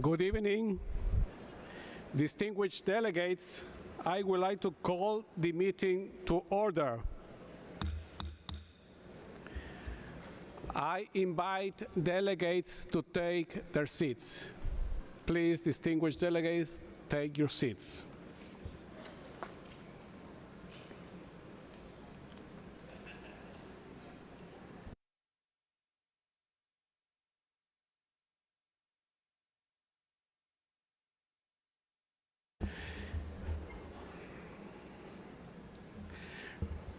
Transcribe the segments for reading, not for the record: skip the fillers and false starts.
Good evening. Distinguished delegates, I would like to call the meeting to order. I invite delegates to take their seats. Please, distinguished delegates, take your seats.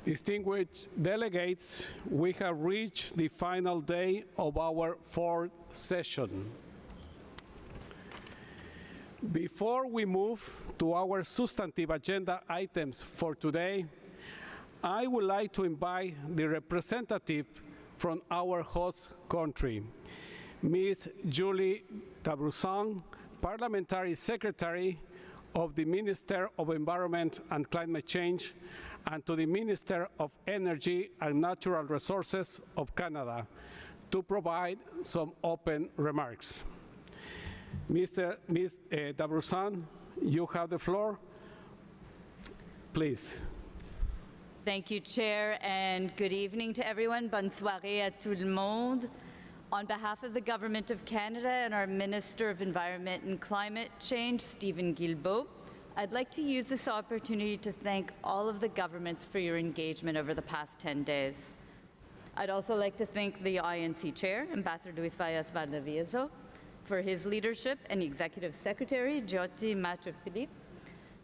Distinguished delegates, we have reached the final day of our fourth session. Before we move to our substantive agenda items for today, I would like to invite the representative from our host country, Ms. Julie Dabroussan, Parliamentary Secretary of the Minister of Environment and Climate Change, and to the Minister of Energy and Natural Resources of Canada to provide some open remarks. Ms. Dabroussan, you have the floor. Please. Thank you, Chair, and good evening to everyone. Bonne soirée à tout le monde. On behalf of the Government of Canada and our Minister of Environment and Climate Change, Stephen Guilbeault, I'd like to use this opportunity to thank all of the governments for your engagement over the past 10 days. I'd also like to thank the INC Chair, Ambassador Luis Valles-Valdivieso, for his leadership, and the Executive Secretary, Jyoti Macho-Philippe,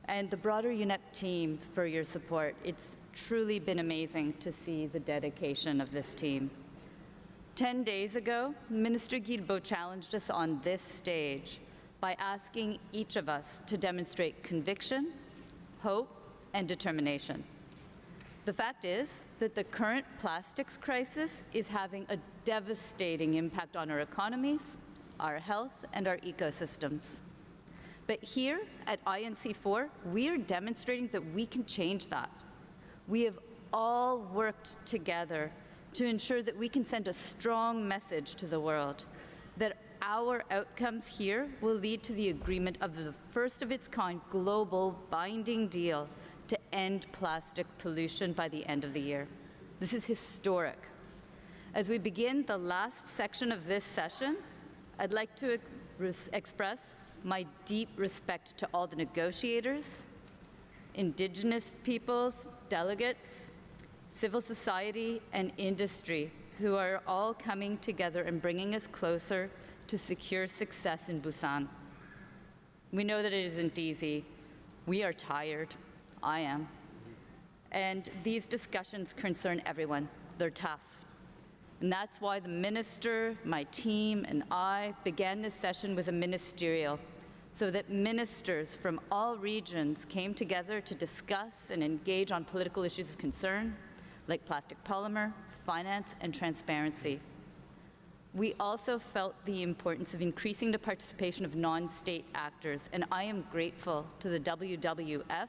and the broader UNEP team for your support. It's truly been amazing to see the dedication of this team. 10 days ago, Minister Guilbeault challenged us on this stage by asking each of us to demonstrate conviction, hope, and determination. The fact is that the current plastics crisis is having a devastating impact on our economies, our health, and our ecosystems. But here at INC-4, we are demonstrating that we can change that. We have all worked together to ensure that we can send a strong message to the world, that our outcomes here will lead to the agreement of the first of its kind global binding deal to end plastic pollution by the end of the year. This is historic. As we begin the last section of this session, I'd like to express my deep respect to all the negotiators, Indigenous peoples, delegates, civil society, and industry who are all coming together and bringing us closer to secure success in Busan. We know that it isn't easy. We are tired. I am. And these discussions concern everyone. They're tough. And that's why the minister, my team, and I began this session with a ministerial, so that ministers from all regions came together to discuss and engage on political issues of concern, like plastic polymer, finance, and transparency. We also felt the importance of increasing the participation of non-state actors, and I am grateful to the WWF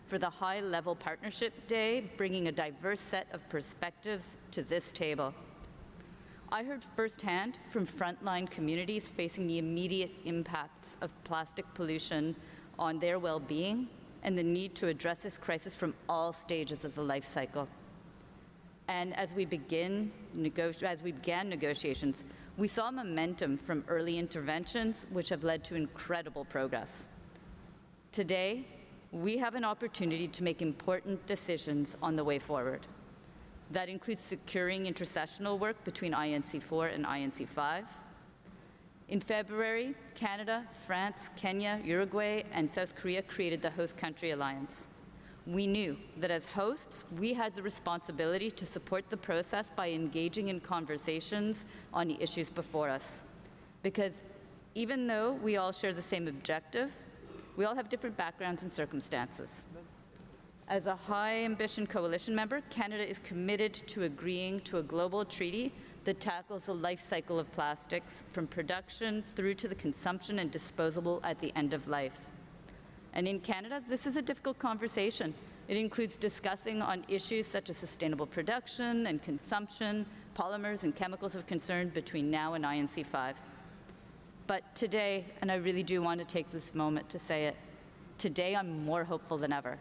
for the high-level partnership day, bringing a diverse set of perspectives to this table. I heard firsthand from frontline communities facing the immediate impacts of plastic pollution on their well-being and the need to address this crisis from all stages of the life cycle. And as we began negotiations, we saw momentum from early interventions which have led to incredible progress. Today, we have an opportunity to make important decisions on the way forward. That includes securing intercessional work between INC-4 and INC-5. In February, Canada, France, Kenya, Uruguay, and South Korea created the Host Country Alliance. We knew that as hosts, we had the responsibility to support the process by engaging in conversations on the issues before us. Because even though we all share the same objective, we all have different backgrounds and circumstances. As a high-ambition coalition member, Canada is committed to agreeing to a global treaty that tackles the life cycle of plastics from production through to the consumption and disposal at the end of life. And in Canada, this is a difficult conversation. It includes discussing on issues such as sustainable production and consumption, polymers and chemicals of concern between now and INC-5. But today, and I really do want to take this moment to say it, today I'm more hopeful than ever.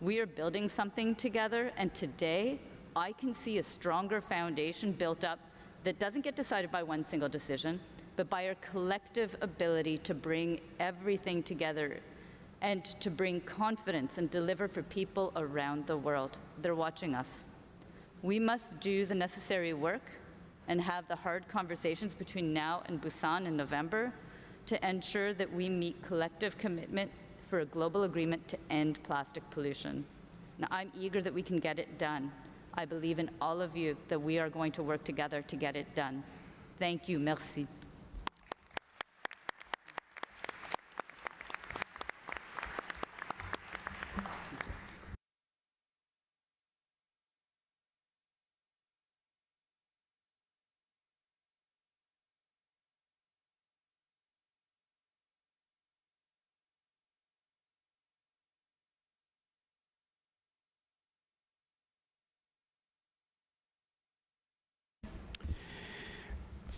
We are building something together, and today I can see a stronger foundation built up that doesn't get decided by one single decision, but by our collective ability to bring everything together and to bring confidence and deliver for people around the world. They're watching us. We must do the necessary work and have the hard conversations between now and Busan in November to ensure that we meet collective commitment for a global agreement to end plastic pollution. Now, I'm eager that we can get it done. I believe in all of you that we are going to work together to get it done. Thank you. Merci.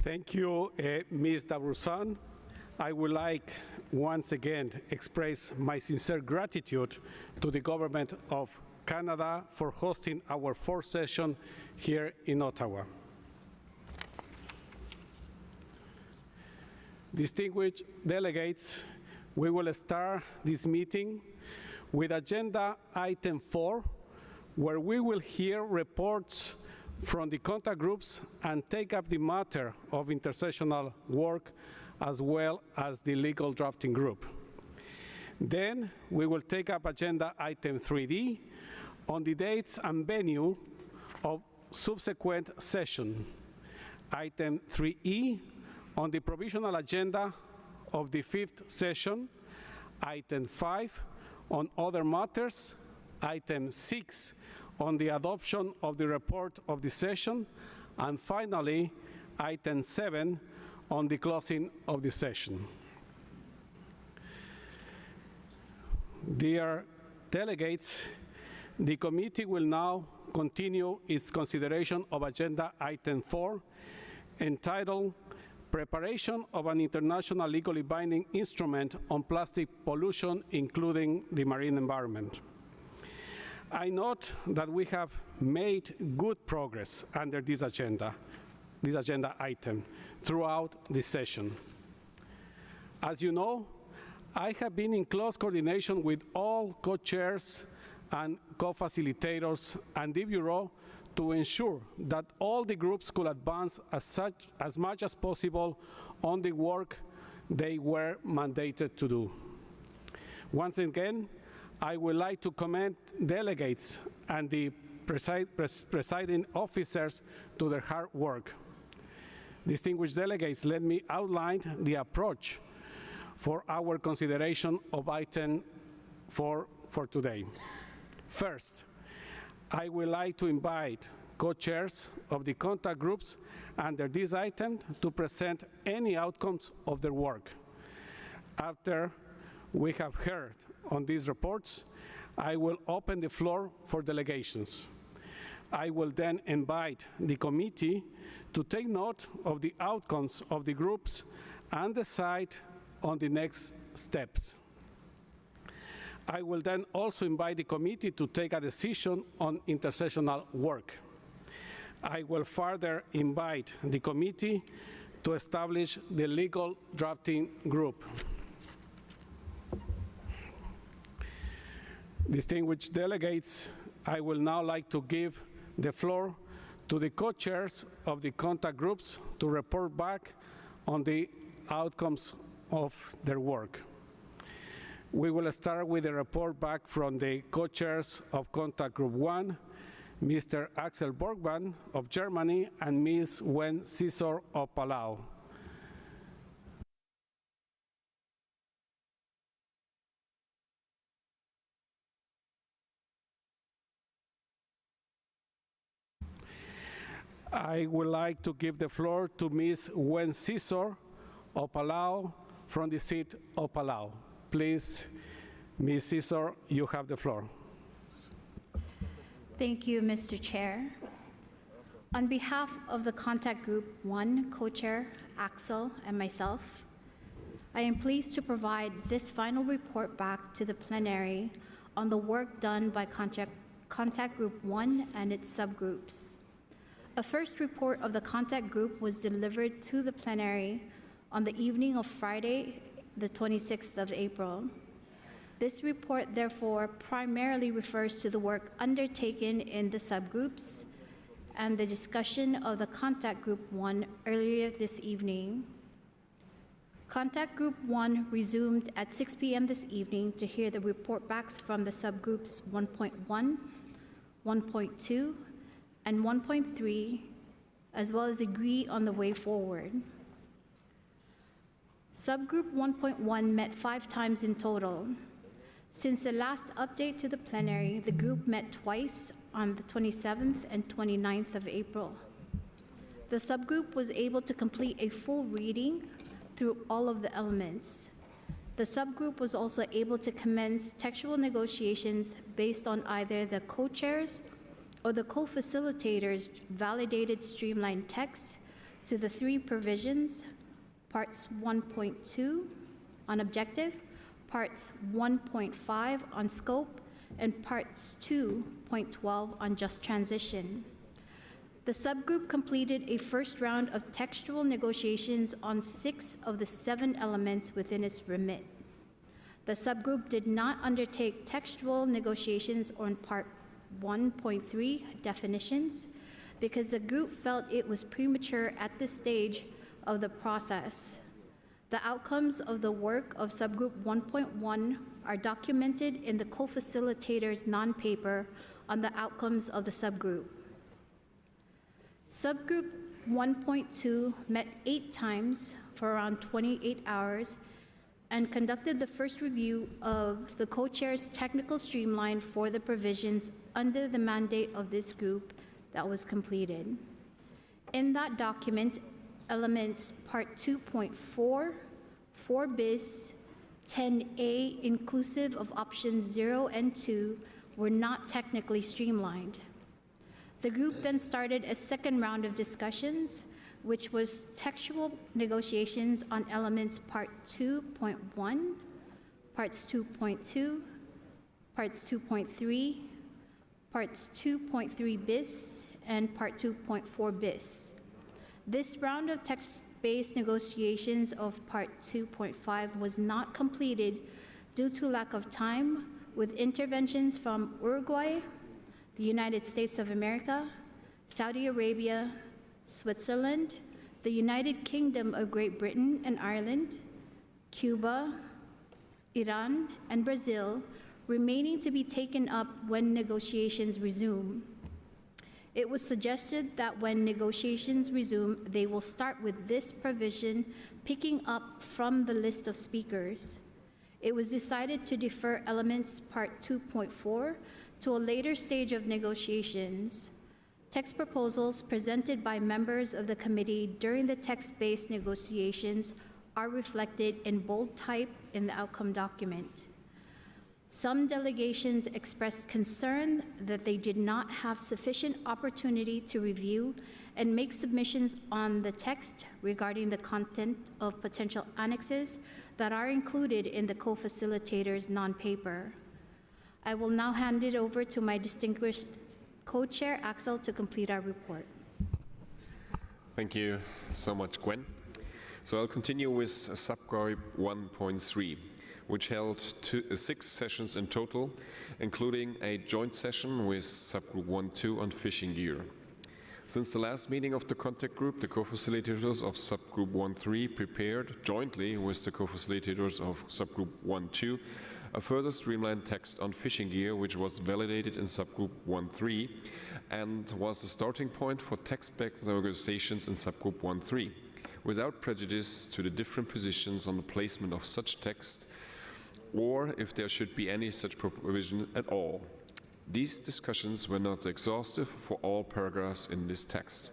Thank you, Ms. Davrusan. I would like once again express my sincere gratitude to the Government of Canada for hosting our fourth session here in Ottawa. Distinguished delegates, we will start this meeting with Agenda Item 4, where we will hear reports from the contact groups and take up the matter of intercessional work as well as the legal drafting group. Then we will take up Agenda Item 3D on the dates and venue of subsequent session. Item 3E on the provisional agenda of the fifth session. Item 5 on other matters. Item 6 on the adoption of the report of the session, and finally, Item 7 on the closing of the session. Dear delegates, the committee will now continue its consideration of Agenda Item 4, entitled Preparation of an International Legally Binding Instrument on Plastic Pollution, including the marine environment. I note that we have made good progress under this agenda item throughout this session. As you know, I have been in close coordination with all co-chairs and co-facilitators and the Bureau to ensure that all the groups could advance as much as possible on the work they were mandated to do. Once again, I would like to commend delegates and the presiding officers to their hard work. Distinguished delegates, let me outline the approach for our consideration of Item 4 for today. First, I would like to invite co-chairs of the contact groups under this item to present any outcomes of their work. After we have heard on these reports, I will open the floor for delegations. I will then invite the committee to take note of the outcomes of the groups and decide on the next steps. I will then also invite the committee to take a decision on intercessional work. I will further invite the committee to establish the legal drafting group. Distinguished delegates, I will now like to give the floor to the co-chairs of the contact groups to report back on the outcomes of their work. We will start with a report back from the co-chairs of Contact Group 1, Mr. Axel Borgman of Germany and Ms. Wen Cesar of Palau. I would like to give the floor to Ms. Wen Cesar of Palau from the seat of Palau. Please, Ms. Cesar, you have the floor. Thank you, Mr. Chair. On behalf of the Contact Group 1 co-chair, Axel, and myself, I am pleased to provide this final report back to the plenary on the work done by Contact Group 1 and its subgroups. A first report of the Contact Group was delivered to the plenary on the evening of Friday, the 26th of April. This report, therefore, primarily refers to the work undertaken in the subgroups and the discussion of the Contact Group 1 earlier this evening. Contact Group 1 resumed at 6 p.m. this evening to hear the report backs from the subgroups 1.1, 1.2, and 1.3, as well as agree on the way forward. Subgroup 1.1 met 5 times in total. Since the last update to the plenary, the group met twice on the 27th and 29th of April. The subgroup was able to complete a full reading through all of the elements. The subgroup was also able to commence textual negotiations based on either the co-chairs or the co-facilitators' validated streamlined text to the 3 provisions, parts 1.2 on objective, parts 1.5 on scope, and parts 2.12 on just transition. The subgroup completed a first round of textual negotiations on 6 of the 7 elements within its remit. The subgroup did not undertake textual negotiations on part 1.3 definitions because the group felt it was premature at this stage of the process. The outcomes of the work of subgroup 1.1 are documented in the co-facilitator's non-paper on the outcomes of the subgroup. Subgroup 1.2 met 8 times for around 28 hours and conducted the first review of the co-chair's technical streamline for the provisions under the mandate of this group that was completed. In that document, elements part 2.4, 4 bis, 10A, inclusive of options 0 and 2, were not technically streamlined. The group then started a second round of discussions, which was textual negotiations on elements part 2.1, parts 2.2, parts 2.3, parts 2.3 bis, and part 2.4 bis. This round of text-based negotiations of part 2.5 was not completed due to lack of time, with interventions from Uruguay, the United States of America, Saudi Arabia, Switzerland, the United Kingdom of Great Britain and Ireland, Cuba, Iran, and Brazil remaining to be taken up when negotiations resume. It was suggested that when negotiations resume, they will start with this provision, picking up from the list of speakers. It was decided to defer elements part 2.4 to a later stage of negotiations. Text proposals presented by members of the committee during the text-based negotiations are reflected in bold type in the outcome document. Some delegations expressed concern that they did not have sufficient opportunity to review and make submissions on the text regarding the content of potential annexes that are included in the co-facilitator's non-paper. I will now hand it over to my distinguished co-chair, Axel, to complete our report. Thank you so much, Gwen. So I'll continue with subgroup 1.3, which held 6 sessions in total, including a joint session with subgroup 1.2 on fishing gear. Since the last meeting of the contact group, the co-facilitators of subgroup 1.3 prepared, jointly with the co-facilitators of subgroup 1.2, a further streamlined text on fishing gear, which was validated in subgroup 1.3 and was the starting point for text-based negotiations in subgroup 1.3, without prejudice to the different positions on the placement of such text, or if there should be any such provision at all. These discussions were not exhaustive for all paragraphs in this text.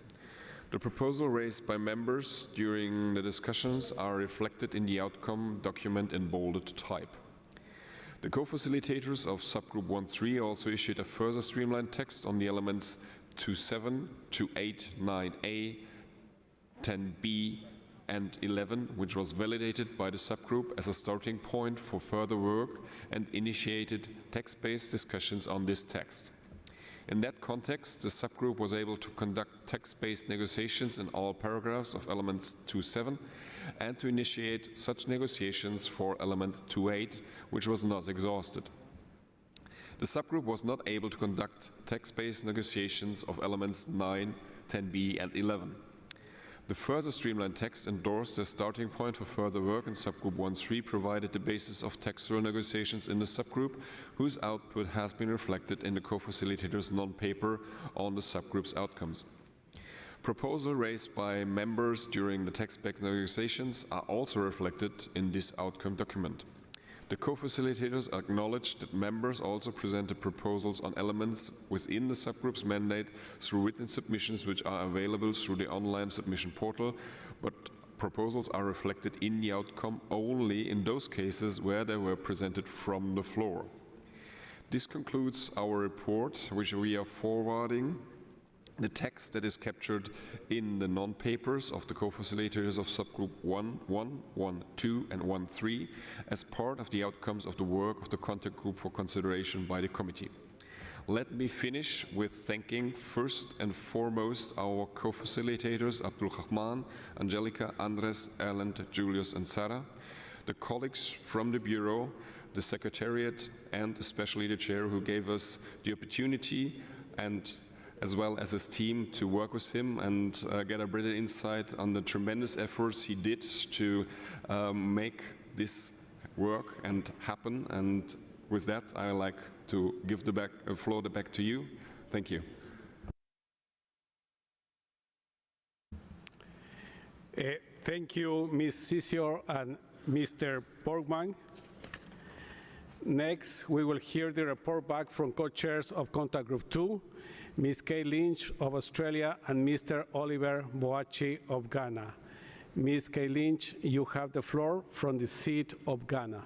The proposal raised by members during the discussions are reflected in the outcome document in bolded type. The co-facilitators of subgroup 1.3 also issued a further streamlined text on the elements 2.7, 2.8, 9a, 10b, and 11, which was validated by the subgroup as a starting point for further work and initiated text-based discussions on this text. In that context, the subgroup was able to conduct text-based negotiations in all paragraphs of elements 2.7 and to initiate such negotiations for element 2.8, which was not exhausted. The subgroup was not able to conduct text-based negotiations of elements 9, 10b, and 11. The further streamlined text endorsed the starting point for further work, and subgroup 1.3 provided the basis of textual negotiations in the subgroup, whose output has been reflected in the co-facilitator's non-paper on the subgroup's outcomes. Proposals raised by members during the text-based negotiations are also reflected in this outcome document. The co-facilitators acknowledged that members also presented proposals on elements within the subgroup's mandate through written submissions which are available through the online submission portal, but proposals are reflected in the outcome only in those cases where they were presented from the floor. This concludes our report, which we are forwarding the text that is captured in the non-papers of the co-facilitators of subgroup 1.1, 1.2, and 1.3 as part of the outcomes of the work of the contact group for consideration by the committee. Let me finish with thanking first and foremost our co-facilitators Abdul Rahman, Angelica, Andres, Erland, Julius, and Sarah, the colleagues from the Bureau, the Secretariat, and especially the Chair who gave us the opportunity and as well as his team to work with him and get a better insight on the tremendous efforts he did to make this work and happen. And with that, I would like to give the floor back to you. Thank you. Thank you, Ms. Sisior and Mr. Borgman. Next, we will hear the report back from co-chairs of Contact Group 2, Ms. Kay Lynch of Australia and Mr. Oliver Boachi of Ghana. Ms. Kay Lynch, you have the floor from the seat of Ghana.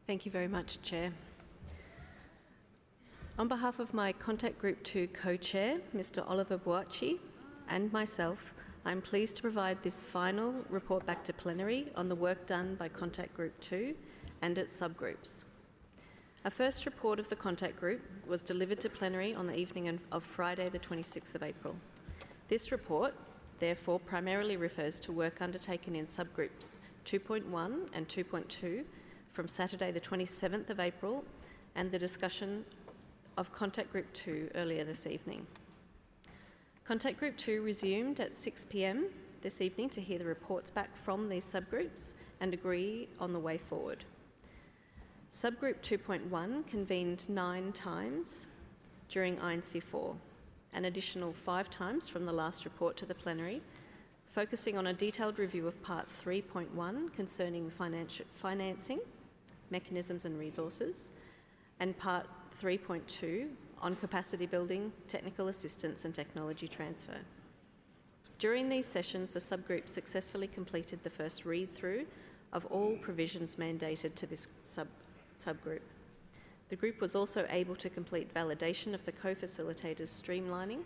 Thank you very much, Chair. On behalf of my Contact Group 2 co-chair, Mr. Oliver Boachi, and myself, I'm pleased to provide this final report back to Plenary on the work done by Contact Group 2 and its subgroups. A first report of the Contact Group was delivered to Plenary on the evening of Friday, the 26th of April. This report, therefore, primarily refers to work undertaken in subgroups 2.1 and 2.2 from Saturday, the 27th of April, and the discussion of Contact Group 2 earlier this evening. Contact Group 2 resumed at 6 p.m. this evening to hear the reports back from these subgroups and agree on the way forward. Subgroup 2.1 convened 9 times during INC-4, an additional 5 times from the last report to the plenary, focusing on a detailed review of Part 3.1 concerning financing, mechanisms and resources, and Part 3.2 on capacity building, technical assistance and technology transfer. During these sessions, the subgroup successfully completed the first read-through of all provisions mandated to this subgroup. The group was also able to complete validation of the co-facilitators' streamlining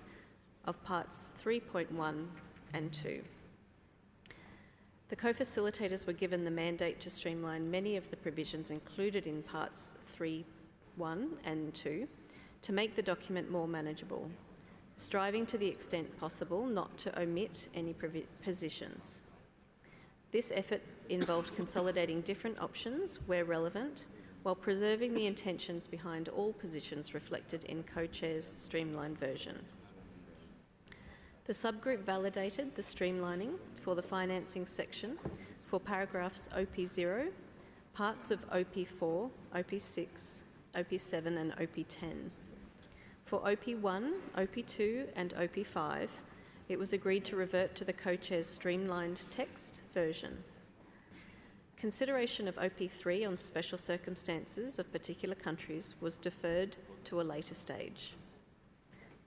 of parts 3.1 and 2. The co-facilitators were given the mandate to streamline many of the provisions included in parts 3.1 and 2 to make the document more manageable, striving to the extent possible not to omit any positions. This effort involved consolidating different options where relevant, while preserving the intentions behind all positions reflected in co-chair's streamlined version. The subgroup validated the streamlining for the financing section for paragraphs OP0, parts of OP4, OP6, OP7 and OP10. For OP1, OP2 and OP5, it was agreed to revert to the co-chair's streamlined text version. Consideration of OP3 on special circumstances of particular countries was deferred to a later stage.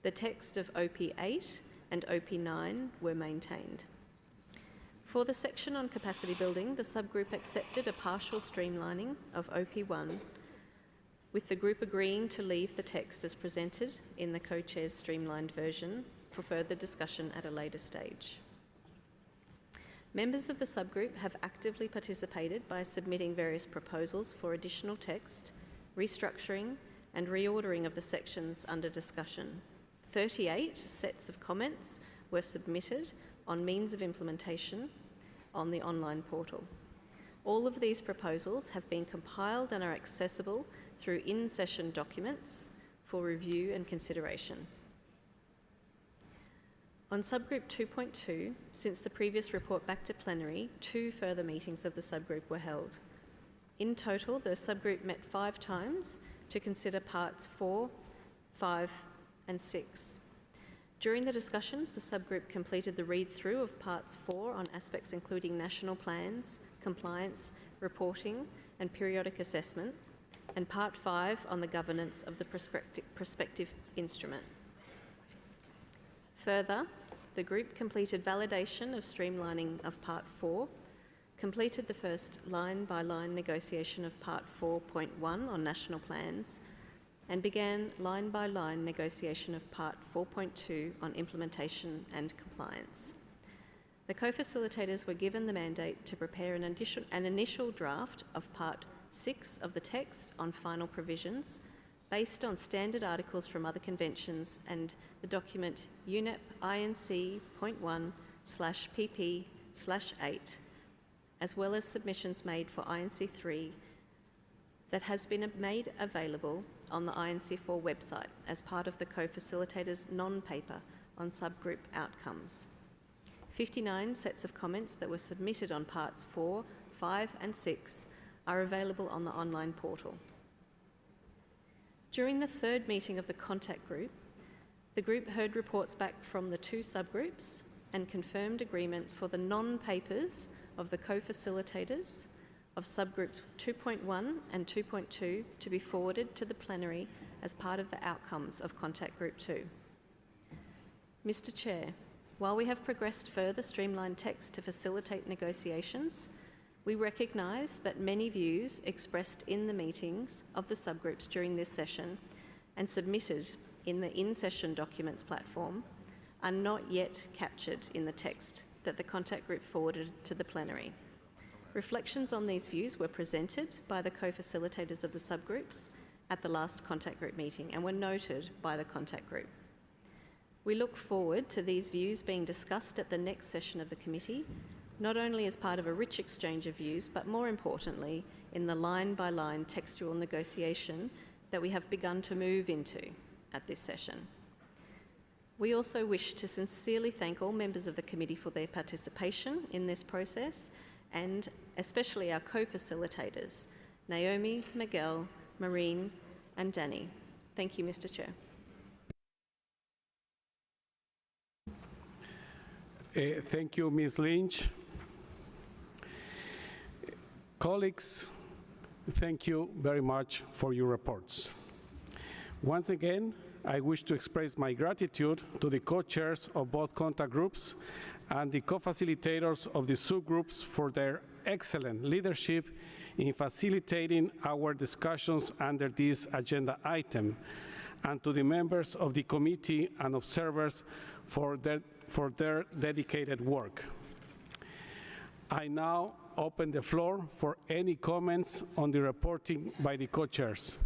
The text of OP8 and OP9 were maintained. For the section on capacity building, the subgroup accepted a partial streamlining of OP1, with the group agreeing to leave the text as presented in the co-chair's streamlined version for further discussion at a later stage. Members of the subgroup have actively participated by submitting various proposals for additional text, restructuring and reordering of the sections under discussion. 38 sets of comments were submitted on means of implementation on the online portal. All of these proposals have been compiled and are accessible through in-session documents for review and consideration. On subgroup 2.2, since the previous report back to plenary, 2 further meetings of the subgroup were held. In total, the subgroup met 5 times to consider parts 4, 5 and 6. During the discussions, the subgroup completed the read-through of parts 4 on aspects including national plans, compliance, reporting and periodic assessment, and part 5 on the governance of the prospective instrument. Further, the group completed validation of streamlining of Part 4, completed the first line-by-line negotiation of Part 4.1 on national plans, and began line-by-line negotiation of Part 4.2 on implementation and compliance. The co-facilitators were given the mandate to prepare an initial draft of Part 6 of the text on final provisions based on standard articles from other conventions and the document UNEP INC.1/PP/8, as well as submissions made for INC-3 that has been made available on the INC-4 website as part of the co-facilitators' non-paper on subgroup outcomes. 59 sets of comments that were submitted on parts 4, 5 and 6 are available on the online portal. During the 3rd meeting of the contact group, the group heard reports back from the 2 subgroups and confirmed agreement for the non-papers of the co-facilitators of subgroups 2.1 and 2.2 to be forwarded to the plenary as part of the outcomes of contact group 2. Mr. Chair, while we have progressed further streamlined text to facilitate negotiations, we recognise that many views expressed in the meetings of the subgroups during this session and submitted in the in-session documents platform are not yet captured in the text that the contact group forwarded to the plenary. Reflections on these views were presented by the co-facilitators of the subgroups at the last contact group meeting and were noted by the contact group. We look forward to these views being discussed at the next session of the committee, not only as part of a rich exchange of views, but more importantly, in the line-by-line textual negotiation that we have begun to move into at this session. We also wish to sincerely thank all members of the committee for their participation in this process, and especially our co-facilitators, Naomi, Miguel, Maureen, and Danny. Thank you, Mr. Chair. Thank you, Ms. Lynch. Colleagues, thank you very much for your reports. Once again, I wish to express my gratitude to the co-chairs of both contact groups and the co-facilitators of the subgroups for their excellent leadership in facilitating our discussions under this agenda item, and to the members of the committee and observers for their dedicated work. I now open the floor for any comments on the reporting by the co-chairs.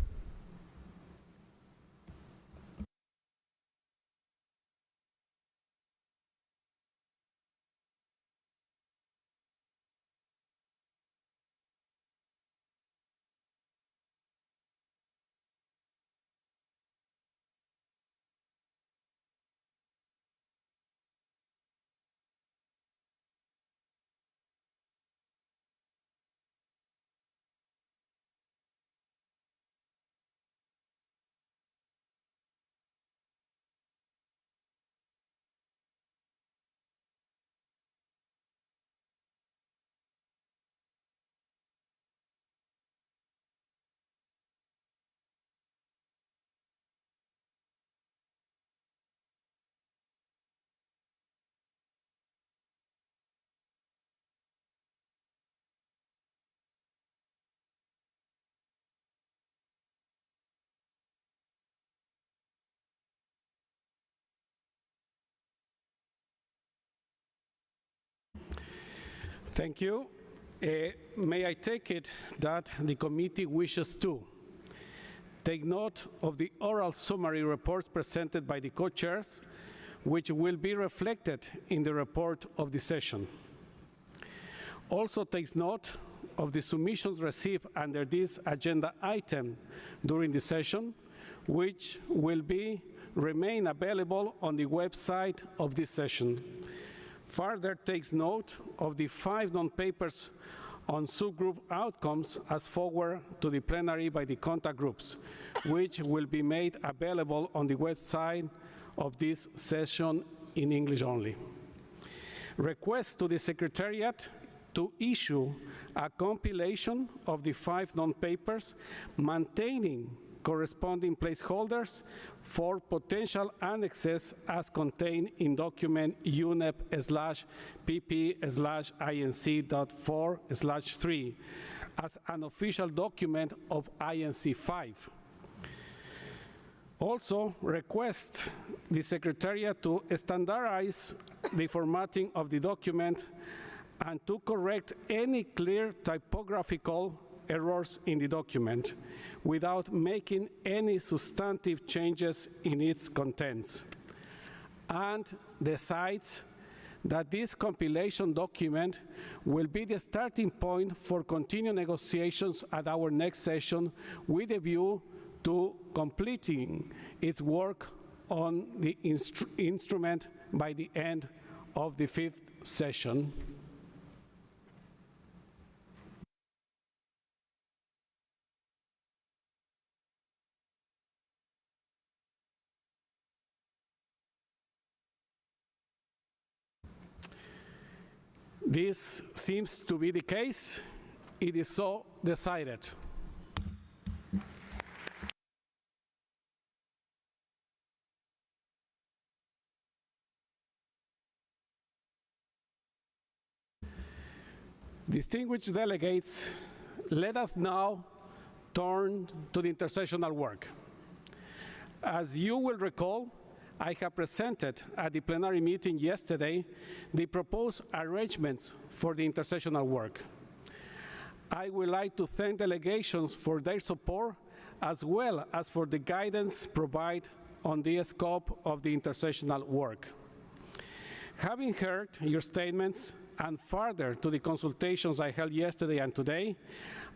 Thank you. May I take it that the committee wishes to take note of the oral summary reports presented by the co-chairs, which will be reflected in the report of the session. Also takes note of the submissions received under this agenda item during the session, which will remain available on the website of this session. Further takes note of the 5 non-papers on subgroup outcomes as forward to the plenary by the contact groups, which will be made available on the website of this session in English only. Request to the Secretariat to issue a compilation of the 5 non-papers maintaining corresponding placeholders for potential annexes as contained in document UNEP/PP/INC.4/3 as an official document of INC-5. Also, request the Secretariat to standardize the formatting of the document and to correct any clear typographical errors in the document without making any substantive changes in its contents, and decides that this compilation document will be the starting point for continued negotiations at our next session with a view to completing its work on the instrument by the end of the 5th session. This seems to be the case. It is so decided. Distinguished delegates, let us now turn to the intercessional work. As you will recall, I have presented at the plenary meeting yesterday the proposed arrangements for the intercessional work. I would like to thank delegations for their support as well as for the guidance provided on the scope of the intercessional work. Having heard your statements and further to the consultations I held yesterday and today,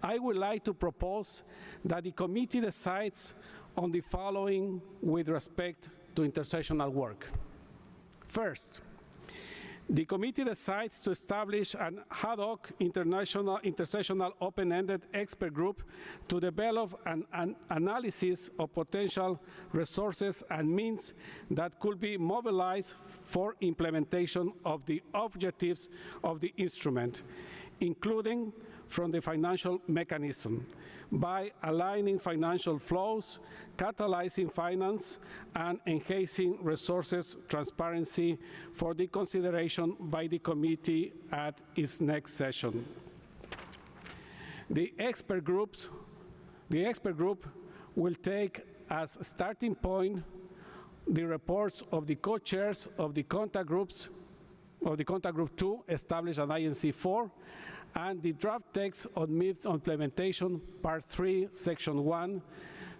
I would like to propose that the committee decides on the following with respect to intercessional work. First, the committee decides to establish an ad hoc intercessional open-ended expert group to develop an analysis of potential resources and means that could be mobilized for implementation of the objectives of the instrument, including from the financial mechanism, by aligning financial flows, catalyzing finance, and enhancing resources transparency for the consideration by the committee at its next session. The expert group will take as starting point the reports of the co-chairs of the contact groups, of the contact group 2 established at INC-4, and the draft text on MIPS implementation, Part 3, Section 1,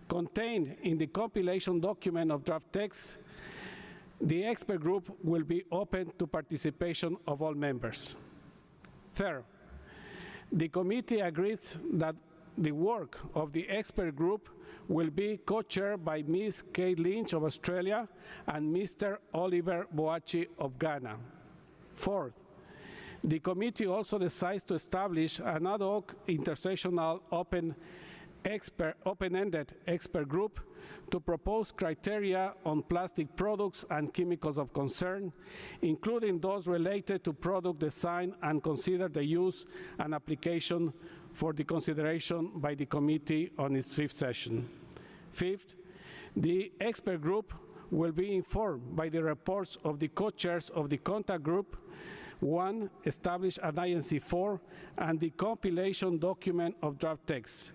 contained in the compilation document of draft text. The expert group will be open to participation of all members. Third, the committee agrees that the work of the expert group will be co-chaired by Ms. Kate Lynch of Australia and Mr. Oliver Boachi of Ghana. Fourth, the committee also decides to establish an ad hoc intercessional open-ended expert group to propose criteria on plastic products and chemicals of concern, including those related to product design, and consider the use and application for the consideration by the committee on its 5th session. Fifth, the expert group will be informed by the reports of the co-chairs of the contact group 1 established at INC-4 and the compilation document of draft text.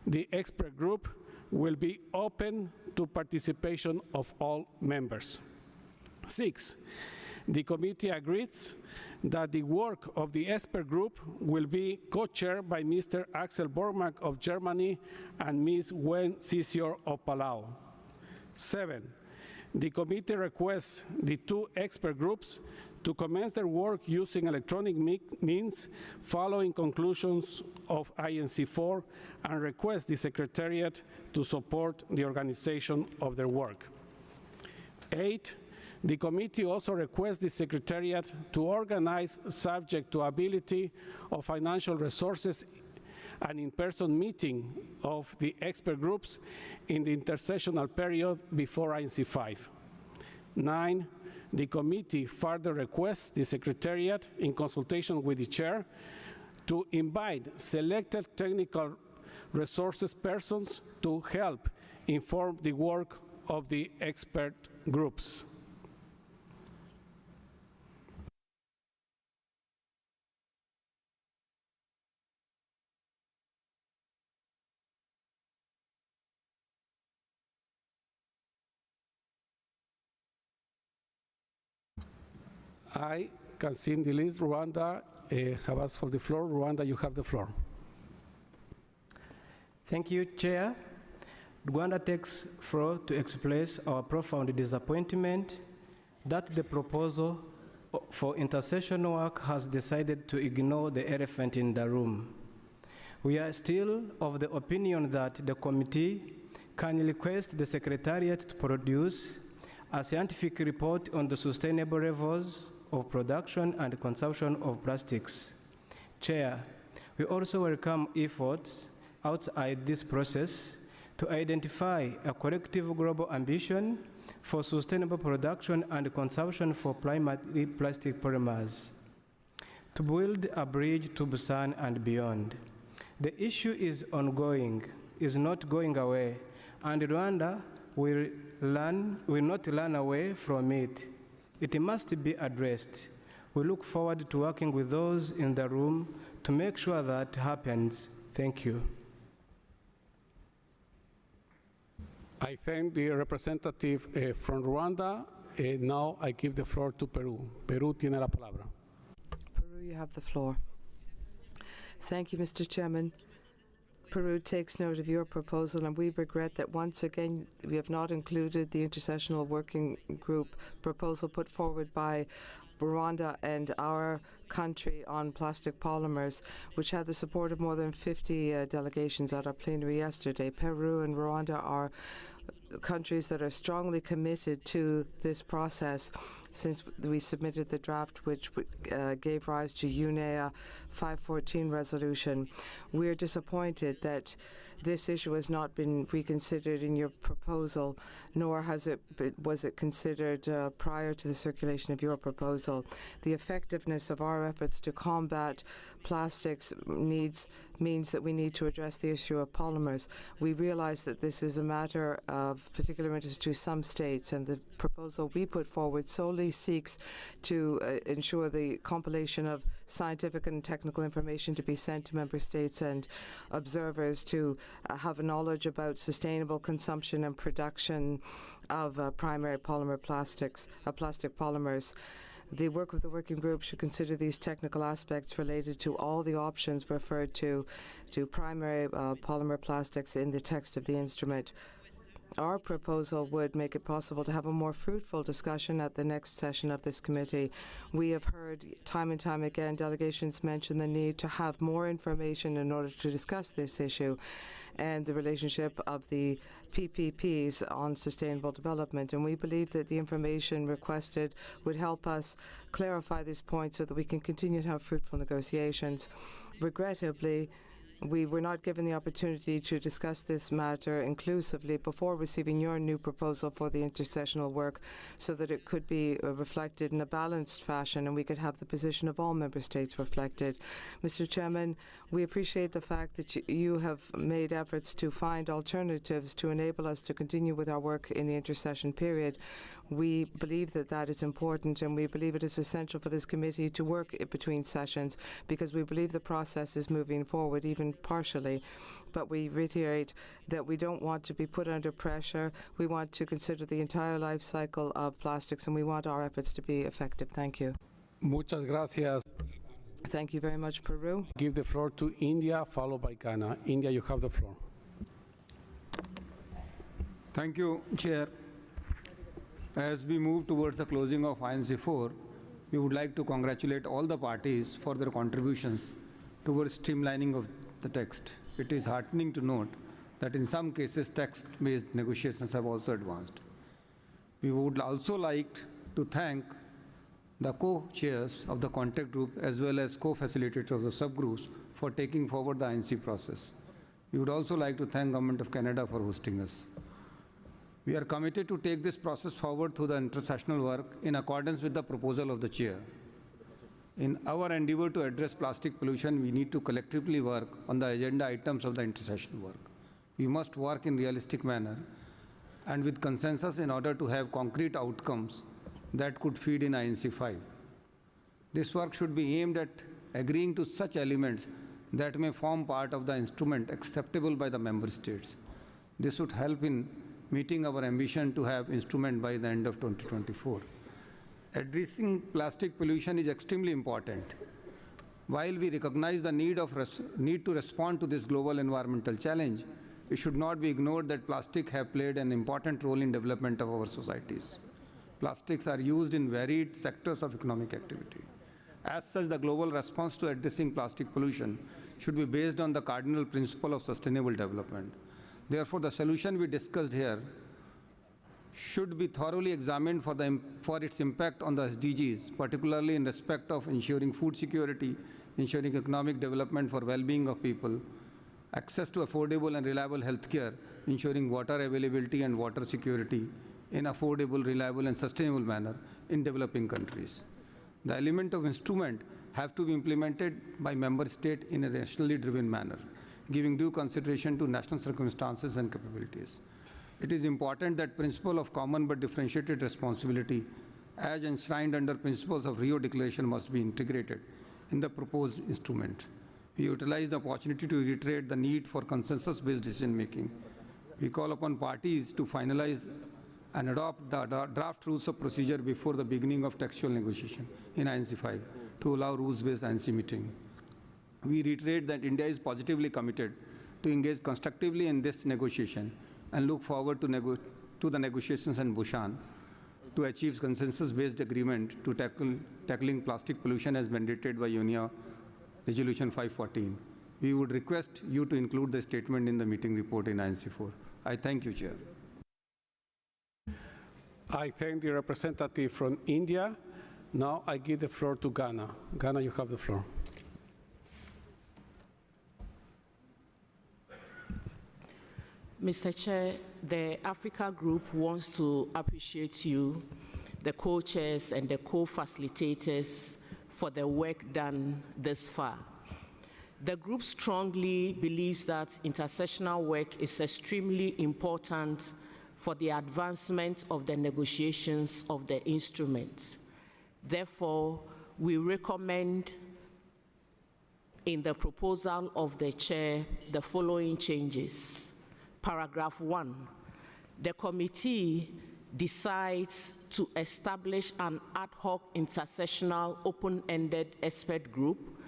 The expert group will be open to participation of all members. 6, the committee agrees that the work of the expert group will be co-chaired by Mr. Axel Borgmark of Germany and Ms. Wen Sisior of Palau. 7, the committee requests the two expert groups to commence their work using electronic means following conclusions of INC-4 and request the Secretariat to support the organization of their work. 8, the committee also requests the Secretariat to organize, subject to ability of financial resources, an in-person meeting of the expert groups in the intercessional period before INC-5. 9, the committee further requests the Secretariat, in consultation with the chair, to invite selected technical resources persons to help inform the work of the expert groups. I can see in the list, Rwanda have asked for the floor. Rwanda, you have the floor. Thank you, Chair. Rwanda takes floor to express our profound disappointment that the proposal for intercession work has decided to ignore the elephant in the room. We are still of the opinion that the committee can request the Secretariat to produce a scientific report on the sustainable levels of production and consumption of plastics. Chair, we also welcome efforts outside this process to identify a collective global ambition for sustainable production and consumption for primary plastic polymers, to build a bridge to Busan and beyond. The issue is ongoing, is not going away, and Rwanda will not run away from it. It must be addressed. We look forward to working with those in the room to make sure that happens. Thank you. I thank the representative from Rwanda. Now I give the floor to Peru. Peru tiene la palabra. Peru, you have the floor. Thank you, Mr. Chairman. Peru takes note of your proposal, and we regret that once again we have not included the Intercessional Working Group proposal put forward by Rwanda and our country on plastic polymers, which had the support of more than 50 delegations at our plenary yesterday. Peru and Rwanda are countries that are strongly committed to this process since we submitted the draft which gave rise to UNEP 514 resolution. We are disappointed that this issue has not been reconsidered in your proposal, nor was it considered prior to the circulation of your proposal. The effectiveness of our efforts to combat plastics means that we need to address the issue of polymers. We realize that this is a matter of particular interest to some states, and the proposal we put forward solely seeks to ensure the compilation of scientific and technical information to be sent to member states and observers to have a knowledge about sustainable consumption and production of primary polymer plastics, plastic polymers. The work of the working group should consider these technical aspects related to all the options referred to primary polymer plastics in the text of the instrument. Our proposal would make it possible to have a more fruitful discussion at the next session of this committee. We have heard time and time again delegations mention the need to have more information in order to discuss this issue and the relationship of the PPPs on sustainable development. And we believe that the information requested would help us clarify this point so that we can continue to have fruitful negotiations. Regrettably, we were not given the opportunity to discuss this matter inclusively before receiving your new proposal for the intercessional work so that it could be reflected in a balanced fashion and we could have the position of all member states reflected. Mr. Chairman, we appreciate the fact that you have made efforts to find alternatives to enable us to continue with our work in the intercession period. We believe that that is important, and we believe it is essential for this committee to work between sessions because we believe the process is moving forward, even partially. But we reiterate that we don't want to be put under pressure. We want to consider the entire life cycle of plastics, and we want our efforts to be effective. Thank you. Muchas gracias. Thank you very much, Peru. Give the floor to India, followed by Ghana. India, you have the floor. Thank you, Chair. As we move towards the closing of INC-4, we would like to congratulate all the parties for their contributions towards streamlining of the text. It is heartening to note that in some cases, text-based negotiations have also advanced. We would also like to thank the co-chairs of the contact group as well as co-facilitators of the subgroups for taking forward the INC process. We would also like to thank Government of Canada for hosting us. We are committed to take this process forward through the intercessional work in accordance with the proposal of the chair. In our endeavor to address plastic pollution, we need to collectively work on the agenda items of the intercessional work. We must work in realistic manner and with consensus in order to have concrete outcomes that could feed in INC-5. This work should be aimed at agreeing to such elements that may form part of the instrument acceptable by the member states. This would help in meeting our ambition to have instrument by the end of 2024. Addressing plastic pollution is extremely important. While we recognize the need to respond to this global environmental challenge, it should not be ignored that plastic have played an important role in development of our societies. Plastics are used in varied sectors of economic activity. As such, the global response to addressing plastic pollution should be based on the cardinal principle of sustainable development. Therefore, the solution we discussed here should be thoroughly examined for its impact on the SDGs, particularly in respect of ensuring food security, ensuring economic development for well-being of people, access to affordable and reliable health care, ensuring water availability and water security in affordable, reliable, and sustainable manner in developing countries. The element of instrument have to be implemented by member state in a nationally driven manner, giving due consideration to national circumstances and capabilities. It is important that principle of common but differentiated responsibility, as enshrined under principles of Rio Declaration, must be integrated in the proposed instrument. We utilize the opportunity to reiterate the need for consensus-based decision-making. We call upon parties to finalize and adopt the draft rules of procedure before the beginning of textual negotiation in INC-5 to allow rules-based INC meeting. We reiterate that India is positively committed to engage constructively in this negotiation and look forward to the negotiations in Busan to achieve consensus-based agreement to tackling plastic pollution as mandated by UNEP Resolution 514. We would request you to include the statement in the meeting report in INC-4. I thank you, Chair. I thank the representative from India. Now I give the floor to Ghana. Ghana, you have the floor. Mr. Chair, the Africa Group wants to appreciate you, the co-chairs and the co-facilitators for the work done this far. The group strongly believes that intercessional work is extremely important for the advancement of the negotiations of the instrument. Therefore, we recommend in the proposal of the chair the following changes. Paragraph 1, the committee decides to establish an ad hoc intercessional open-ended expert group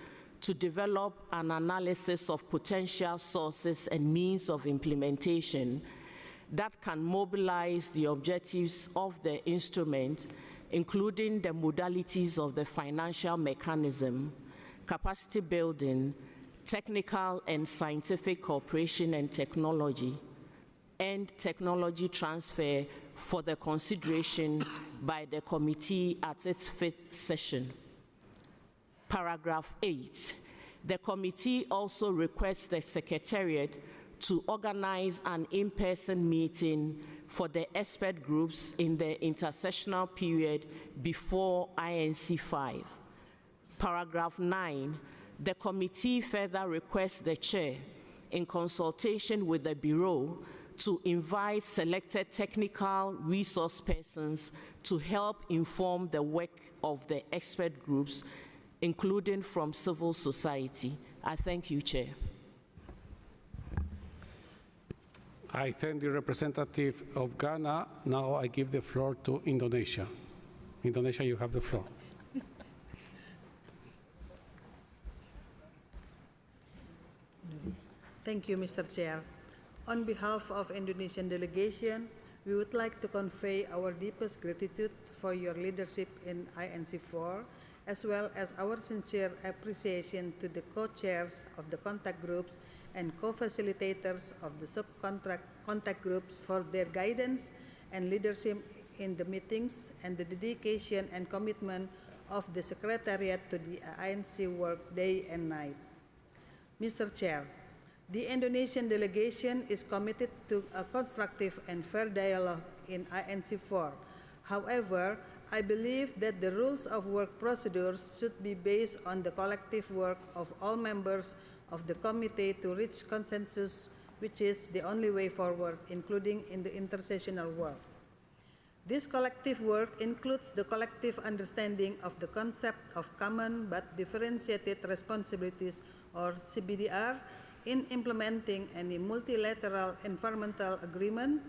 to develop an analysis of potential sources and means of implementation that can mobilize the objectives of the instrument, including the modalities of the financial mechanism, capacity building, technical and scientific cooperation and technology transfer for the consideration by the committee at its 5th session. Paragraph 8, the committee also requests the Secretariat to organize an in-person meeting for the expert groups in the intercessional period before INC-5. Paragraph 9, the committee further requests the chair, in consultation with the Bureau, to invite selected technical resource persons to help inform the work of the expert groups, including from civil society. I thank you, Chair. I thank the representative of Ghana. Now I give the floor to Indonesia. Indonesia, you have the floor. Thank you, Mr. Chair. On behalf of Indonesian delegation, we would like to convey our deepest gratitude for your leadership in INC-4, as well as our sincere appreciation to the co-chairs of the contact groups and co-facilitators of the contact groups for their guidance and leadership in the meetings, and the dedication and commitment of the Secretariat to the INC work day and night. Mr. Chair, the Indonesian delegation is committed to a constructive and fair dialogue in INC-4. However, I believe that the rules of work procedures should be based on the collective work of all members of the committee to reach consensus, which is the only way forward, including in the intercessional work. This collective work includes the collective understanding of the concept of common but differentiated responsibilities, or CBDR, in implementing any multilateral environmental agreement,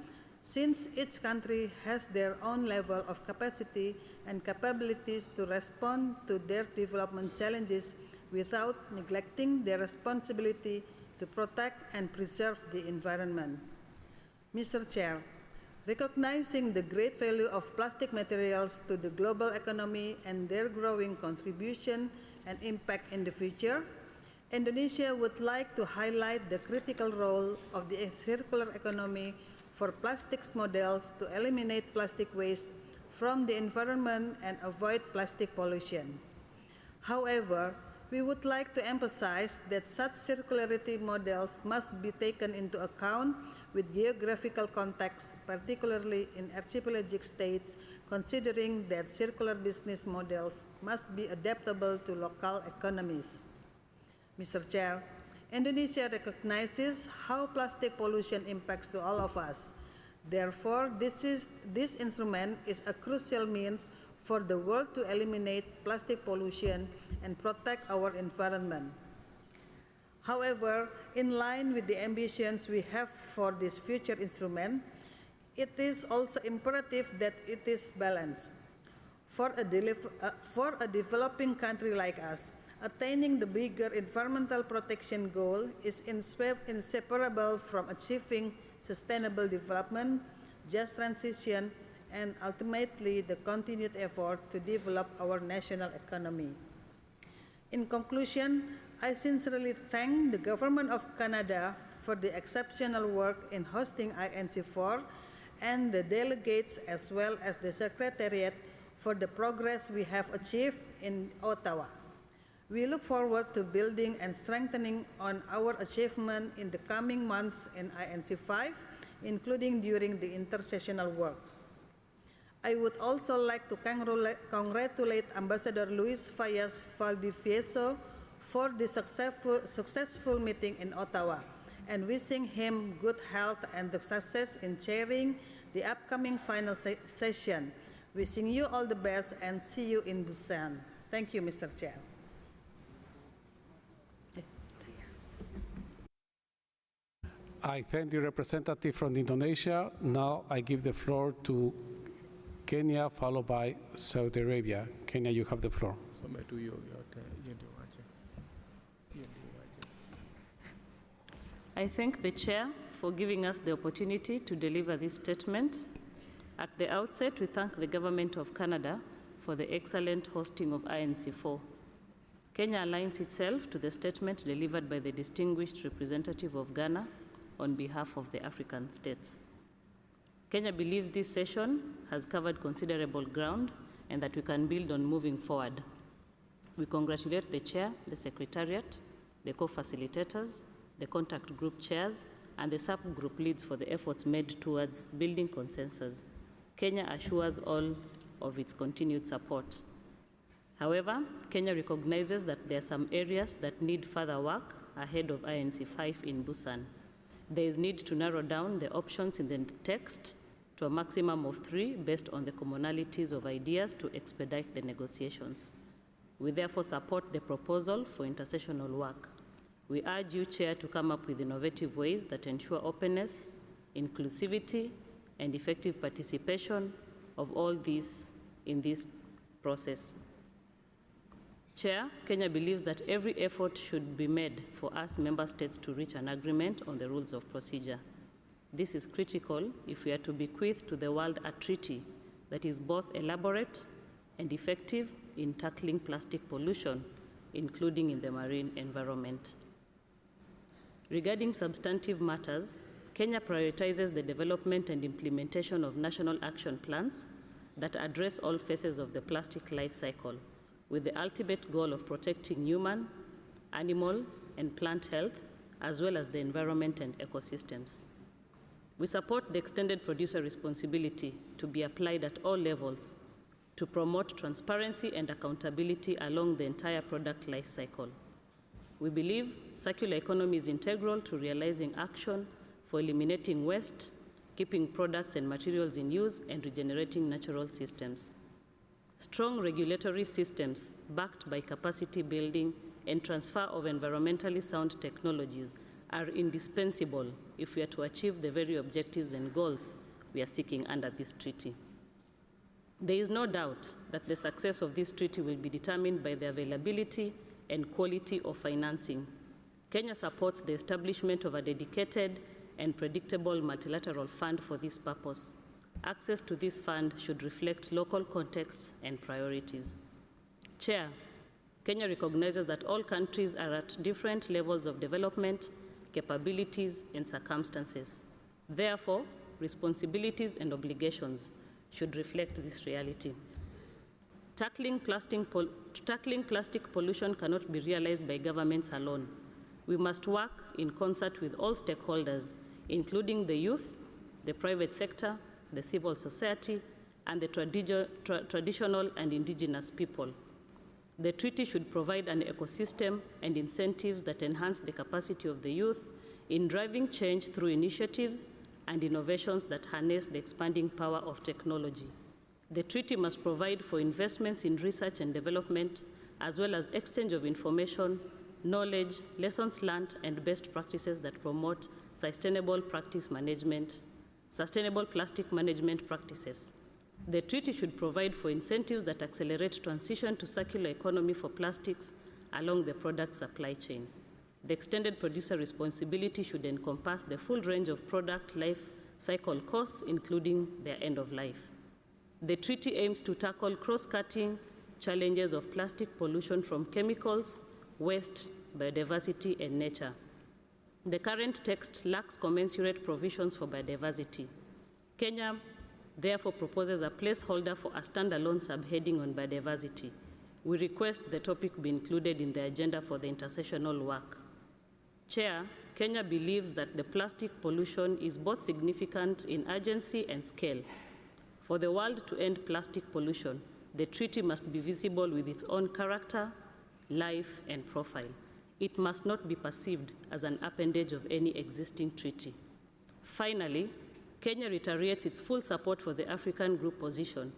since each country has their own level of capacity and capabilities to respond to their development challenges without neglecting their responsibility to protect and preserve the environment. Mr. Chair, recognizing the great value of plastic materials to the global economy and their growing contribution and impact in the future, Indonesia would like to highlight the critical role of the circular economy for plastics models to eliminate plastic waste from the environment and avoid plastic pollution. However, we would like to emphasize that such circularity models must be taken into account with geographical context, particularly in archipelagic states, considering that circular business models must be adaptable to local economies. Mr. Chair, Indonesia recognizes how plastic pollution impacts to all of us. Therefore, this instrument is a crucial means for the world to eliminate plastic pollution and protect our environment. However, in line with the ambitions we have for this future instrument, it is also imperative that it is balanced. For a developing country like us, attaining the bigger environmental protection goal is inseparable from achieving sustainable development, just transition, and ultimately the continued effort to develop our national economy. In conclusion, I sincerely thank the Government of Canada for the exceptional work in hosting INC-4 and the delegates as well as the Secretariat for the progress we have achieved in Ottawa. We look forward to building and strengthening on our achievement in the coming months in INC-5, including during the intercessional works. I would also like to congratulate Ambassador Luis Fayas Valdivieso for the successful meeting in Ottawa, and wishing him good health and success in chairing the upcoming final session. Wishing you all the best and see you in Busan. Thank you, Mr. Chair. I thank the representative from Indonesia. Now I give the floor to Kenya, followed by Saudi Arabia. Kenya, you have the floor. I thank the Chair for giving us the opportunity to deliver this statement. At the outset, we thank the Government of Canada for the excellent hosting of INC-4. Kenya aligns itself to the statement delivered by the distinguished representative of Ghana on behalf of the African states. Kenya believes this session has covered considerable ground and that we can build on moving forward. We congratulate the Chair, the Secretariat, the co-facilitators, the contact group chairs, and the subgroup leads for the efforts made towards building consensus. Kenya assures all of its continued support. However, Kenya recognizes that there are some areas that need further work ahead of INC-5 in Busan. There is need to narrow down the options in the text to a maximum of 3 based on the commonalities of ideas to expedite the negotiations. We therefore support the proposal for intercessional work. We urge you, Chair, to come up with innovative ways that ensure openness, inclusivity, and effective participation of all these in this process. Chair, Kenya believes that every effort should be made for us member states to reach an agreement on the rules of procedure. This is critical if we are to bequeath to the world a treaty that is both elaborate and effective in tackling plastic pollution, including in the marine environment. Regarding substantive matters, Kenya prioritizes the development and implementation of national action plans that address all phases of the plastic life cycle, with the ultimate goal of protecting human, animal, and plant health, as well as the environment and ecosystems. We support the extended producer responsibility to be applied at all levels to promote transparency and accountability along the entire product life cycle. We believe circular economy is integral to realizing action for eliminating waste, keeping products and materials in use, and regenerating natural systems. Strong regulatory systems backed by capacity building and transfer of environmentally sound technologies are indispensable if we are to achieve the very objectives and goals we are seeking under this treaty. There is no doubt that the success of this treaty will be determined by the availability and quality of financing. Kenya supports the establishment of a dedicated and predictable multilateral fund for this purpose. Access to this fund should reflect local contexts and priorities. Chair, Kenya recognizes that all countries are at different levels of development, capabilities, and circumstances. Therefore, responsibilities and obligations should reflect this reality. Tackling plastic pollution cannot be realized by governments alone. We must work in concert with all stakeholders, including the youth, the private sector, the civil society, and the traditional and indigenous people. The treaty should provide an ecosystem and incentives that enhance the capacity of the youth in driving change through initiatives and innovations that harness the expanding power of technology. The treaty must provide for investments in research and development, as well as exchange of information, knowledge, lessons learned, and best practices that promote sustainable plastic management practices. The treaty should provide for incentives that accelerate transition to circular economy for plastics along the product supply chain. The extended producer responsibility should encompass the full range of product life cycle costs, including their end of life. The treaty aims to tackle cross-cutting challenges of plastic pollution from chemicals, waste, biodiversity, and nature. The current text lacks commensurate provisions for biodiversity. Kenya therefore proposes a placeholder for a standalone subheading on biodiversity. We request the topic be included in the agenda for the intercessional work. Chair, Kenya believes that the plastic pollution is both significant in urgency and scale. For the world to end plastic pollution, the treaty must be visible with its own character, life, and profile. It must not be perceived as an appendage of any existing treaty. Finally, Kenya reiterates its full support for the African Group position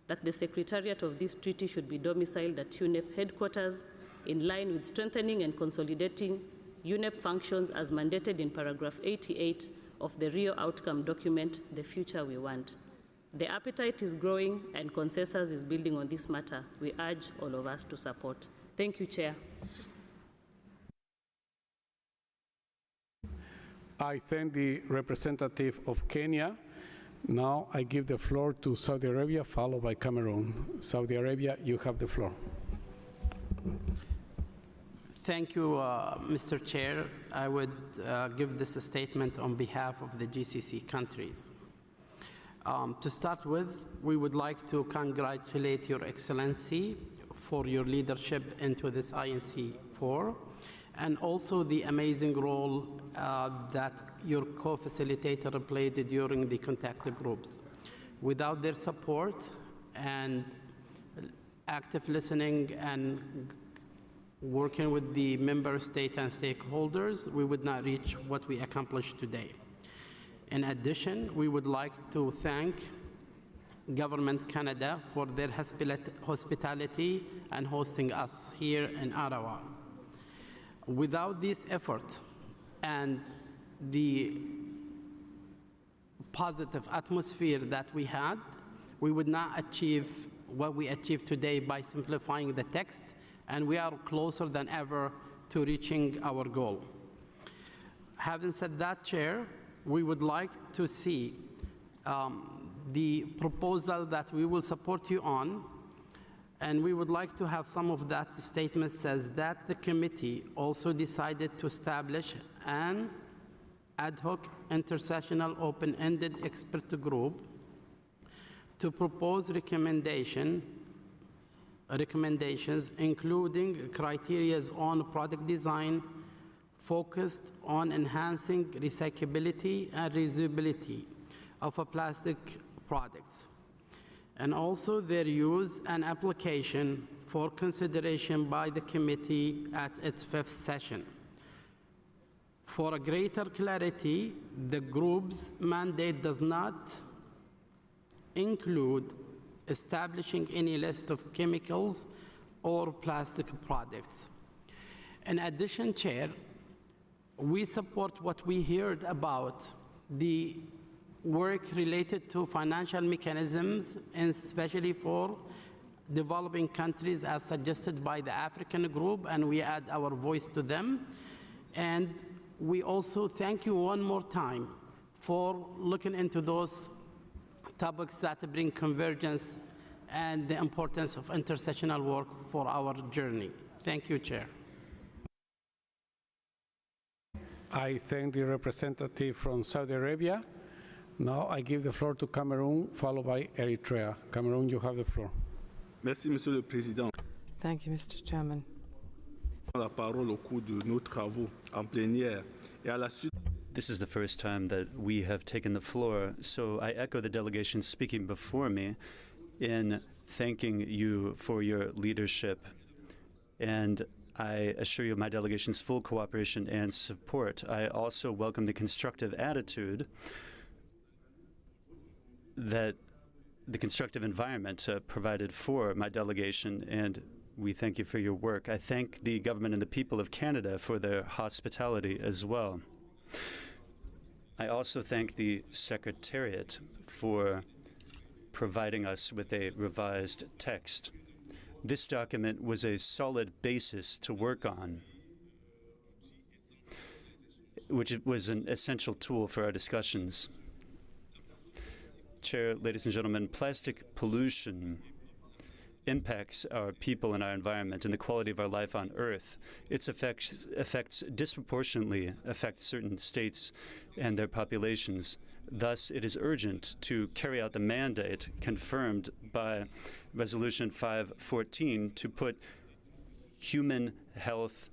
that the Secretariat of this treaty should be domiciled at UNEP headquarters in line with strengthening and consolidating UNEP functions as mandated in paragraph 88 of the Rio outcome document, The Future We Want. The appetite is growing and consensus is building on this matter. We urge all of us to support. Thank you, Chair. I thank the representative of Kenya. Now I give the floor to Saudi Arabia, followed by Cameroon. Saudi Arabia, you have the floor. Thank you, Mr. Chair. I would give this statement on behalf of the GCC countries. To start with, we would like to congratulate Your Excellency for your leadership into this INC-4 and also the amazing role that your co-facilitator played during the contact groups. Without their support and active listening and working with the member state and stakeholders, we would not reach what we accomplished today. In addition, we would like to thank Government Canada for their hospitality and hosting us here in Ottawa. Without this effort and the positive atmosphere that we had, we would not achieve what we achieved today by simplifying the text and we are closer than ever to reaching our goal. Having said that, Chair, we would like to see the proposal that we will support you on, and we would like to have some of that statement says that the committee also decided to establish an ad hoc intercessional open-ended expert group to propose recommendations including criteria on product design focused on enhancing recyclability and reusability of plastic products, and also their use and application for consideration by the committee at its 5th session. For a greater clarity, the group's mandate does not include establishing any list of chemicals or plastic products. In addition, Chair, we support what we heard about the work related to financial mechanisms, and especially for developing countries as suggested by the African group, and we add our voice to them. And we also thank you one more time for looking into those topics that bring convergence and the importance of intercessional work for our journey. Thank you, Chair. I thank the representative from Saudi Arabia. Now I give the floor to Cameroon, followed by Eritrea. Cameroon, you have the floor. Merci, Monsieur le Président. Thank you, Mr. Chairman. La parole au cours de nos travaux en plénière et à la suite. This is the first time that we have taken the floor, so I echo the delegation speaking before me in thanking you for your leadership, and I assure you of my delegation's full cooperation and support. I also welcome the constructive attitude that the constructive environment provided for my delegation, and we thank you for your work. I thank the government and the people of Canada for their hospitality as well. I also thank the Secretariat for providing us with a revised text. This document was a solid basis to work on, which was an essential tool for our discussions. Chair, ladies and gentlemen, plastic pollution impacts our people and our environment and the quality of our life on Earth. Its effects disproportionately affect certain states and their populations. Thus, it is urgent to carry out the mandate confirmed by Resolution 514 to put human health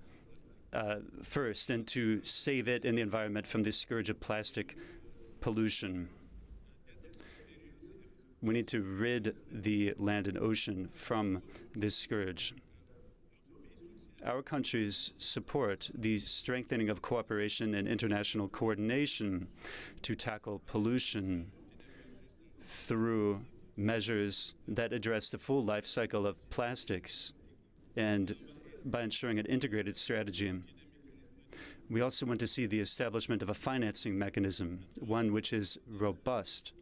first and to save it and the environment from the scourge of plastic pollution. We need to rid the land and ocean from this scourge. Our countries support the strengthening of cooperation and international coordination to tackle pollution through measures that address the full life cycle of plastics and by ensuring an integrated strategy. We also want to see the establishment of a financing mechanism, one which is robust,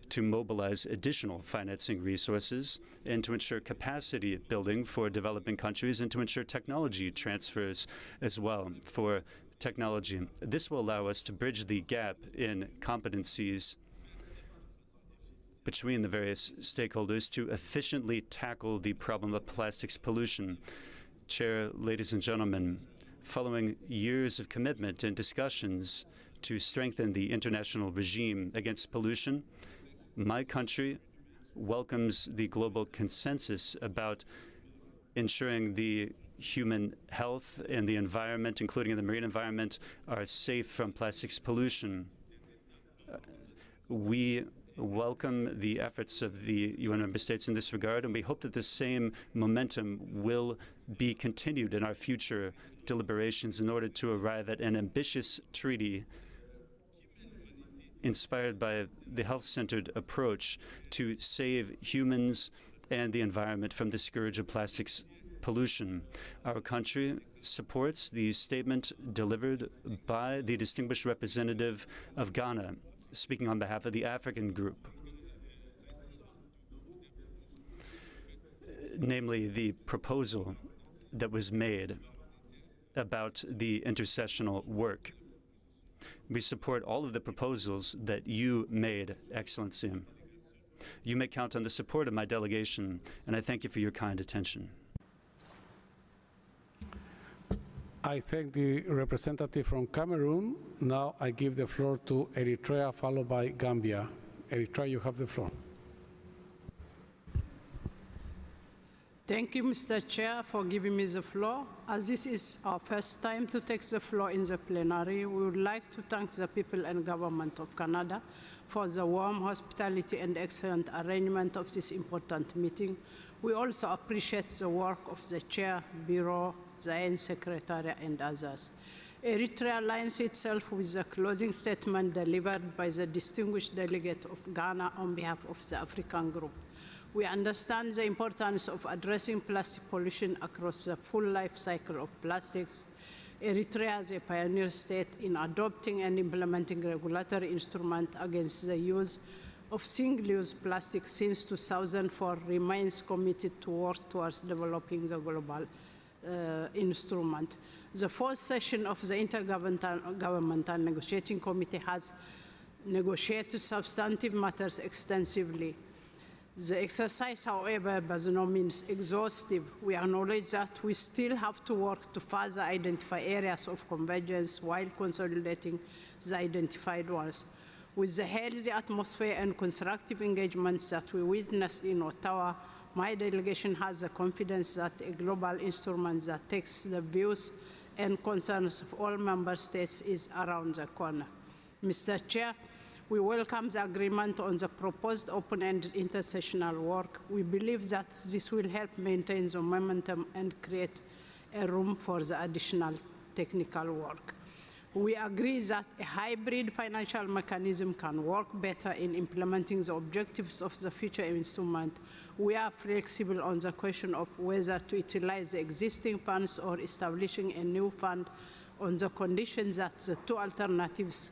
to mobilize additional financing resources and to ensure capacity building for developing countries and to ensure technology transfers as well for technology. This will allow us to bridge the gap in competencies between the various stakeholders to efficiently tackle the problem of plastics pollution. Chair, ladies and gentlemen, following years of commitment and discussions to strengthen the international regime against pollution, my country welcomes the global consensus about ensuring the human health and the environment, including the marine environment, are safe from plastics pollution. We welcome the efforts of the UN member states in this regard, and we hope that the same momentum will be continued in our future deliberations in order to arrive at an ambitious treaty inspired by the health-centered approach to save humans and the environment from the scourge of plastics pollution. Our country supports the statement delivered by the distinguished representative of Ghana, speaking on behalf of the African group, namely the proposal that was made about the intercessional work. We support all of the proposals that you made, Excellency. You may count on the support of my delegation, and I thank you for your kind attention. I thank the representative from Cameroon. Now I give the floor to Eritrea, followed by Gambia. Eritrea, you have the floor. Thank you, Mr. Chair, for giving me the floor. As this is our first time to take the floor in the plenary, we would like to thank the people and government of Canada for the warm hospitality and excellent arrangement of this important meeting. We also appreciate the work of the Chair, Bureau, the IN Secretariat, and others. Eritrea aligns itself with the closing statement delivered by the distinguished delegate of Ghana on behalf of the African Group. We understand the importance of addressing plastic pollution across the full life cycle of plastics. Eritrea is a pioneer state in adopting and implementing regulatory instruments against the use of single-use plastic since 2004, remains committed to work towards developing the global instrument. The fourth session of the Intergovernmental Negotiating Committee has negotiated substantive matters extensively. The exercise, however, by no means exhaustive. We acknowledge that we still have to work to further identify areas of convergence while consolidating the identified ones. With the healthy atmosphere and constructive engagements that we witnessed in Ottawa, my delegation has the confidence that a global instrument that takes the views and concerns of all member states is around the corner. Mr. Chair, we welcome the agreement on the proposed open-ended intercessional work. We believe that this will help maintain the momentum and create a room for the additional technical work. We agree that a hybrid financial mechanism can work better in implementing the objectives of the future instrument. We are flexible on the question of whether to utilize the existing funds or establishing a new fund on the condition that the two alternatives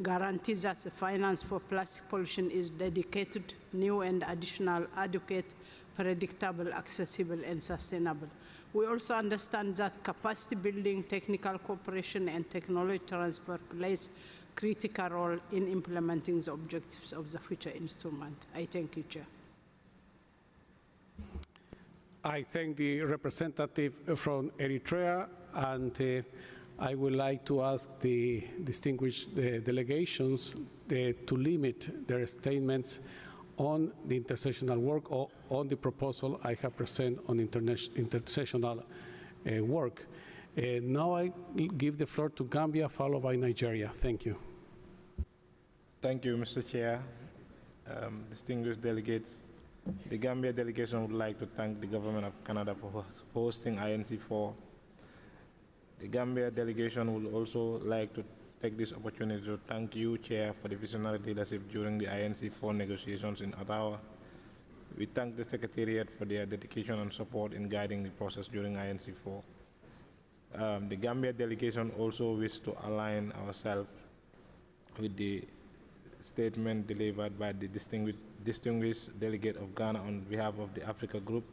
guarantee that the finance for plastic pollution is dedicated, new and additional, adequate, predictable, accessible, and sustainable. We also understand that capacity building, technical cooperation, and technology transfer plays a critical role in implementing the objectives of the future instrument. I thank you, Chair. I thank the representative from Eritrea, and I would like to ask the distinguished delegations to limit their statements on the intercessional work or on the proposal I have presented on intercessional work. Now I give the floor to Gambia, followed by Nigeria. Thank you. Thank you, Mr. Chair. Distinguished delegates, the Gambia delegation would like to thank the Government of Canada for hosting INC-4. The Gambia delegation would also like to take this opportunity to thank you, Chair, for the visionary leadership during the INC-4 negotiations in Ottawa. We thank the Secretariat for their dedication and support in guiding the process during INC-4. The Gambia delegation also wishes to align ourselves with the statement delivered by the distinguished delegate of Ghana on behalf of the Africa Group.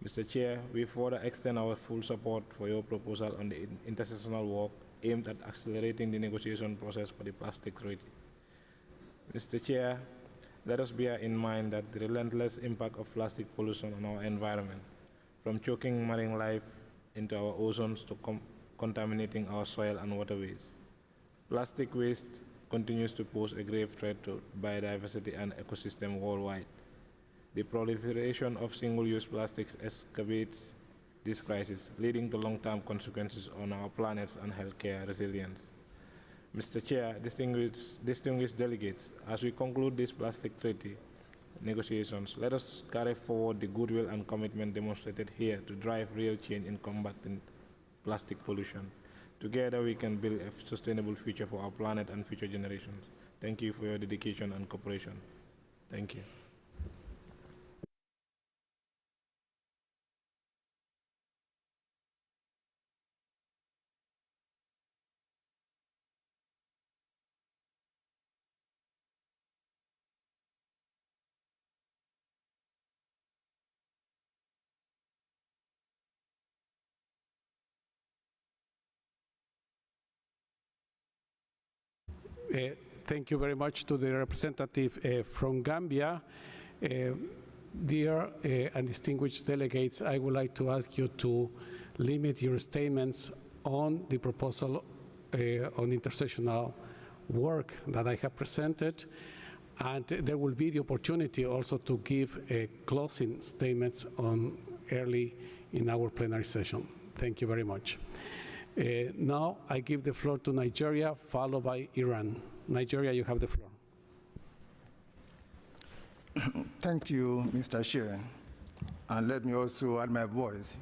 Mr. Chair, we further extend our full support for your proposal on the intercessional work aimed at accelerating the negotiation process for the plastic treaty. Mr. Chair, let us bear in mind that the relentless impact of plastic pollution on our environment, from choking marine life into our ozones to contaminating our soil and waterways. Plastic waste continues to pose a grave threat to biodiversity and ecosystem worldwide. The proliferation of single-use plastics exacerbates this crisis, leading to long-term consequences on our planet's and healthcare resilience. Mr. Chair, distinguished delegates, as we conclude this plastic treaty negotiations, let us carry forward the goodwill and commitment demonstrated here to drive real change in combating plastic pollution. Together we can build a sustainable future for our planet and future generations. Thank you for your dedication and cooperation. Thank you. Thank you very much to the representative from Gambia. Dear and distinguished delegates, I would like to ask you to limit your statements on the proposal on intercessional work that I have presented, and there will be the opportunity also to give closing statements on early in our plenary session. Thank you very much. Now I give the floor to Nigeria, followed by Iran. Nigeria, you have the floor. Thank you, Mr. Chair. And let me also add my voice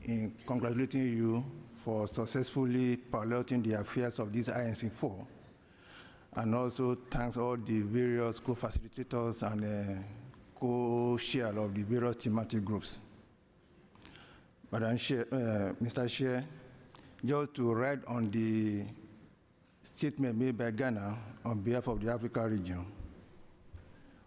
in congratulating you for successfully piloting the affairs of this INC-4. And also thanks all the various co-facilitators and co-chair of the various thematic groups. Madam Chair, Mr. Chair, just to write on the statement made by Ghana on behalf of the Africa region.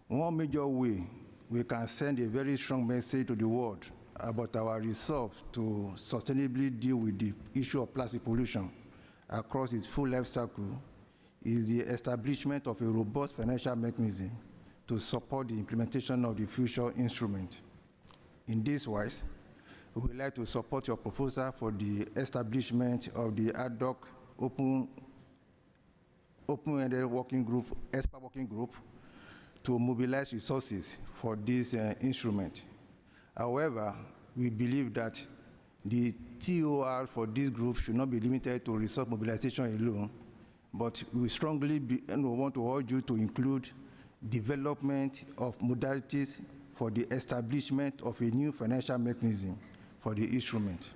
One major way we can send a very strong message to the world about our resolve to sustainably deal with the issue of plastic pollution across its full life cycle is the establishment of a robust financial mechanism to support the implementation of the future instrument. In this wise, we would like to support your proposal for the establishment of the ad hoc open-ended working group, expert working group, to mobilize resources for this instrument. However, we believe that the TOR for this group should not be limited to resource mobilization alone, but we strongly want to urge you to include development of modalities for the establishment of a new financial mechanism for the instrument.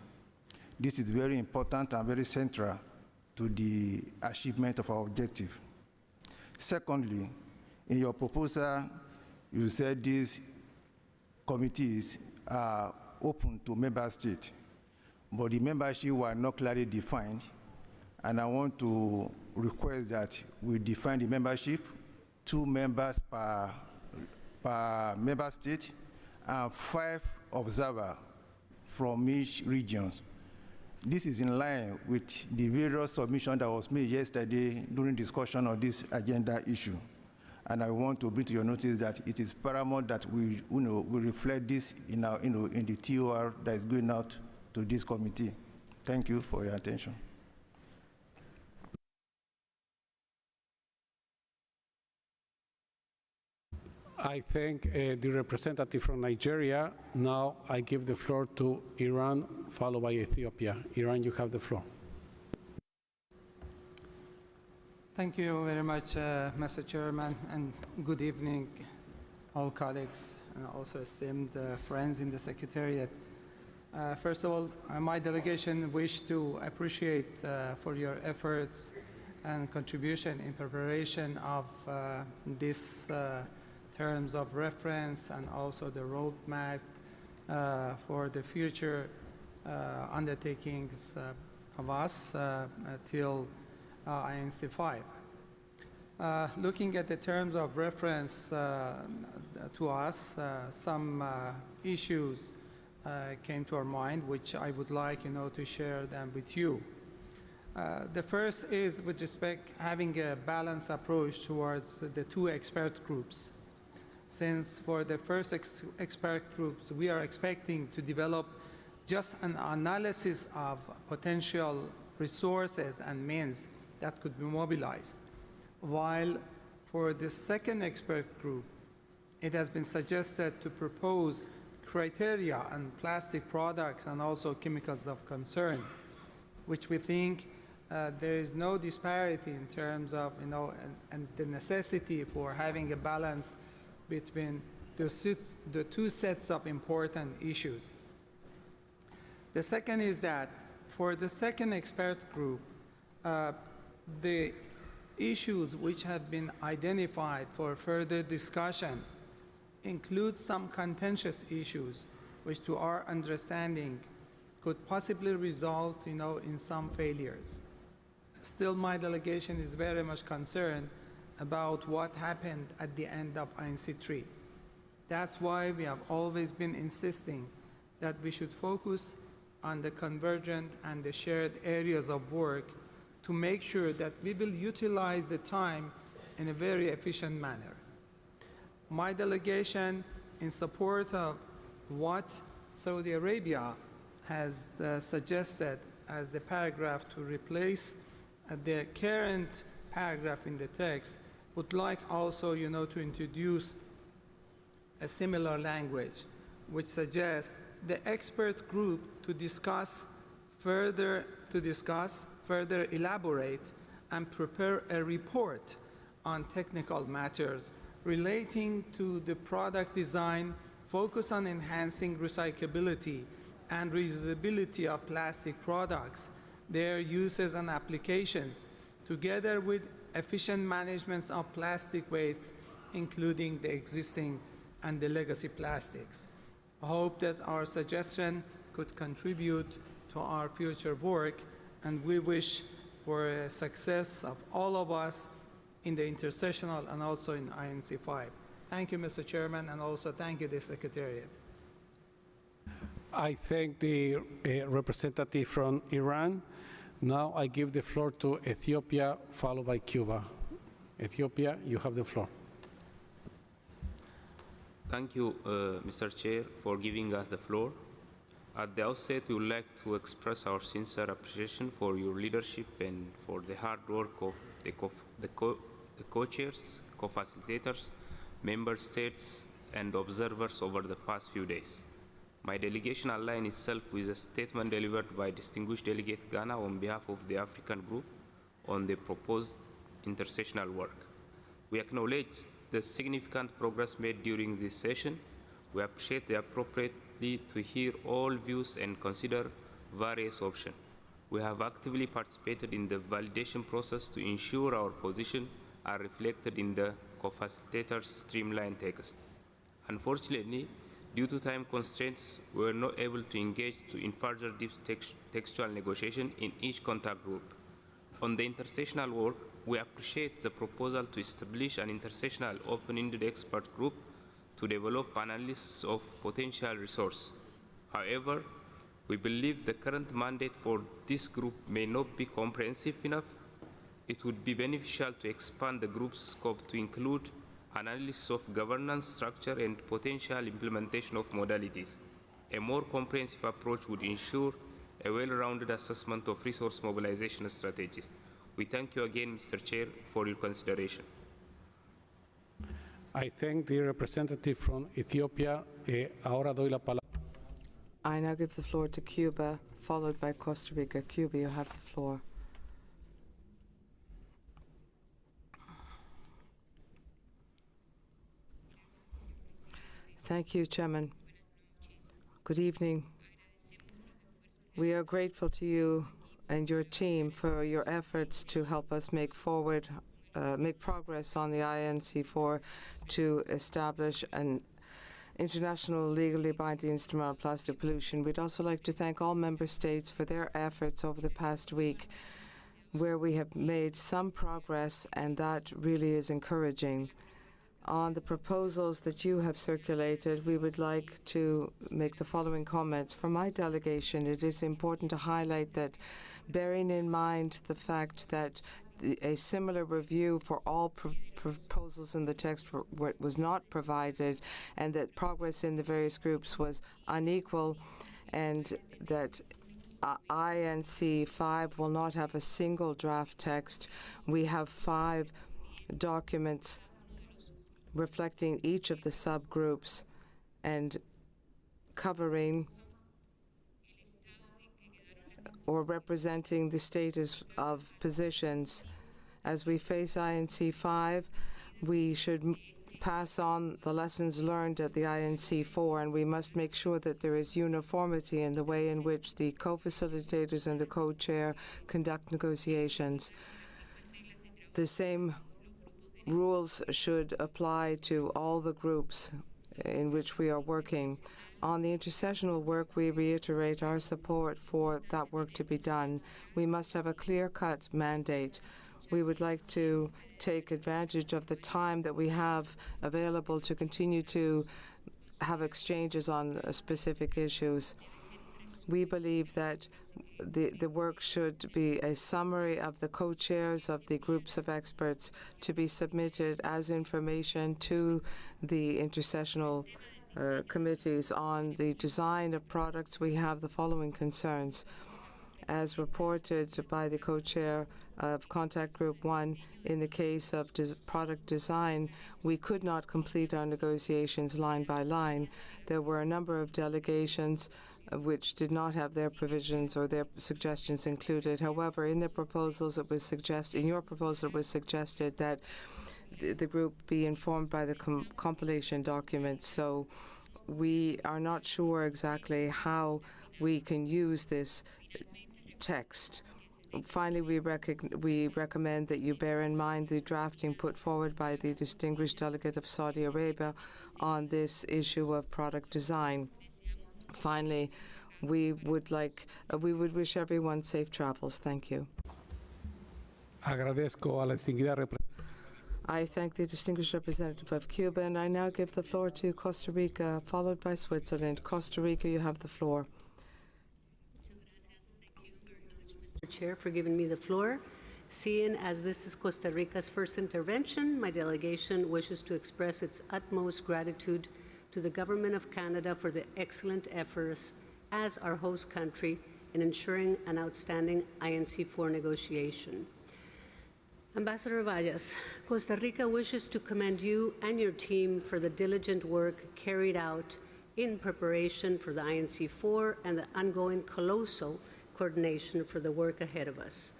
This is very important and very central to the achievement of our objective. Secondly, in your proposal, you said these committees are open to member states, but the membership were not clearly defined, and I want to request that we define the membership, 2 members per member state, and 5 observers from each region. This is in line with the various submissions that was made yesterday during discussion of this agenda issue. And I want to bring to your notice that it is paramount that we reflect this in our, in the TOR that is going out to this committee. Thank you for your attention. I thank the representative from Nigeria. Now I give the floor to Iran, followed by Ethiopia. Iran, you have the floor. Thank you very much, Mr. Chairman, and good evening, all colleagues, and also esteemed friends in the Secretariat. First of all, my delegation wish to appreciate for your efforts and contribution in preparation of this terms of reference and also the roadmap for the future undertakings of us till INC-5. Looking at the terms of reference to us, some issues came to our mind, which I would like, to share them with you. The first is with respect having a balanced approach towards the 2 expert groups. Since for the first expert groups, we are expecting to develop just an analysis of potential resources and means that could be mobilized. While for the second expert group, it has been suggested to propose criteria on plastic products and also chemicals of concern, which we think there is no disparity in terms of, and the necessity for having a balance between the 2 sets of important issues. The second is that for the second expert group, the issues which have been identified for further discussion include some contentious issues which to our understanding could possibly result in some failures. Still, my delegation is very much concerned about what happened at the end of INC-3. That's why we have always been insisting that we should focus on the convergent and the shared areas of work to make sure that we will utilize the time in a very efficient manner. My delegation, in support of what Saudi Arabia has suggested as the paragraph to replace the current paragraph in the text, would like also, to introduce a similar language, which suggests the expert group to discuss, further elaborate, and prepare a report on technical matters relating to the product design, focus on enhancing recyclability and reusability of plastic products, their uses and applications, together with efficient management of plastic waste, including the existing and the legacy plastics. I hope that our suggestion could contribute to our future work, and we wish for success of all of us in the Intercessional and also in INC-4. Thank you, Mr. Chairman, and also thank you, the Secretariat. I thank the representative from Iran. Now I give the floor to Ethiopia, followed by Cuba. Ethiopia, you have the floor. Thank you, Mr. Chair, for giving us the floor. At the outset, we would like to express our sincere appreciation for your leadership and for the hard work of the co-chairs, co-facilitators, member states, and observers over the past few days. My delegation aligns itself with a statement delivered by distinguished delegate Ghana on behalf of the African Group on the proposed intercessional work. We acknowledge the significant progress made during this session. We appreciate the appropriately to hear all views and consider various options. We have actively participated in the validation process to ensure our position are reflected in the co-facilitators' streamlined text. Unfortunately, due to time constraints, we were not able to engage in further deep textual negotiation in each contact group. On the intercessional work, we appreciate the proposal to establish an intercessional open-ended expert group to develop analysis of potential resource. However, we believe the current mandate for this group may not be comprehensive enough. It would be beneficial to expand the group's scope to include analysis of governance structure and potential implementation of modalities. A more comprehensive approach would ensure a well-rounded assessment of resource mobilization strategies. We thank you again, Mr. Chair, for your consideration. I thank the representative from Ethiopia. Ahora doy la palabra. I now give the floor to Cuba, followed by Costa Rica. Cuba, you have the floor. Thank you, Chairman. Good evening. We are grateful to you and your team for your efforts to help us make progress on the INC-4 to establish an international legally binding instrument on plastic pollution. We'd also like to thank all member states for their efforts over the past week, where we have made some progress, and that really is encouraging. On the proposals that you have circulated, we would like to make the following comments. For my delegation, it is important to highlight that, bearing in mind the fact that a similar review for all proposals in the text was not provided, and that progress in the various groups was unequal, and that INC-5 will not have a single draft text. We have 5 documents reflecting each of the subgroups and covering or representing the status of positions. As we face INC-5, we should pass on the lessons learned at the INC-4, and we must make sure that there is uniformity in the way in which the co-facilitators and the co-chair conduct negotiations. The same rules should apply to all the groups in which we are working. On the intercessional work, we reiterate our support for that work to be done. We must have a clear-cut mandate. We would like to take advantage of the time that we have available to continue to have exchanges on specific issues. We believe that the work should be a summary of the co-chairs of the groups of experts to be submitted as information to the intercessional committees. On the design of products, we have the following concerns. As reported by the co-chair of Contact Group 1, in the case of product design, we could not complete our negotiations line by line. There were a number of delegations which did not have their provisions or their suggestions included. However, in the proposals, it was suggested, in your proposal, it was suggested that the group be informed by the compilation document. So we are not sure exactly how we can use this text. Finally, we recommend that you bear in mind the drafting put forward by the distinguished delegate of Saudi Arabia on this issue of product design. Finally, we would wish everyone safe travels. Thank you. Agradezco a la distinguida I thank the distinguished representative of Cuba, and I now give the floor to Costa Rica, followed by Switzerland. Costa Rica, you have the floor. Chair, for giving me the floor. Seeing as this is Costa Rica's first intervention, my delegation wishes to express its utmost gratitude to the Government of Canada for the excellent efforts as our host country in ensuring an outstanding INC-4 negotiation. Ambassador Valles, Costa Rica wishes to commend you and your team for the diligent work carried out in preparation for the INC-4 and the ongoing colossal coordination for the work ahead of us.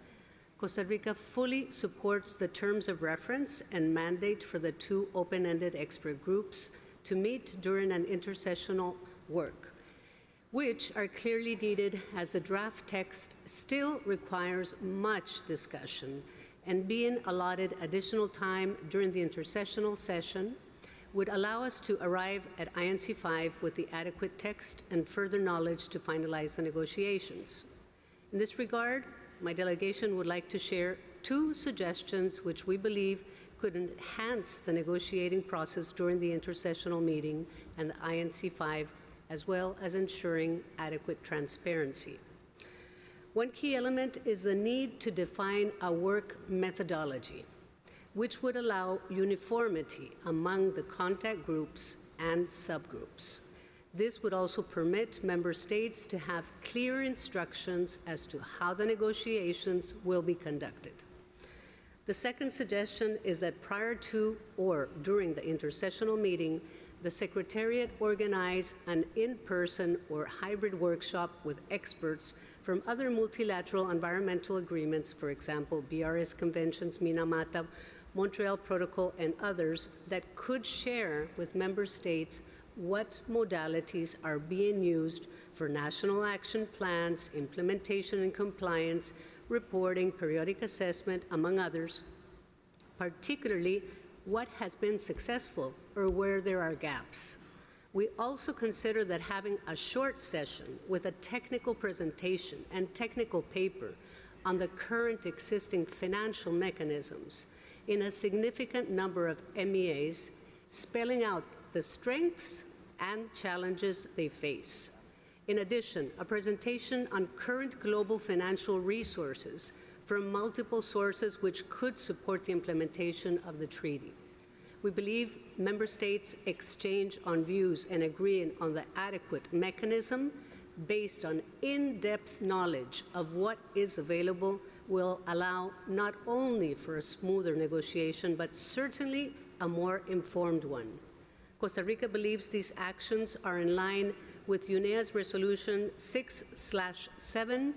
Costa Rica fully supports the terms of reference and mandate for the two open-ended expert groups to meet during an intercessional work, which are clearly needed as the draft text still requires much discussion, and being allotted additional time during the intercessional session would allow us to arrive at INC-5 with the adequate text and further knowledge to finalize the negotiations. In this regard, my delegation would like to share two suggestions which we believe could enhance the negotiating process during the intercessional meeting and the INC-5, as well as ensuring adequate transparency. One key element is the need to define a work methodology, which would allow uniformity among the contact groups and subgroups. This would also permit member states to have clear instructions as to how the negotiations will be conducted. The second suggestion is that prior to or during the intercessional meeting, the Secretariat organize an in-person or hybrid workshop with experts from other multilateral environmental agreements, for example, BRS conventions, Minamata, Montreal Protocol, and others, that could share with member states what modalities are being used for national action plans, implementation and compliance, reporting, periodic assessment, among others, particularly what has been successful or where there are gaps. We also consider that having a short session with a technical presentation and technical paper on the current existing financial mechanisms in a significant number of MEAs, spelling out the strengths and challenges they face. In addition, a presentation on current global financial resources from multiple sources which could support the implementation of the treaty. We believe member states exchange on views and agreeing on the adequate mechanism based on in-depth knowledge of what is available will allow not only for a smoother negotiation, but certainly a more informed one. Costa Rica believes these actions are in line with UNEA's Resolution 6/7,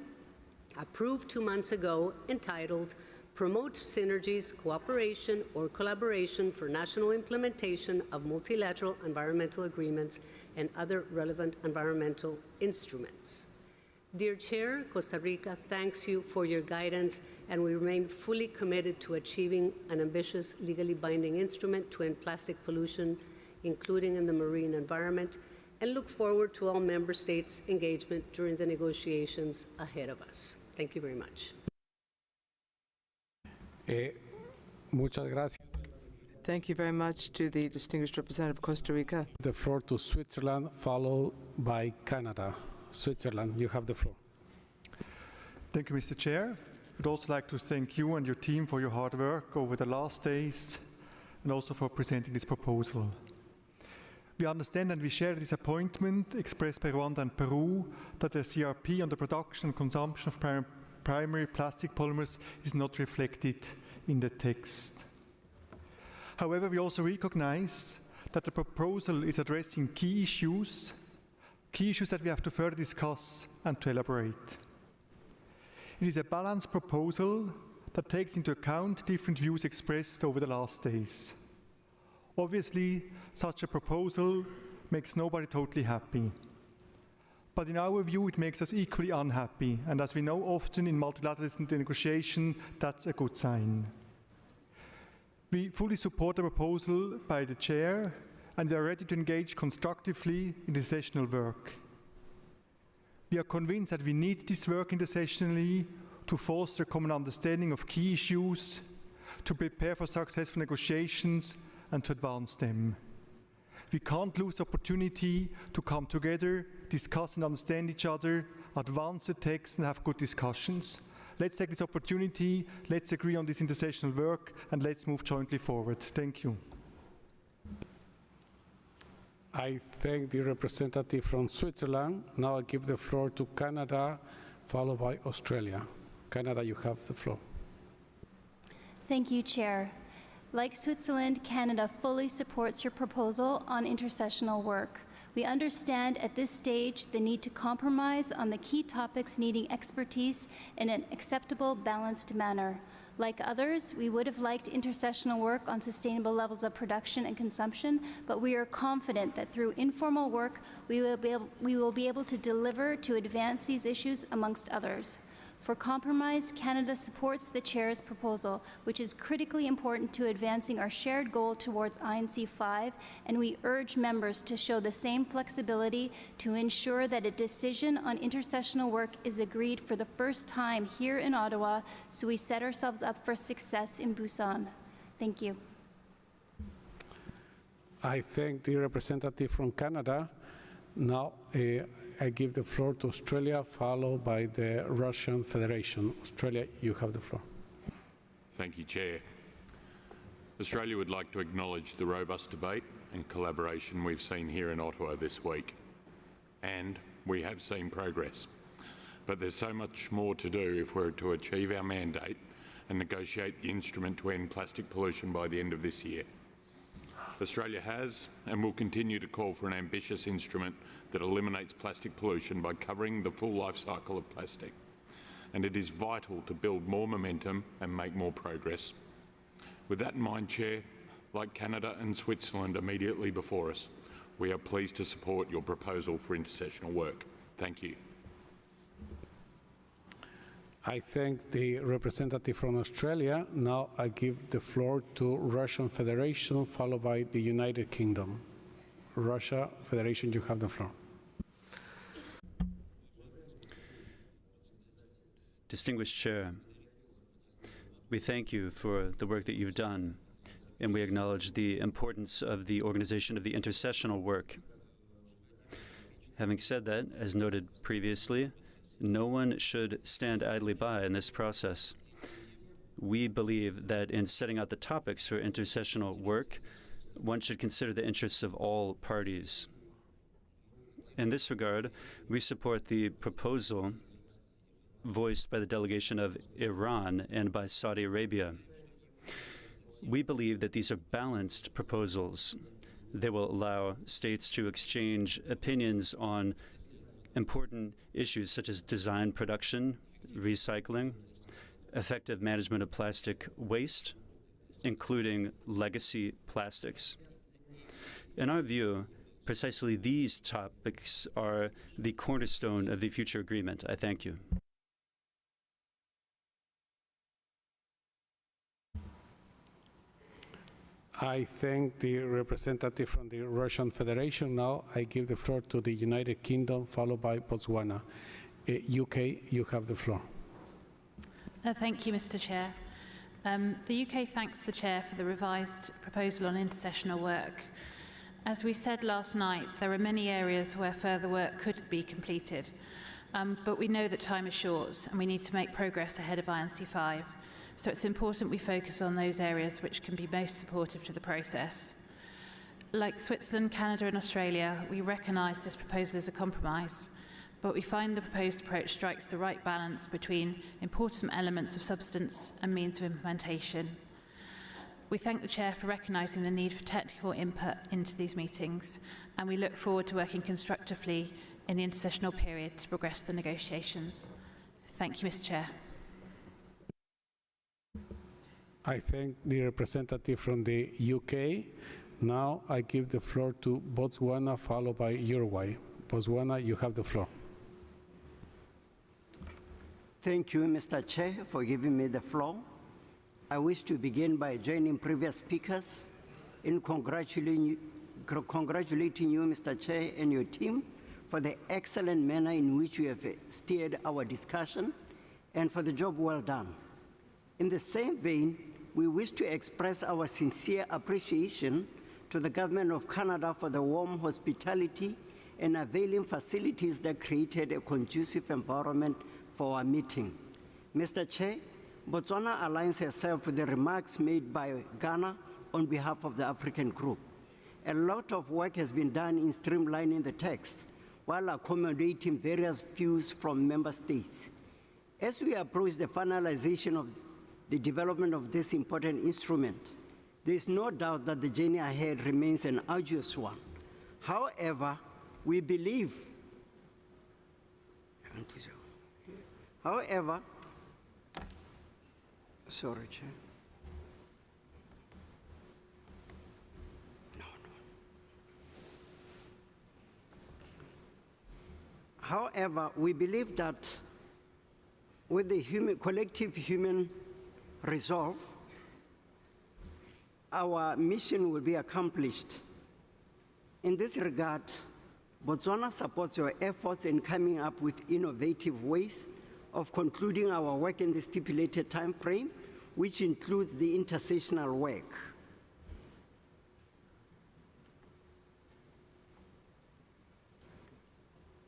approved 2 months ago, entitled Promote Synergies, Cooperation, or Collaboration for National Implementation of Multilateral Environmental Agreements and Other Relevant Environmental Instruments. Dear Chair, Costa Rica thanks you for your guidance, and we remain fully committed to achieving an ambitious, legally binding instrument to end plastic pollution, including in the marine environment, and look forward to all member states' engagement during the negotiations ahead of us. Thank you very much. Muchas gracias. Thank you very much to the distinguished representative of Costa Rica. The floor to Switzerland, followed by Canada. Switzerland. You have the floor. Thank you, Mr. Chair. I'd also like to thank you and your team for your hard work over the last days and also for presenting this proposal. We understand and we share the disappointment expressed by Rwanda and Peru that the CRP on the production and consumption of primary plastic polymers is not reflected in the text. However, we also recognize that the proposal is addressing key issues that we have to further discuss and to elaborate. It is a balanced proposal that takes into account different views expressed over the last days. Obviously, such a proposal makes nobody totally happy. But in our view, it makes us equally unhappy, and as we know often in multilateral negotiation, that's a good sign. We fully support the proposal by the Chair, and we are ready to engage constructively in the sessional work. We are convinced that we need this work intercessionally to foster common understanding of key issues, to prepare for successful negotiations, and to advance them. We can't lose the opportunity to come together, discuss and understand each other, advance the text, and have good discussions. Let's take this opportunity, let's agree on this intercessional work, and let's move jointly forward. Thank you. I thank the representative from Switzerland. Now I give the floor to Canada, followed by Australia. Canada, you have the floor. Thank you, Chair. Like Switzerland, Canada fully supports your proposal on intercessional work. We understand at this stage the need to compromise on the key topics needing expertise in an acceptable, balanced manner. Like others, we would have liked intercessional work on sustainable levels of production and consumption, but we are confident that through informal work, we will be able to deliver to advance these issues amongst others. For compromise, Canada supports the Chair's proposal, which is critically important to advancing our shared goal towards INC-4, and we urge members to show the same flexibility to ensure that a decision on intercessional work is agreed for the first time here in Ottawa, so we set ourselves up for success in Busan. Thank you. I thank the representative from Canada. Now, I give the floor to Australia, followed by the Russian Federation. Australia, you have the floor. Thank you, Chair. Australia would like to acknowledge the robust debate and collaboration we've seen here in Ottawa this week. And we have seen progress. But there's so much more to do if we're to achieve our mandate and negotiate the instrument to end plastic pollution by the end of this year. Australia has and will continue to call for an ambitious instrument that eliminates plastic pollution by covering the full life cycle of plastic. And it is vital to build more momentum and make more progress. With that in mind, Chair, like Canada and Switzerland immediately before us, we are pleased to support your proposal for intercessional work. Thank you. I thank the representative from Australia. Now I give the floor to Russian Federation, followed by the United Kingdom. Russia Federation, you have the floor. Distinguished Chair, we thank you for the work that you've done, and we acknowledge the importance of the organization of the intercessional work. Having said that, as noted previously, no one should stand idly by in this process. We believe that in setting out the topics for intercessional work, one should consider the interests of all parties. In this regard, we support the proposal voiced by the delegation of Iran and by Saudi Arabia. We believe that these are balanced proposals. They will allow states to exchange opinions on important issues such as design, production, recycling, effective management of plastic waste, including legacy plastics. In our view, precisely these topics are the cornerstone of the future agreement. I thank you. I thank the representative from the Russian Federation. Now I give the floor to the United Kingdom, followed by Botswana. UK, you have the floor. Thank you, Mr. Chair. The UK thanks the Chair for the revised proposal on intercessional work. As we said last night, there are many areas where further work could be completed, but we know that time is short and we need to make progress ahead of INC-5. So it's important we focus on those areas which can be most supportive to the process. Like Switzerland, Canada and Australia, we recognise this proposal is a compromise, but we find the proposed approach strikes the right balance between important elements of substance and means of implementation. We thank the Chair for recognising the need for technical input into these meetings, and we look forward to working constructively in the intercessional period to progress the negotiations. Thank you, Mr. Chair. I thank the representative from the UK. Now I give the floor to Botswana, followed by Uruguay. Botswana, you have the floor. Thank you, Mr. Chair, for giving me the floor. I wish to begin by joining previous speakers in congratulating you, Mr. Chair, and your team for the excellent manner in which you have steered our discussion and for the job well done. In the same vein, we wish to express our sincere appreciation to the Government of Canada for the warm hospitality and availing facilities that created a conducive environment for our meeting. Mr. Chair, Botswana aligns herself with the remarks made by Ghana on behalf of the African Group. A lot of work has been done in streamlining the text while accommodating various views from member states. As we approach the finalization of the development of this important instrument, there is no doubt that the journey ahead remains an arduous one. However, we believe, sorry, Chair. However, we believe that with the collective human resolve, our mission will be accomplished. In this regard, Botswana supports your efforts in coming up with innovative ways of concluding our work in the stipulated time frame, which includes the intercessional work.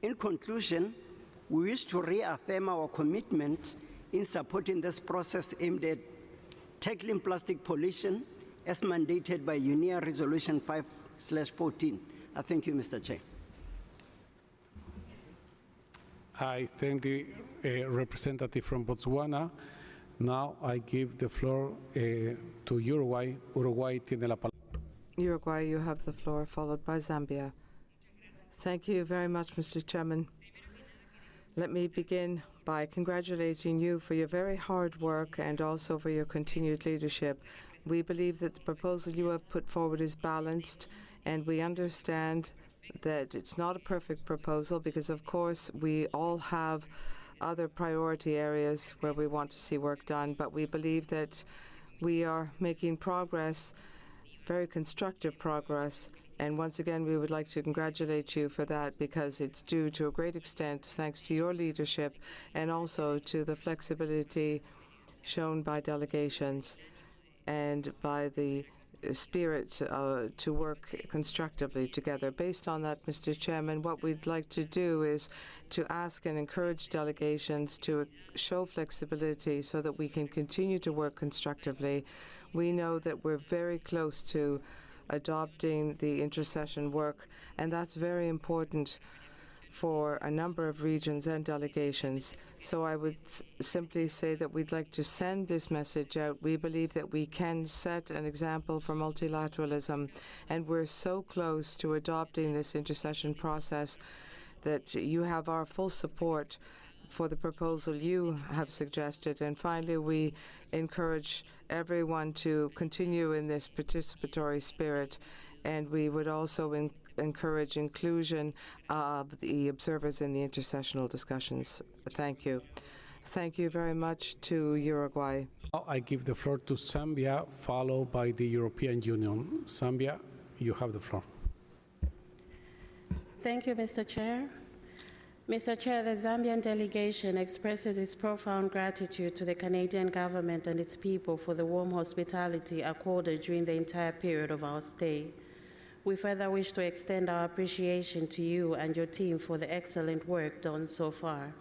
In conclusion, we wish to reaffirm our commitment in supporting this process aimed at tackling plastic pollution as mandated by UNEP Resolution 5/14. I thank you, Mr. Chair. I thank the representative from Botswana. Now I give the floor to Uruguay. Uruguay tiene la palabra. Uruguay, you have the floor, followed by Zambia. Thank you very much, Mr. Chairman. Let me begin by congratulating you for your very hard work and also for your continued leadership. We believe that the proposal you have put forward is balanced, and we understand that it's not a perfect proposal because, of course, we all have other priority areas where we want to see work done, but we believe that we are making progress, very constructive progress. And once again, we would like to congratulate you for that because it's due to a great extent thanks to your leadership and also to the flexibility shown by delegations and by the spirit to work constructively together. Based on that, Mr. Chairman, what we'd like to do is to ask and encourage delegations to show flexibility so that we can continue to work constructively. We know that we're very close to adopting the intercession work, and that's very important for a number of regions and delegations. So I would simply say that we'd like to send this message out. We believe that we can set an example for multilateralism, and we're so close to adopting this intercession process that you have our full support for the proposal you have suggested. And finally, we encourage everyone to continue in this participatory spirit, and we would also encourage inclusion of the observers in the intercessional discussions. Thank you. Thank you very much to Uruguay. Now I give the floor to Zambia, followed by the European Union. Zambia, you have the floor. Thank you, Mr. Chair. Mr. Chair, the Zambian delegation expresses its profound gratitude to the Canadian government and its people for the warm hospitality accorded during the entire period of our stay. We further wish to extend our appreciation to you and your team for the excellent work done so far.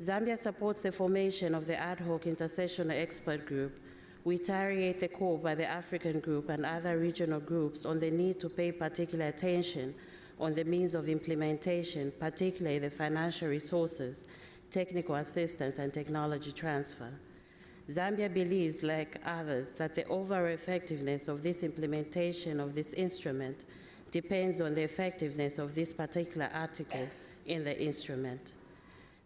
Zambia supports the formation of the ad hoc intercessional expert group. We reiterate the call by the African group and other regional groups on the need to pay particular attention on the means of implementation, particularly the financial resources, technical assistance, and technology transfer. Zambia believes, like others, that the overall effectiveness of this implementation of this instrument depends on the effectiveness of this particular article in the instrument.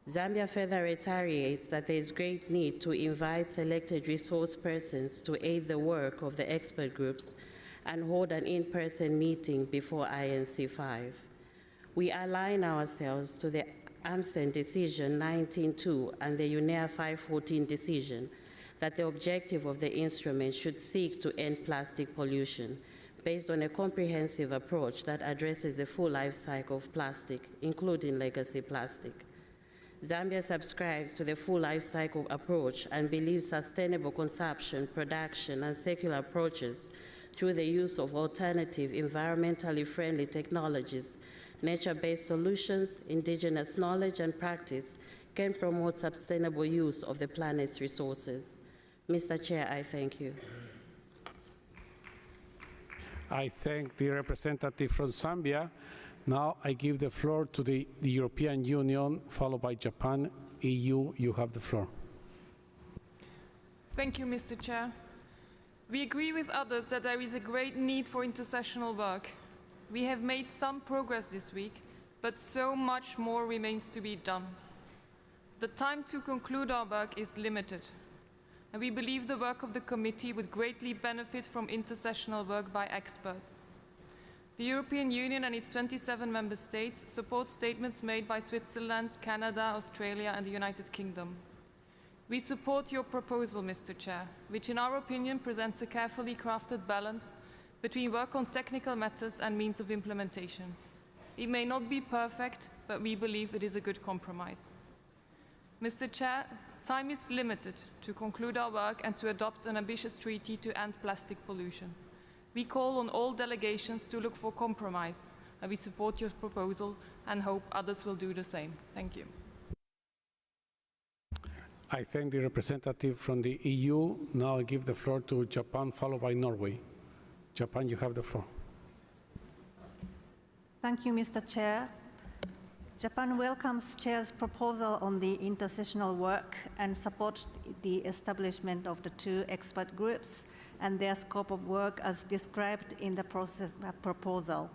Zambia further reiterates that there is great need to invite selected resource persons to aid the work of the expert groups and hold an in-person meeting before INC-4. We align ourselves to the AMCEN decision 19.2 and the UNEP 514 decision that the objective of the instrument should seek to end plastic pollution based on a comprehensive approach that addresses the full life cycle of plastic, including legacy plastic. Zambia subscribes to the full life cycle approach and believes sustainable consumption, production, and circular approaches through the use of alternative, environmentally friendly technologies, nature-based solutions, indigenous knowledge and practice can promote sustainable use of the planet's resources. Mr. Chair, I thank you. I thank the representative from Zambia. Now I give the floor to the European Union, followed by Japan. EU, you have the floor. Thank you, Mr. Chair. We agree with others that there is a great need for intercessional work. We have made some progress this week, but so much more remains to be done. The time to conclude our work is limited, and we believe the work of the committee would greatly benefit from intercessional work by experts. The European Union and its 27 member states support statements made by Switzerland, Canada, Australia, and the United Kingdom. We support your proposal, Mr. Chair, which in our opinion presents a carefully crafted balance between work on technical matters and means of implementation. It may not be perfect, but we believe it is a good compromise. Mr. Chair, time is limited to conclude our work and to adopt an ambitious treaty to end plastic pollution. We call on all delegations to look for compromise, and we support your proposal and hope others will do the same. Thank you. I thank the representative from the EU. Now I give the floor to Japan, followed by Norway. Japan, you have the floor. Thank you, Mr. Chair. Japan welcomes Chair's proposal on the intercessional work and supports the establishment of the two expert groups and their scope of work as described in the proposal.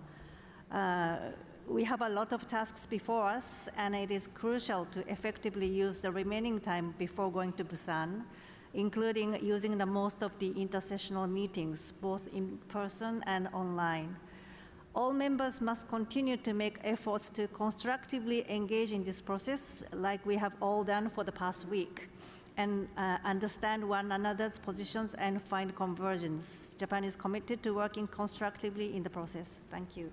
We have a lot of tasks before us, and it is crucial to effectively use the remaining time before going to Busan, including using the most of the intercessional meetings, both in person and online. All members must continue to make efforts to constructively engage in this process, like we have all done for the past week, and understand one another's positions and find convergence. Japan is committed to working constructively in the process. Thank you.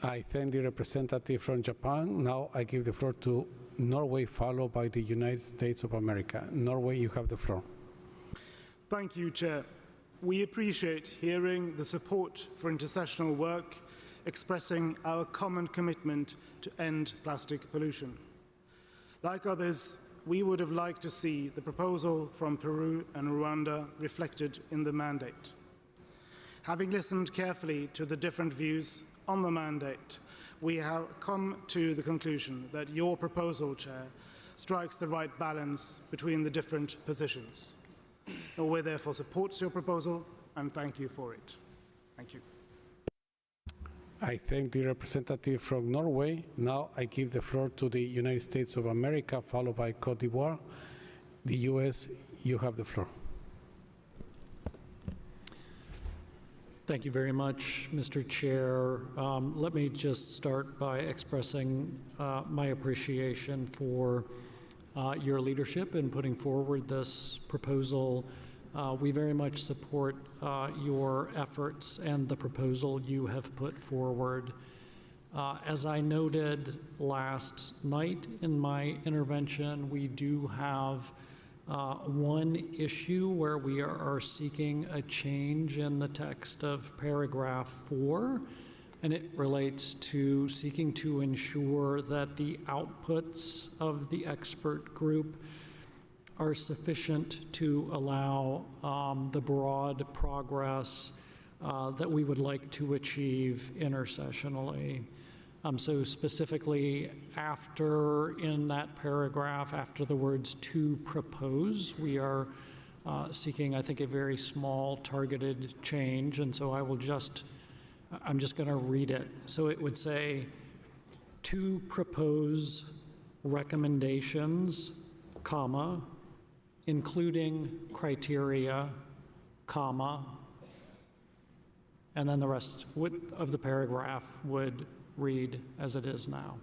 I thank the representative from Japan. Now I give the floor to Norway, followed by the United States of America. Norway, you have the floor. Thank you, Chair. We appreciate hearing the support for intercessional work, expressing our common commitment to end plastic pollution. Like others, we would have liked to see the proposal from Peru and Rwanda reflected in the mandate. Having listened carefully to the different views on the mandate, we have come to the conclusion that your proposal, Chair, strikes the right balance between the different positions. Norway therefore supports your proposal, and thank you for it. Thank you. I thank the representative from Norway. Now I give the floor to the United States of America, followed by Cote d'Ivoire. The US, you have the floor. Thank you very much, Mr. Chair. Let me just start by expressing my appreciation for your leadership in putting forward this proposal. We very much support your efforts and the proposal you have put forward. As I noted last night in my intervention, we do have one issue where we are seeking a change in the text of paragraph 4, and it relates to seeking to ensure that the outputs of the expert group are sufficient to allow the broad progress that we would like to achieve intercessionally. So specifically, in that paragraph, after the words "to propose," we are seeking, I think, a very small targeted change, and so I'm just going to read it. So it would say, "to propose recommendations, comma, including criteria, comma," and then the rest of the paragraph would read as it is now.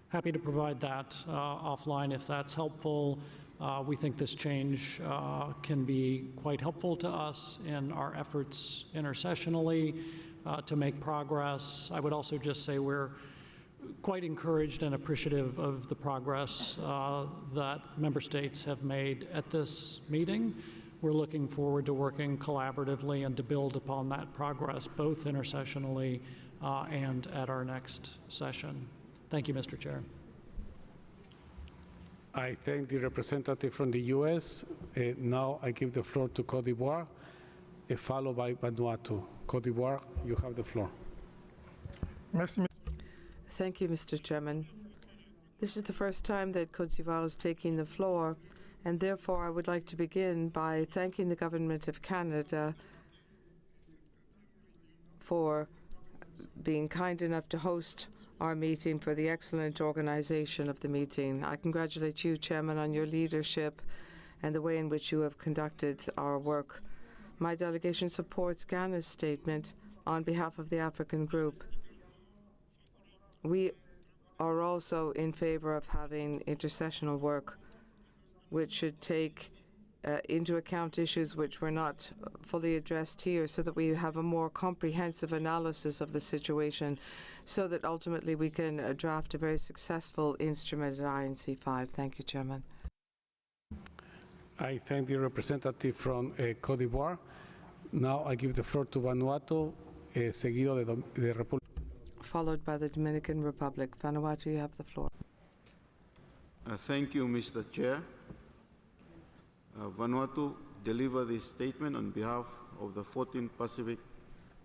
Happy to provide that offline if that's helpful. We think this change can be quite helpful to us in our efforts intercessionally to make progress. I would also just say we're quite encouraged and appreciative of the progress that member states have made at this meeting. We're looking forward to working collaboratively and to build upon that progress, both intercessionally and at our next session. Thank you, Mr. Chair. I thank the representative from the U.S. Now I give the floor to Côte d'Ivoire, followed by Vanuatu. Côte d'Ivoire, you have the floor. Thank you, Mr. Chairman. This is the first time that Côte d'Ivoire is taking the floor, and therefore I would like to begin by thanking the Government of Canada for being kind enough to host our meeting, for the excellent organization of the meeting. I congratulate you, Chairman, on your leadership and the way in which you have conducted our work. My delegation supports Ghana's statement on behalf of the African Group. We are also in favor of having intercessional work, which should take into account issues which were not fully addressed here, so that we have a more comprehensive analysis of the situation, so that ultimately we can draft a very successful instrument at INC-4. Thank you, Chairman. I thank the representative from Côte d'Ivoire. Now I give the floor to Vanuatu, seguido de República. Followed by the Dominican Republic. Vanuatu, you have the floor. Thank you, Mr. Chair. Vanuatu deliver this statement on behalf of the 14 Pacific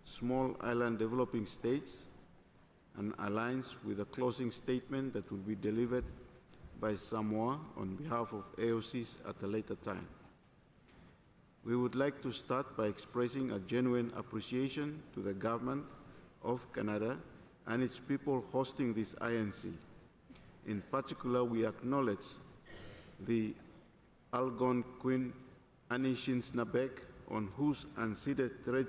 Small Island Developing States and aligns with the closing statement that will be delivered by Samoa on behalf of AOCs at a later time. We would like to start by expressing a genuine appreciation to the Government of Canada and its people hosting this INC. In particular, we acknowledge the Algonquin Anishinaabe, on whose unceded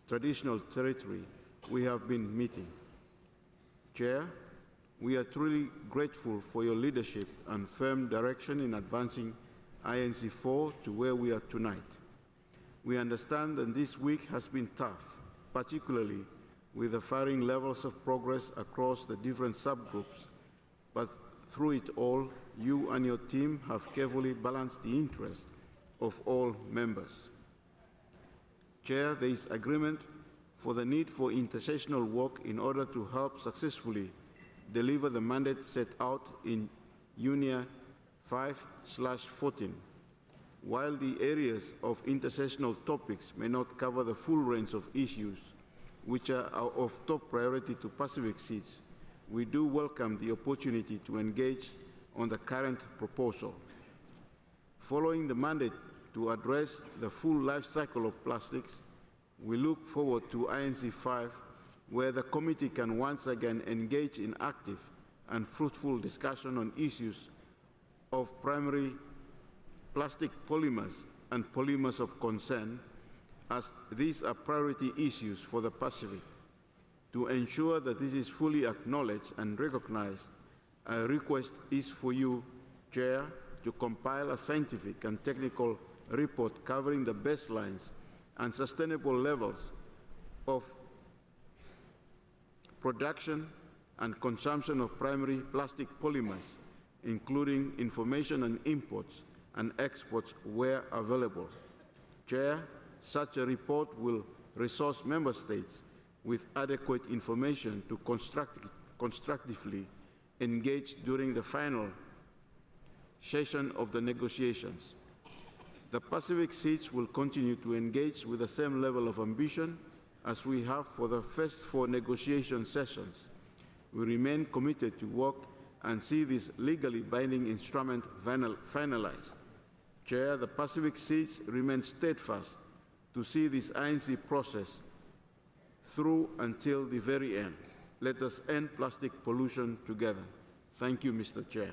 traditional territory we have been meeting. Chair, we are truly grateful for your leadership and firm direction in advancing INC-4 to where we are tonight. We understand that this week has been tough, particularly with the varying levels of progress across the different subgroups, but through it all, you and your team have carefully balanced the interests of all members. Chair, there is agreement for the need for intercessional work in order to help successfully deliver the mandate set out in UNEP 5/14. While the areas of intercessional topics may not cover the full range of issues which are of top priority to Pacific states, we do welcome the opportunity to engage on the current proposal. Following the mandate to address the full life cycle of plastics, we look forward to INC-5, where the committee can once again engage in active and fruitful discussion on issues of primary plastic polymers and polymers of concern, as these are priority issues for the Pacific. To ensure that this is fully acknowledged and recognized, a request is for you, Chair, to compile a scientific and technical report covering the baselines and sustainable levels of production and consumption of primary plastic polymers, including information on imports and exports where available. Chair, such a report will resource member states with adequate information to constructively engage during the final session of the negotiations. The Pacific states will continue to engage with the same level of ambition as we have for the first 4 negotiation sessions. We remain committed to work and see this legally binding instrument finalized. Chair, the Pacific states remain steadfast to see this INC process through until the very end. Let us end plastic pollution together. Thank you, Mr. Chair.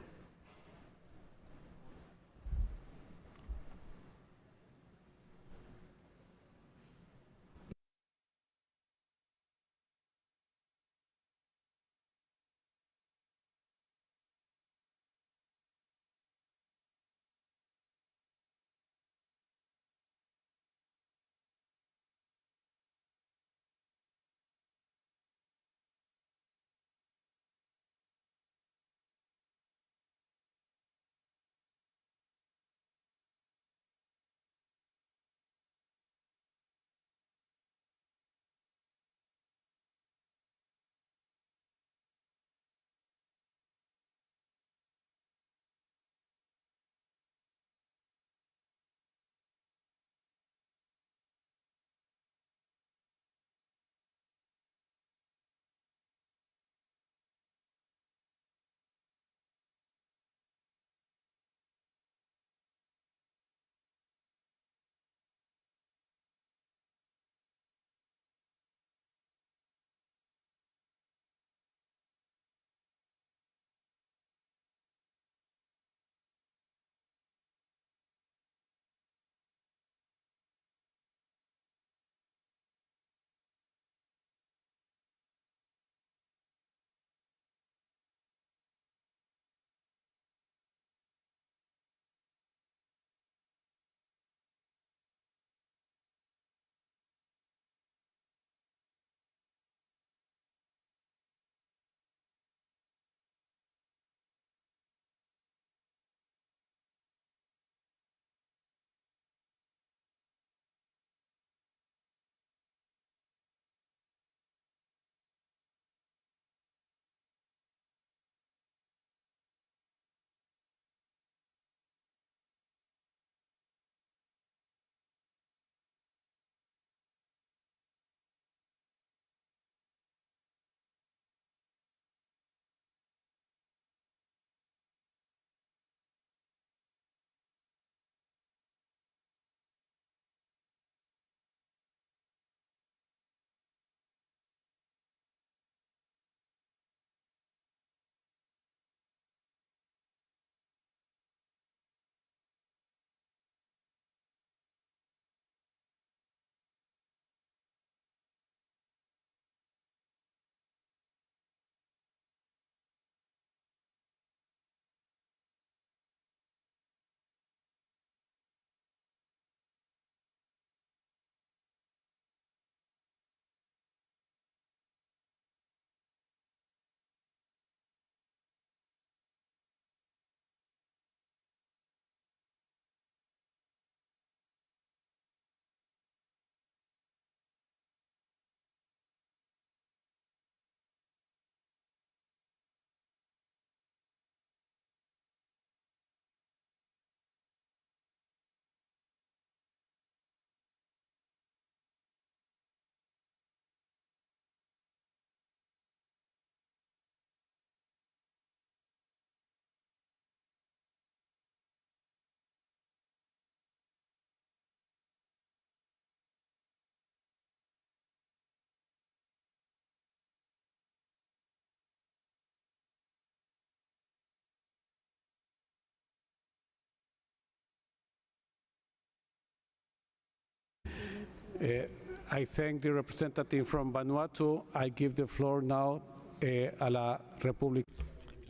I thank the representative from Vanuatu. I give the floor now a la República.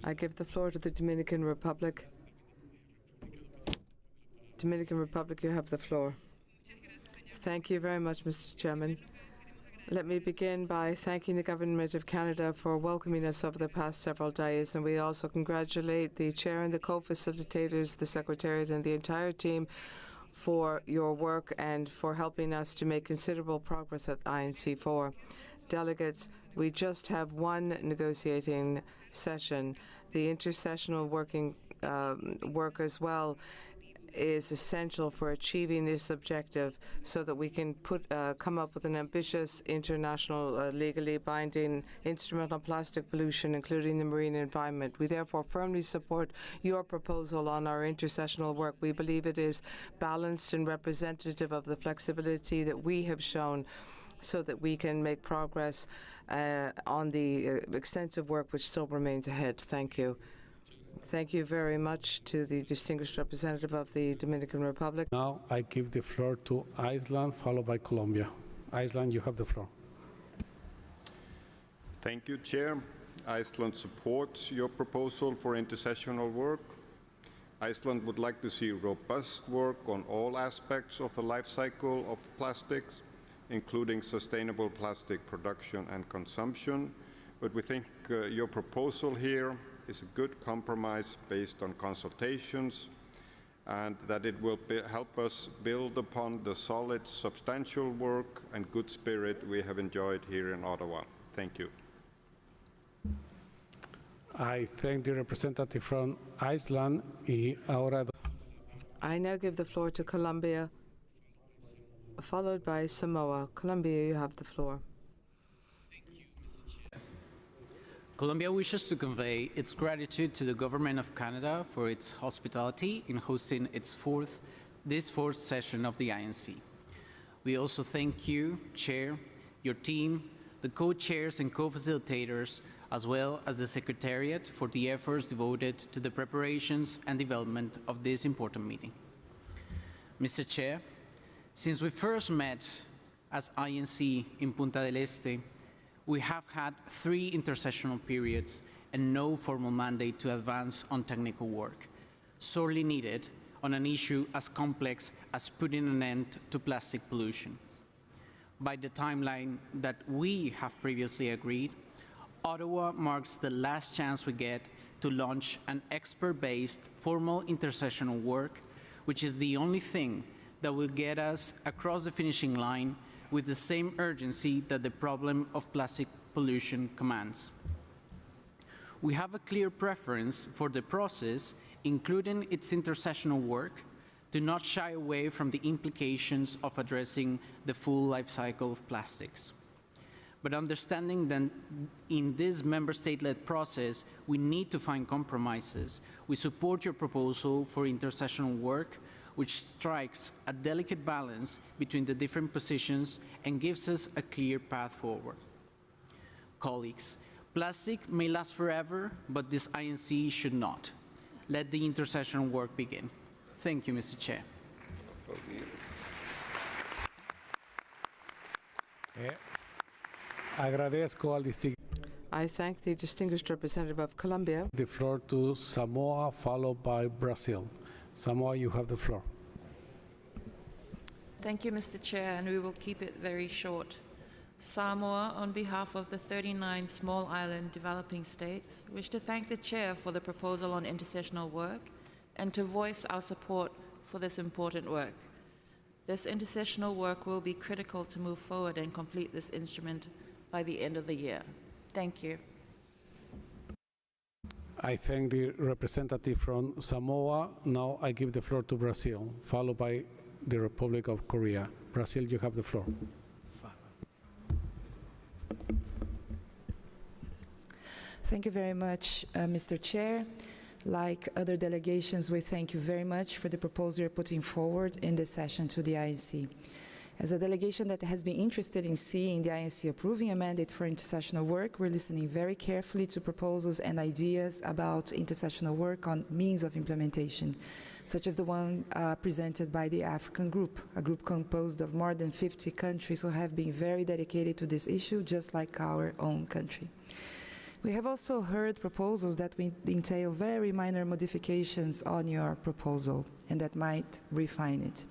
I give the floor to the Dominican Republic. Dominican Republic, you have the floor. Thank you very much, Mr. Chairman. Let me begin by thanking the Government of Canada for welcoming us over the past several days, and we also congratulate the Chair and the co-facilitators, the Secretariat and the entire team for your work and for helping us to make considerable progress at INC-4. Delegates, we just have one negotiating session. The intercessional work as well is essential for achieving this objective so that we can come up with an ambitious international legally binding instrument on plastic pollution, including the marine environment. We therefore firmly support your proposal on our intercessional work. We believe it is balanced and representative of the flexibility that we have shown so that we can make progress on the extensive work which still remains ahead. Thank you. Thank you very much to the distinguished representative of the Dominican Republic. Now I give the floor to Iceland, followed by Colombia. Iceland, you have the floor. Thank you, Chair. Iceland supports your proposal for intercessional work. Iceland would like to see robust work on all aspects of the life cycle of plastics, including sustainable plastic production and consumption. But we think your proposal here is a good compromise based on consultations, and that it will help us build upon the solid, substantial work and good spirit we have enjoyed here in Ottawa. Thank you. I thank the representative from Iceland. I now give the floor to Colombia, followed by Samoa. Colombia, you have the floor. Colombia wishes to convey its gratitude to the Government of Canada for its hospitality in hosting this fourth session of the INC. We also thank you, Chair, your team, the co-chairs and co-facilitators, as well as the Secretariat for the efforts devoted to the preparations and development of this important meeting. Mr. Chair, since we first met as INC in Punta del Este, we have had 3 intercessional periods and no formal mandate to advance on technical work, sorely needed on an issue as complex as putting an end to plastic pollution. By the timeline that we have previously agreed, Ottawa marks the last chance we get to launch an expert-based formal intercessional work, which is the only thing that will get us across the finishing line with the same urgency that the problem of plastic pollution commands. We have a clear preference for the process, including its intercessional work, to not shy away from the implications of addressing the full life cycle of plastics. But understanding that in this member state-led process, we need to find compromises, we support your proposal for intercessional work, which strikes a delicate balance between the different positions and gives us a clear path forward. Colleagues, plastic may last forever, but this INC should not. Let the intercessional work begin. Thank you, Mr. Chair. I thank the distinguished representative of Colombia. The floor to Samoa, followed by Brazil. Samoa, you have the floor. Thank you, Mr. Chair, and we will keep it very short. Samoa, on behalf of the 39 small island developing states, wish to thank the Chair for the proposal on intercessional work and to voice our support for this important work. This intercessional work will be critical to move forward and complete this instrument by the end of the year. Thank you. I thank the representative from Samoa. Now I give the floor to Brazil, followed by the Republic of Korea. Brazil, you have the floor. Thank you very much, Mr. Chair. Like other delegations, we thank you very much for the proposal you're putting forward in this session to the INC. As a delegation that has been interested in seeing the INC approving a mandate for intercessional work, we're listening very carefully to proposals and ideas about intercessional work on means of implementation, such as the one presented by the African group, a group composed of more than 50 countries who have been very dedicated to this issue, just like our own country. We have also heard proposals that entail very minor modifications on your proposal and that might refine it.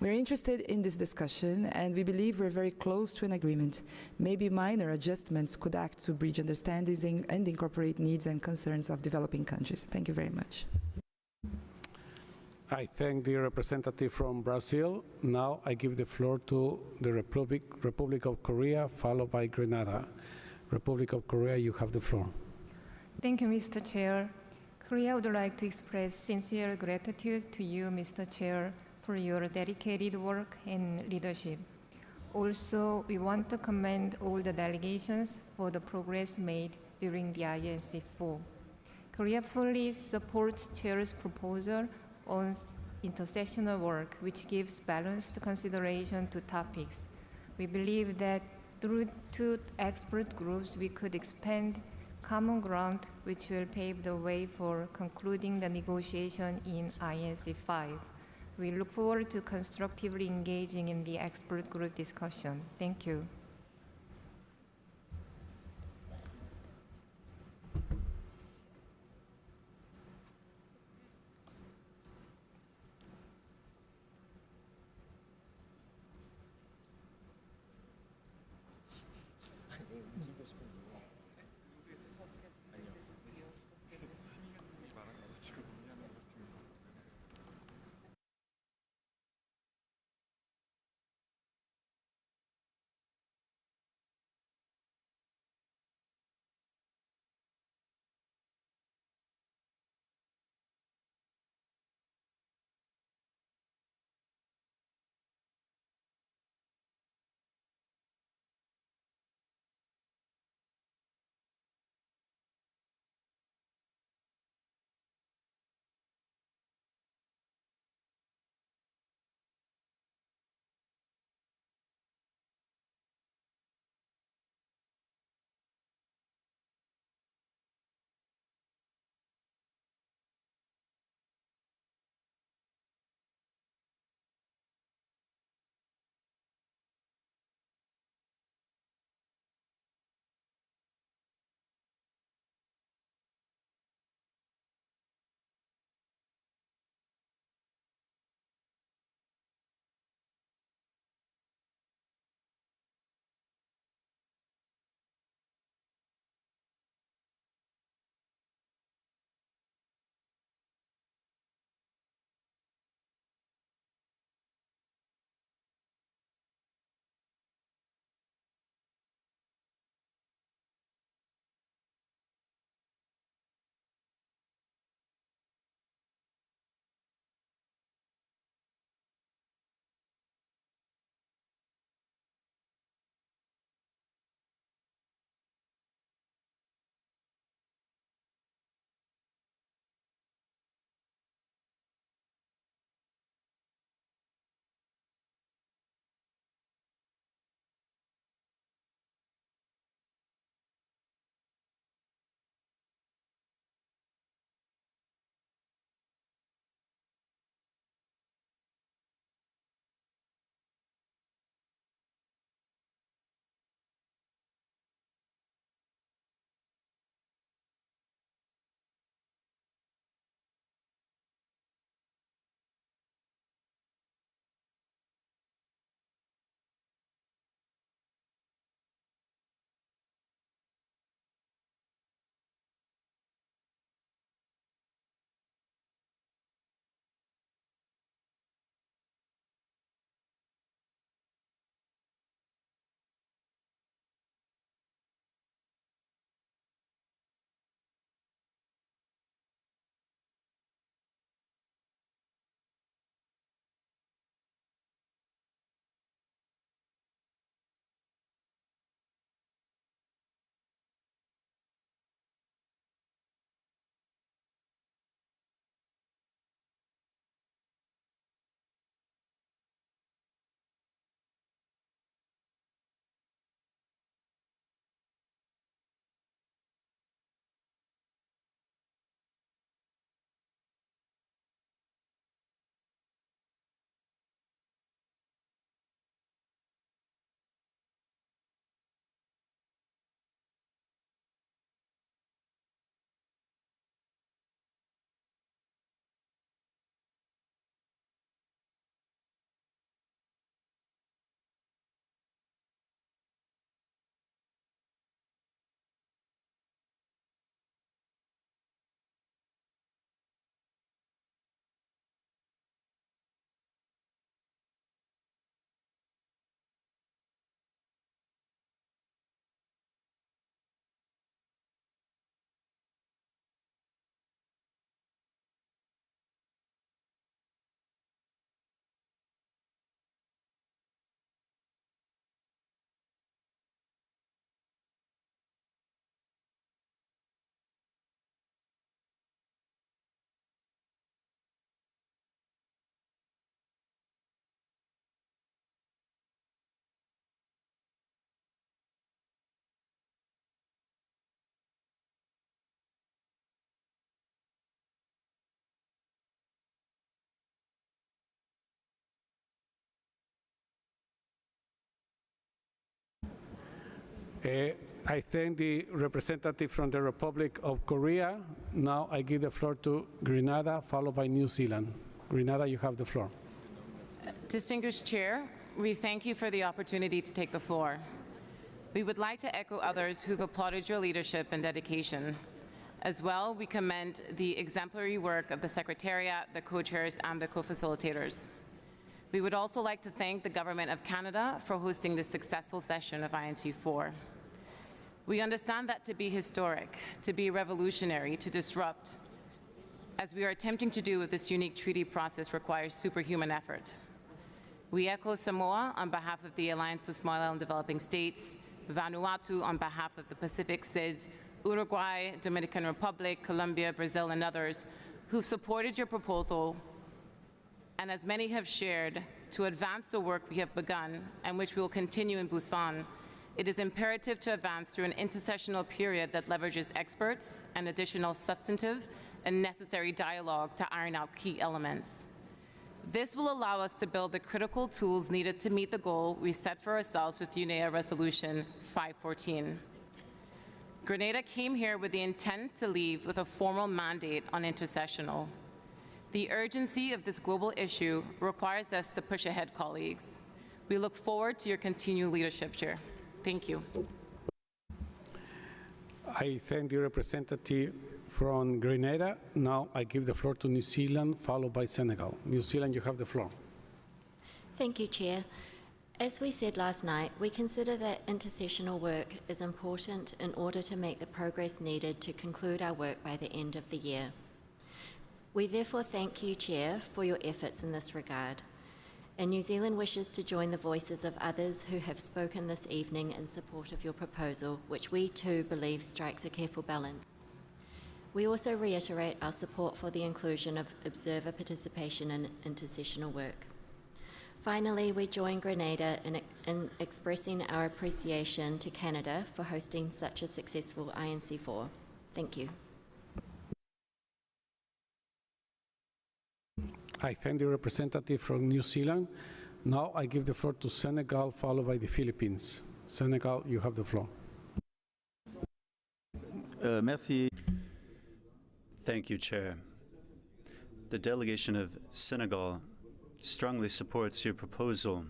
We're interested in this discussion, and we believe we're very close to an agreement. Maybe minor adjustments could act to bridge understandings and incorporate needs and concerns of developing countries. Thank you very much. I thank the representative from Brazil. Now I give the floor to the Republic of Korea, followed by Grenada. Republic of Korea, you have the floor. Thank you, Mr. Chair. Korea would like to express sincere gratitude to you, Mr. Chair, for your dedicated work and leadership. Also, we want to commend all the delegations for the progress made during the INC-4. Korea fully supports Chair's proposal on intercessional work, which gives balanced consideration to topics. We believe that through two expert groups, we could expand common ground, which will pave the way for concluding the negotiation in INC-5. We look forward to constructively engaging in the expert group discussion. Thank you. I thank the representative from the Republic of Korea. Now I give the floor to Grenada, followed by New Zealand. Grenada, you have the floor. Distinguished Chair, we thank you for the opportunity to take the floor. We would like to echo others who've applauded your leadership and dedication. As well, we commend the exemplary work of the Secretariat, the co-chairs, and the co-facilitators. We would also like to thank the Government of Canada for hosting this successful session of INC-4. We understand that to be historic, to be revolutionary, to disrupt, as we are attempting to do with this unique treaty process, requires superhuman effort. We echo Samoa on behalf of the Alliance of Small Island Developing States, Vanuatu on behalf of the Pacific SIDS, Uruguay, Dominican Republic, Colombia, Brazil, and others who've supported your proposal, and as many have shared, to advance the work we have begun and which we will continue in Busan. It is imperative to advance through an intercessional period that leverages experts and additional substantive and necessary dialogue to iron out key elements. This will allow us to build the critical tools needed to meet the goal we set for ourselves with UNEA Resolution 514. Grenada came here with the intent to leave with a formal mandate on intercessional. The urgency of this global issue requires us to push ahead, colleagues. We look forward to your continued leadership, Chair. Thank you. I thank the representative from Grenada. Now I give the floor to New Zealand, followed by Senegal. New Zealand, you have the floor. Thank you, Chair. As we said last night, we consider that intercessional work is important in order to make the progress needed to conclude our work by the end of the year. We therefore thank you, Chair, for your efforts in this regard. And New Zealand wishes to join the voices of others who have spoken this evening in support of your proposal, which we too believe strikes a careful balance. We also reiterate our support for the inclusion of observer participation in intercessional work. Finally, we join Grenada in expressing our appreciation to Canada for hosting such a successful INC-4. Thank you. I thank the representative from New Zealand. Now I give the floor to Senegal, followed by the Philippines. Senegal, you have the floor. Merci. Thank you, Chair. The delegation of Senegal strongly supports your proposal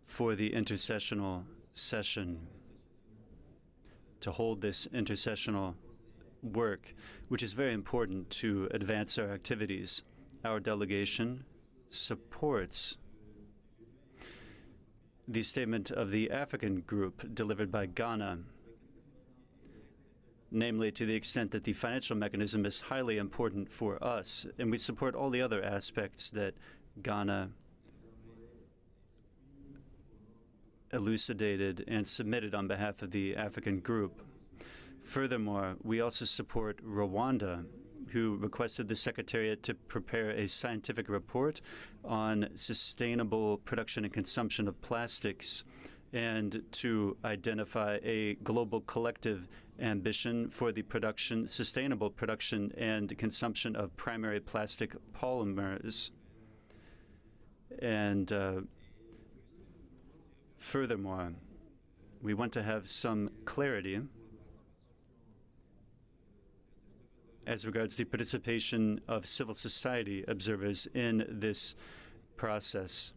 for the intercessional session to hold this intercessional work, which is very important to advance our activities. Our delegation supports the statement of the African group delivered by Ghana, namely to the extent that the financial mechanism is highly important for us, and we support all the other aspects that Ghana elucidated and submitted on behalf of the African group. Furthermore, we also support Rwanda, who requested the Secretariat to prepare a scientific report on sustainable production and consumption of plastics and to identify a global collective ambition for the production, sustainable production and consumption of primary plastic polymers. And furthermore, we want to have some clarity as regards the participation of civil society observers in this process.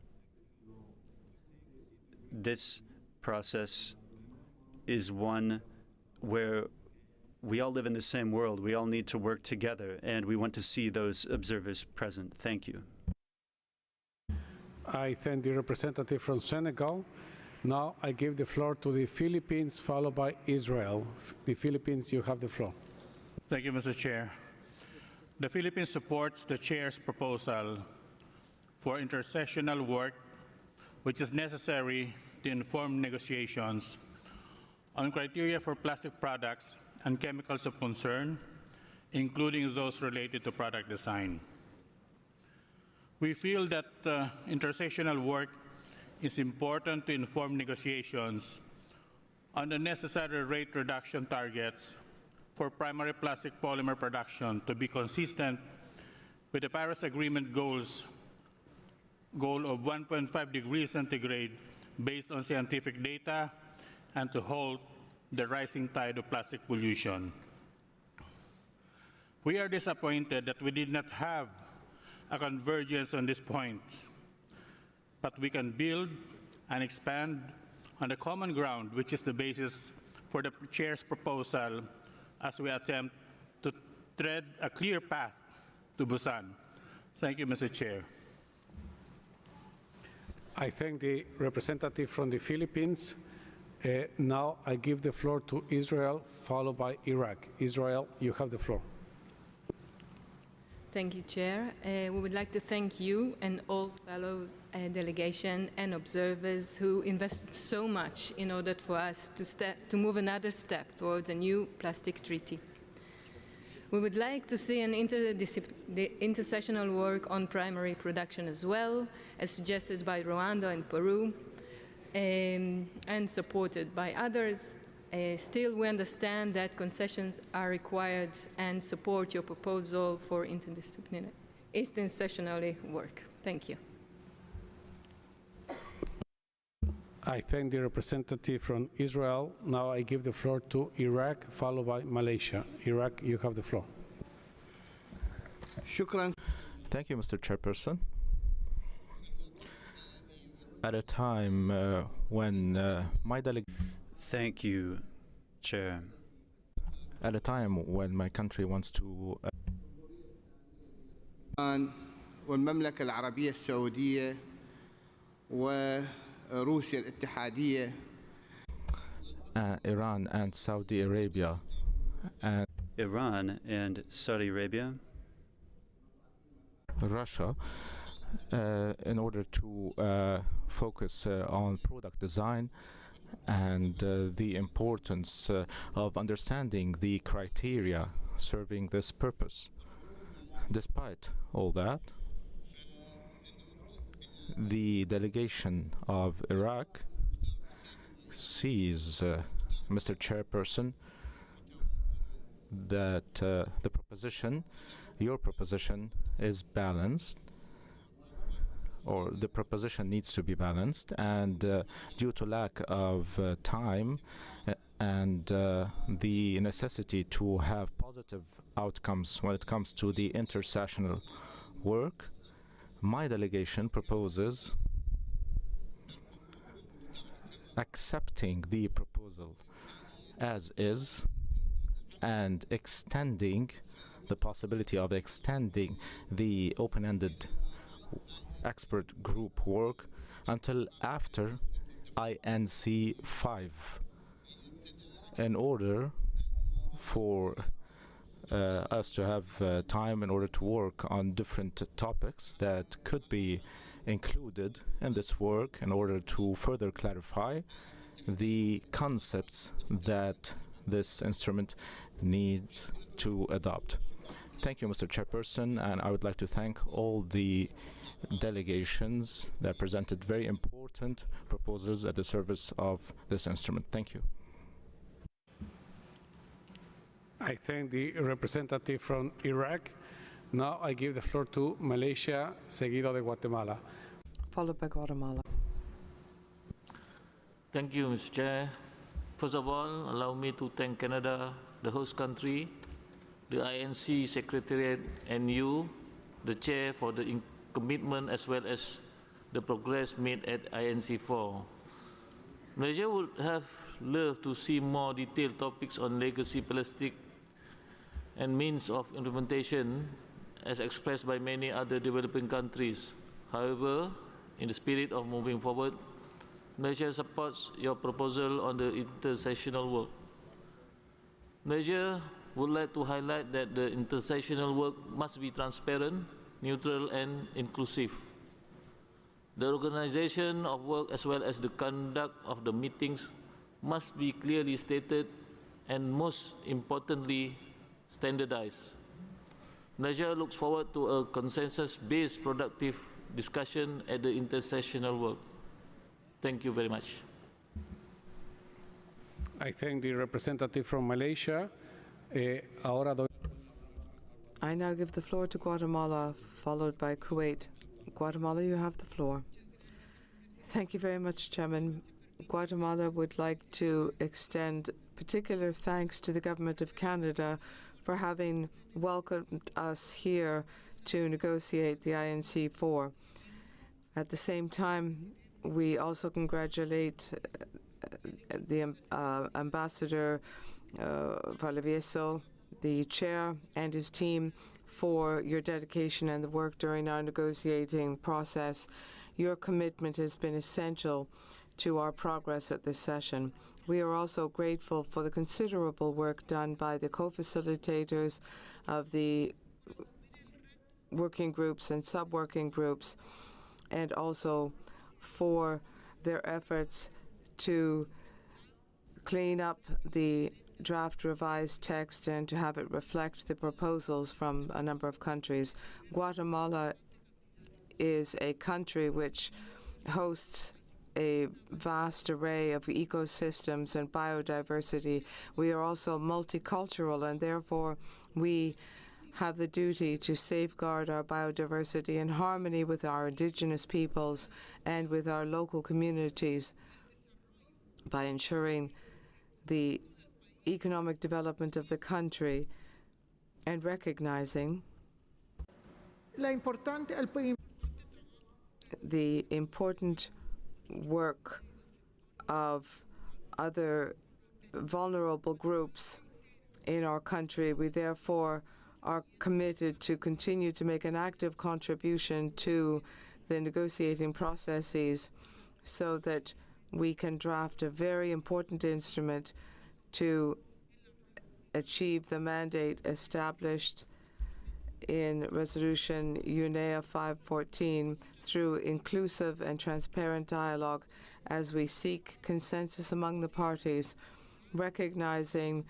This process is one where we all live in the same world. We all need to work together, and we want to see those observers present. Thank you. I thank the representative from Senegal. Now I give the floor to the Philippines, followed by Israel. The Philippines, you have the floor. Thank you, Mr. Chair. The Philippines supports the Chair's proposal for intercessional work, which is necessary to inform negotiations on criteria for plastic products and chemicals of concern, including those related to product design. We feel that intercessional work is important to inform negotiations on the necessary rate reduction targets for primary plastic polymer production to be consistent with the Paris Agreement goal of 1.5 degrees centigrade based on scientific data and to halt the rising tide of plastic pollution. We are disappointed that we did not have a convergence on this point, but we can build and expand on the common ground, which is the basis for the Chair's proposal as we attempt to tread a clear path to Busan. Thank you, Mr. Chair. I thank the representative from the Philippines. Now I give the floor to Israel, followed by Iraq. Israel, you have the floor. Thank you, Chair. We would like to thank you and all fellow delegation and observers who invested so much in order for us to move another step towards a new plastic treaty. We would like to see an intersessional work on primary production as well, as suggested by Rwanda and Peru, and supported by others. Still, we understand that concessions are required and support your proposal for intersessional work. Thank you. I thank the representative from Israel. Now I give the floor to Iraq, followed by Malaysia. Iraq, you have the floor. Shukran. Thank you, Mr. Chairperson. At a time when my delegation... Thank you, Chair. At a time when my country wants to... والمملكة العربية السعودية وروسيا الاتحادية Iran and Saudi Arabia and Iran and Saudi Arabia, Russia, in order to focus on product design and the importance of understanding the criteria serving this purpose. Despite all that, the delegation of Iraq sees, Mr. Chairperson, that the proposition, your proposition, is balanced, or the proposition needs to be balanced, and due to lack of time and the necessity to have positive outcomes when it comes to the intersessional work, my delegation proposes accepting the proposal as is and extending the possibility of extending the open-ended expert group work until after INC-4 in order for us to have time in order to work on different topics that could be included in this work in order to further clarify the concepts that this instrument needs to adopt. Thank you, Mr. Chairperson, and I would like to thank all the delegations that presented very important proposals at the service of this instrument. Thank you. I thank the representative from Iraq. Now I give the floor to Malaysia, seguido de Guatemala. Followed by Guatemala. Thank you, Mr. Chair. First of all, allow me to thank Canada, the host country, the INC Secretariat, and you, the Chair, for the commitment as well as the progress made at INC-4. Malaysia would have loved to see more detailed topics on legacy plastic and means of implementation as expressed by many other developing countries. However, in the spirit of moving forward, Malaysia supports your proposal on the intersessional work. Malaysia would like to highlight that the intersessional work must be transparent, neutral, and inclusive. The organization of work as well as the conduct of the meetings must be clearly stated and, most importantly, standardized. Malaysia looks forward to a consensus-based productive discussion at the intersessional work. Thank you very much. I thank the representative from Malaysia. I now give the floor to Guatemala, followed by Kuwait. Guatemala, you have the floor. Thank you very much, Chairman. Guatemala would like to extend particular thanks to the Government of Canada for having welcomed us here to negotiate the INC-4. At the same time, we also congratulate the Ambassador Valvieso, the chair, and his team for your dedication and the work during our negotiating process. Your commitment has been essential to our progress at this session. We are also grateful for the considerable work done by the co-facilitators of the working groups and sub-working groups, and also for their efforts to clean up the draft revised text and to have it reflect the proposals from a number of countries. Guatemala is a country which hosts a vast array of ecosystems and biodiversity. We are also multicultural, and therefore we have the duty to safeguard our biodiversity in harmony with our indigenous peoples and with our local communities by ensuring the economic development of the country and recognizing the important work of other vulnerable groups in our country. We therefore are committed to continue to make an active contribution to the negotiating processes so that we can draft a very important instrument to achieve the mandate established in Resolution UNEP 514 through inclusive and transparent dialogue as we seek consensus among the parties, recognizing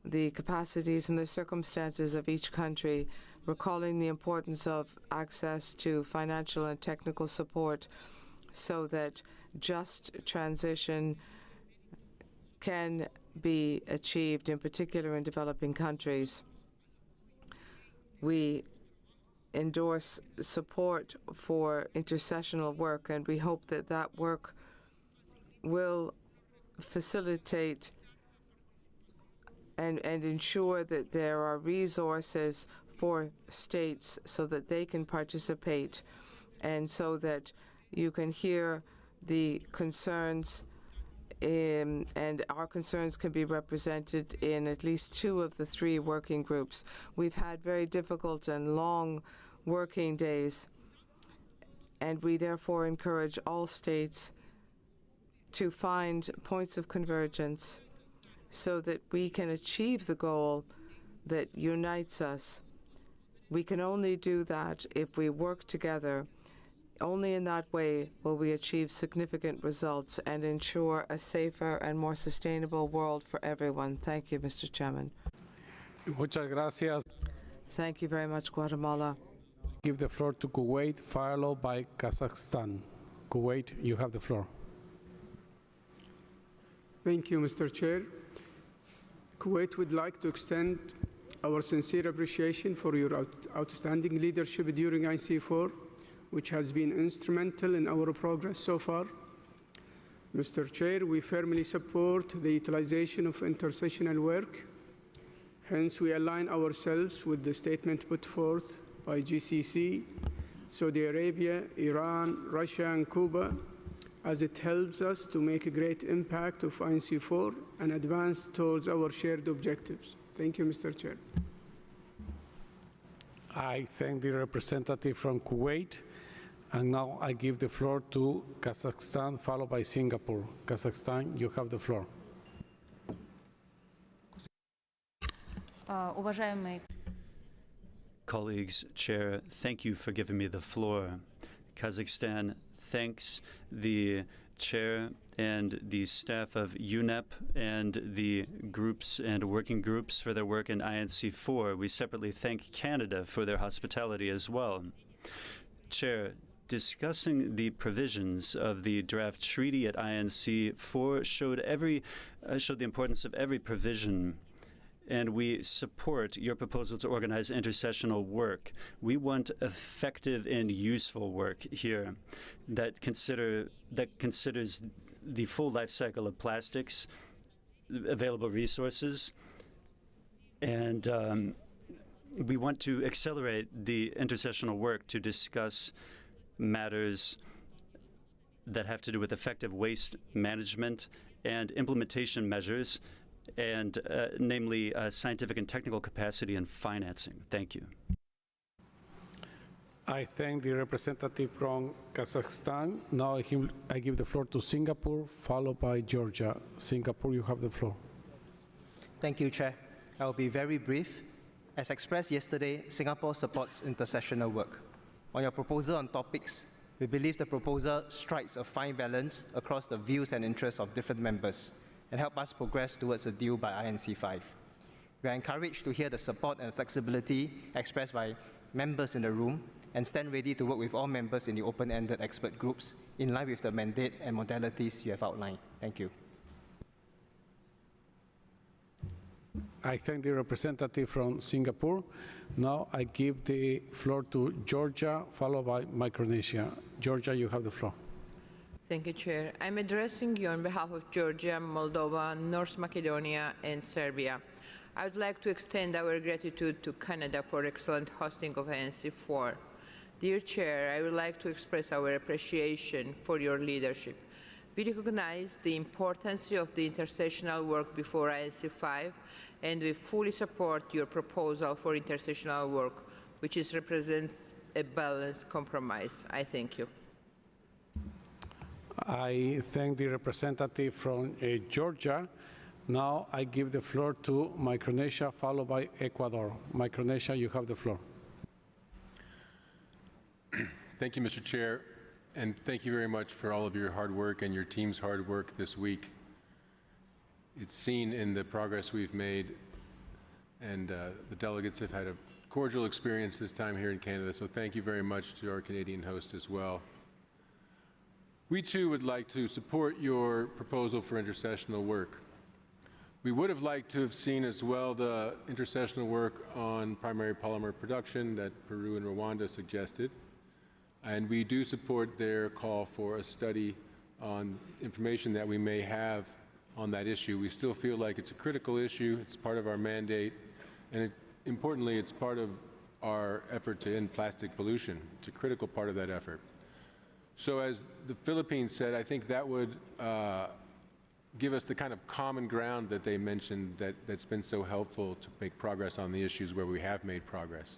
the capacities and the circumstances of each country, recalling the importance of access to financial and technical support so that just transition can be achieved, in particular in developing countries. We endorse support for intercessional work, and we hope that that work will facilitate and ensure that there are resources for states so that they can participate and so that you can hear the concerns and our concerns can be represented in at least 2 of the 3 working groups. We've had very difficult and long working days, and we therefore encourage all states to find points of convergence so that we can achieve the goal that unites us. We can only do that if we work together. Only in that way will we achieve significant results and ensure a safer and more sustainable world for everyone. Thank you, Mr. Chairman. Muchas gracias. Thank you very much, Guatemala. Give the floor to Kuwait, followed by Kazakhstan. Kuwait, you have the floor. Thank you, Mr. Chair. Kuwait would like to extend our sincere appreciation for your outstanding leadership during INC-4, which has been instrumental in our progress so far. Mr. Chair, we firmly support the utilization of intercessional work. Hence, we align ourselves with the statement put forth by GCC, Saudi Arabia, Iran, Russia, and Cuba, as it helps us to make a great impact of INC-4 and advance towards our shared objectives. Thank you, Mr. Chair. I thank the representative from Kuwait. And now I give the floor to Kazakhstan, followed by Singapore. Kazakhstan, you have the floor. Colleagues, Chair, thank you for giving me the floor. Kazakhstan thanks the Chair and the staff of UNEP and the groups and working groups for their work in INC-4. We separately thank Canada for their hospitality as well. Chair, discussing the provisions of the draft treaty at INC-4 showed the importance of every provision and we support your proposal to organize intercessional work. We want effective and useful work here that considers the full life cycle of plastics, available resources, and we want to accelerate the intercessional work to discuss matters that have to do with effective waste management and implementation measures, and namely scientific and technical capacity and financing. Thank you. I thank the representative from Kazakhstan. Now I give the floor to Singapore, followed by Georgia. Singapore, you have the floor. Thank you, Chair. I will be very brief. As expressed yesterday, Singapore supports intercessional work. On your proposal on topics, we believe the proposal strikes a fine balance across the views and interests of different members and help us progress towards a deal by INC-4. We are encouraged to hear the support and flexibility expressed by members in the room and stand ready to work with all members in the open-ended expert groups in line with the mandate and modalities you have outlined. Thank you. I thank the representative from Singapore. Now I give the floor to Georgia, followed by Micronesia. Georgia, you have the floor. Thank you, Chair. I'm addressing you on behalf of Georgia, Moldova, North Macedonia, and Serbia. I would like to extend our gratitude to Canada for excellent hosting of INC-4. Dear Chair, I would like to express our appreciation for your leadership. We recognize the importance of the intercessional work before INC-5, and we fully support your proposal for intercessional work, which represents a balanced compromise. I thank you. I thank the representative from Georgia. Now I give the floor to Micronesia, followed by Ecuador. Micronesia, you have the floor. Thank you, Mr. Chair, and thank you very much for all of your hard work and your team's hard work this week. It's seen in the progress we've made, and the delegates have had a cordial experience this time here in Canada, so thank you very much to our Canadian host as well. We too would like to support your proposal for intercessional work. We would have liked to have seen as well the intercessional work on primary polymer production that Peru and Rwanda suggested, and we do support their call for a study on information that we may have on that issue. We still feel like it's a critical issue, it's part of our mandate, and importantly, it's part of our effort to end plastic pollution. It's a critical part of that effort. So as the Philippines said, I think that would give us the kind of common ground that they mentioned that's been so helpful to make progress on the issues where we have made progress.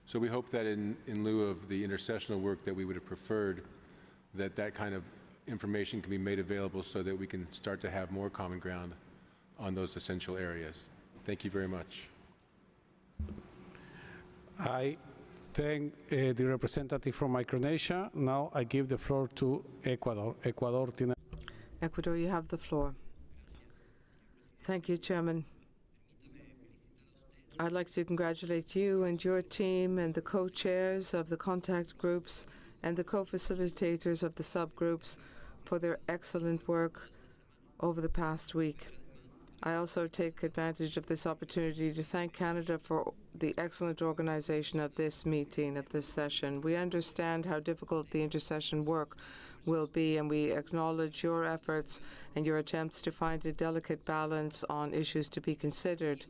So we hope that in lieu of the intercessional work that we would have preferred, that kind of information can be made available so that we can start to have more common ground on those essential areas. Thank you very much. I thank the representative from Micronesia. Now I give the floor to Ecuador. Ecuador, you have the floor. Thank you, Chairman. I'd like to congratulate you and your team and the co-chairs of the contact groups and the co-facilitators of the subgroups for their excellent work over the past week. I also take advantage of this opportunity to thank Canada for the excellent organization of this meeting, of this session. We understand how difficult the intercession work will be, and we acknowledge your efforts and your attempts to find a delicate balance on issues to be considered.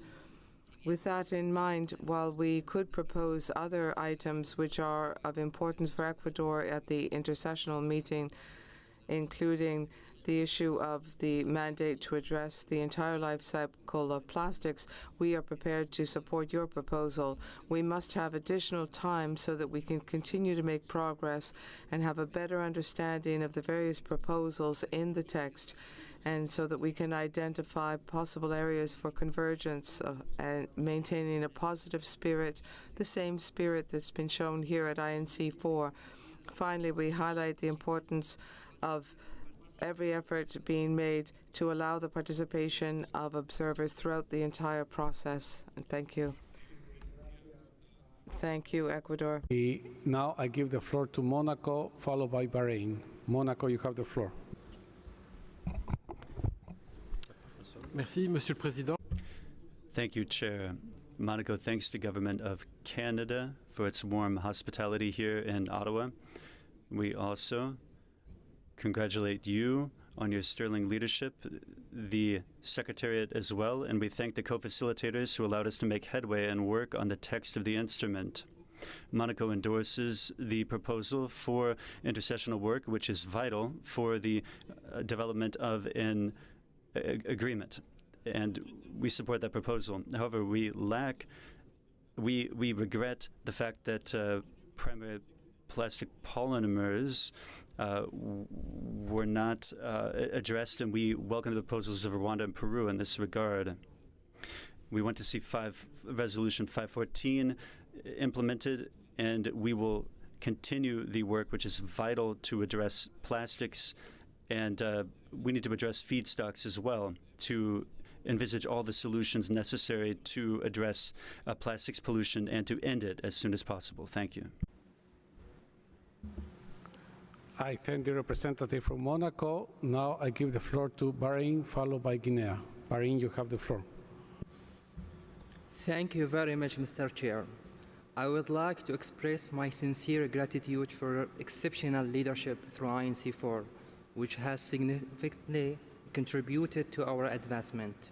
With that in mind, while we could propose other items which are of importance for Ecuador at the intercessional meeting, including the issue of the mandate to address the entire life cycle of plastics, we are prepared to support your proposal. We must have additional time so that we can continue to make progress and have a better understanding of the various proposals in the text, and so that we can identify possible areas for convergence and maintaining a positive spirit, the same spirit that's been shown here at INC-4. Finally, we highlight the importance of every effort being made to allow the participation of observers throughout the entire process. And thank you. Thank you, Ecuador. Now I give the floor to Monaco, followed by Bahrain. Monaco, you have the floor. Merci, Monsieur le Président. Thank you, Chair. Monaco thanks the Government of Canada for its warm hospitality here in Ottawa. We also congratulate you on your sterling leadership, the Secretariat as well, and we thank the co-facilitators who allowed us to make headway and work on the text of the instrument. Monaco endorses the proposal for intercessional work, which is vital for the development of an agreement, and we support that proposal. However, we regret the fact that primary plastic polymers were not addressed, and we welcome the proposals of Rwanda and Peru in this regard. We want to see Resolution 514 implemented, and we will continue the work which is vital to address plastics, and we need to address feedstocks as well to envisage all the solutions necessary to address plastics pollution and to end it as soon as possible. Thank you. I thank the representative from Monaco. Now I give the floor to Bahrain, followed by Guinea. Bahrain, you have the floor. Thank you very much, Mr. Chair. I would like to express my sincere gratitude for your exceptional leadership through INC-4, which has significantly contributed to our advancement.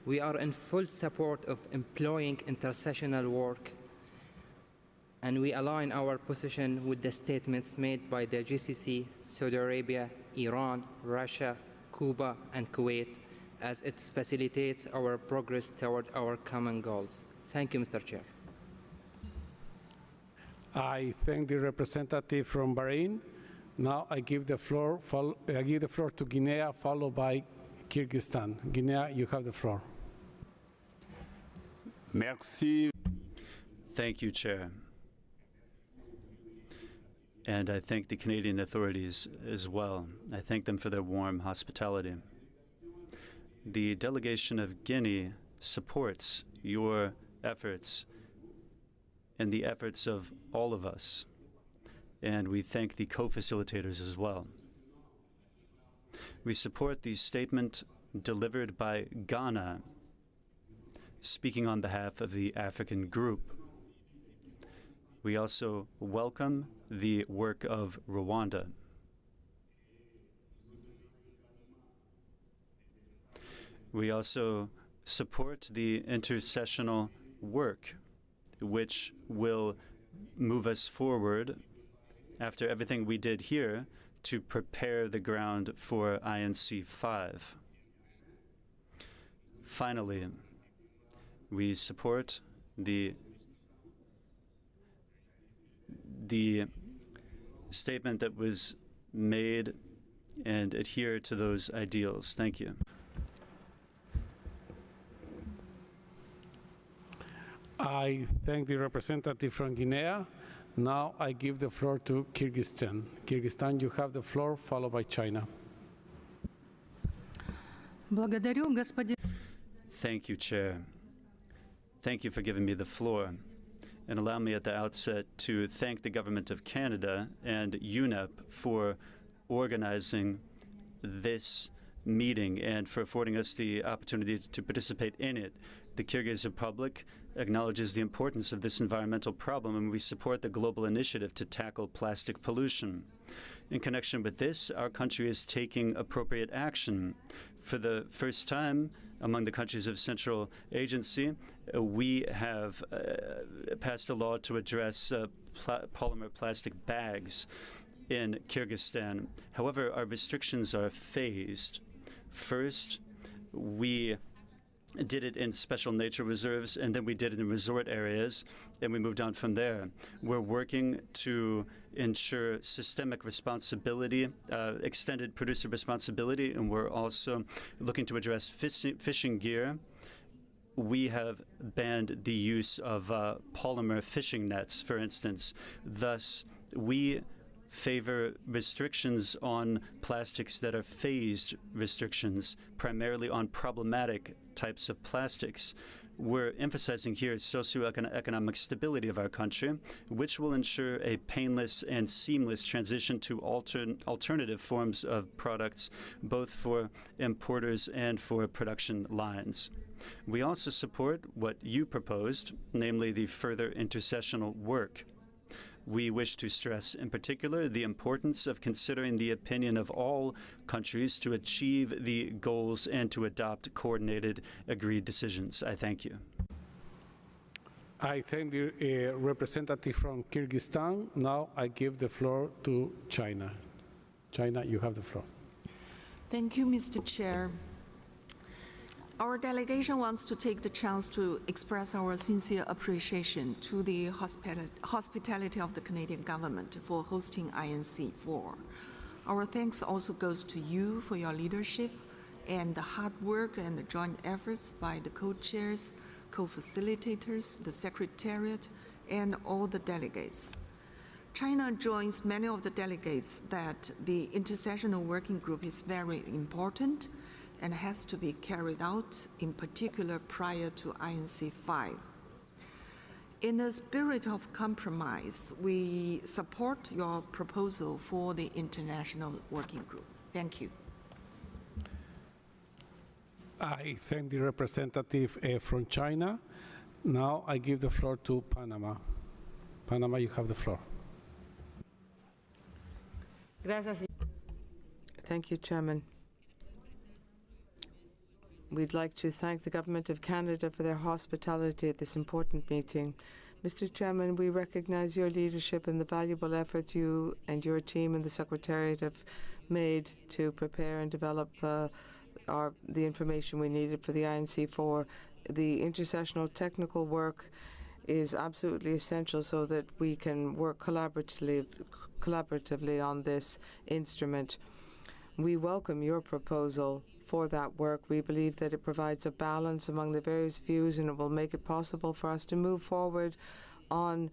We are in full support of employing intercessional work, and we align our position with the statements made by the GCC, Saudi Arabia, Iran, Russia, Cuba, and Kuwait, as it facilitates our progress toward our common goals. Thank you, Mr. Chair. I thank the representative from Bahrain. Now I give the floor to Guinea, followed by Kyrgyzstan. Guinea, you have the floor. Merci. Thank you, Chair. And I thank the Canadian authorities as well. I thank them for their warm hospitality. The delegation of Guinea supports your efforts and the efforts of all of us. And we thank the co-facilitators as well. We support the statement delivered by Ghana, speaking on behalf of the African group. We also welcome the work of Rwanda. We also support the intercessional work, which will move us forward after everything we did here to prepare the ground for INC-5. Finally, we support the statement that was made and adhere to those ideals. Thank you. I thank the representative from Guinea. Now I give the floor to Kyrgyzstan. Kyrgyzstan, you have the floor, followed by China. Thank you, Chair. Thank you for giving me the floor. And allow me at the outset to thank the Government of Canada and UNEP for organizing this meeting and for affording us the opportunity to participate in it. The Kyrgyz Republic acknowledges the importance of this environmental problem, and we support the global initiative to tackle plastic pollution. In connection with this, our country is taking appropriate action. For the first time among the countries of Central Agency, we have passed a law to address polymer plastic bags in Kyrgyzstan. However, our restrictions are phased. First, we did it in special nature reserves, and then we did it in resort areas, and we moved on from there. We're working to ensure systemic responsibility, extended producer responsibility, and we're also looking to address fishing gear. We have banned the use of polymer fishing nets, for instance. Thus, we favor restrictions on plastics that are phased restrictions, primarily on problematic types of plastics. we're emphasizing here is socioeconomic stability of our country, which will ensure a painless and seamless transition to alternative forms of products, both for importers and for production lines. We also support what you proposed, namely the further intercessional work. We wish to stress, in particular, the importance of considering the opinion of all countries to achieve the goals and to adopt coordinated, agreed decisions. I thank you. I thank the representative from Kyrgyzstan. Now I give the floor to China. China, you have the floor. Thank you, Mr. Chair. Our delegation wants to take the chance to express our sincere appreciation to the hospitality of the Canadian government for hosting INC-4. Our thanks also goes to you for your leadership and the hard work and the joint efforts by the co-chairs, co-facilitators, the Secretariat, and all the delegates. China joins many of the delegates that the Intercessional Working Group is very important and has to be carried out, in particular prior to INC-5. In a spirit of compromise, we support your proposal for the International Working Group. Thank you. I thank the representative from China. Now I give the floor to Panama. Panama, you have the floor. Thank you, Chairman. We'd like to thank the Government of Canada for their hospitality at this important meeting. Mr. Chairman, we recognize your leadership and the valuable efforts you and your team and the Secretariat have made to prepare and develop the information we needed for the INC-4. The intercessional technical work is absolutely essential so that we can work collaboratively on this instrument. We welcome your proposal for that work. We believe that it provides a balance among the various views and it will make it possible for us to move forward on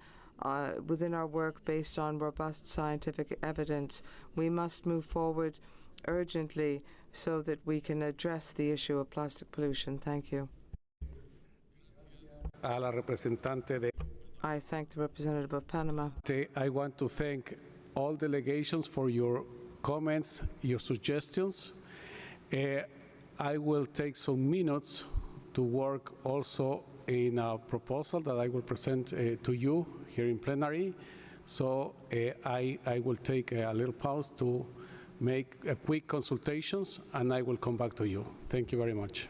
within our work based on robust scientific evidence. We must move forward urgently so that we can address the issue of plastic pollution. Thank you. A la representante de I thank the representative of Panama. I want to thank all delegations for your comments, your suggestions. I will take some minutes to work also in a proposal that I will present to you here in plenary. So I will take a little pause to make a quick consultations and I will come back to you. Thank you very much.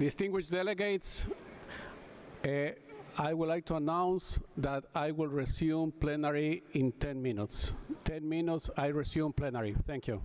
Distinguished delegates, I would like to announce that I will resume plenary in 10 minutes. 10 minutes, I resume plenary. Thank you.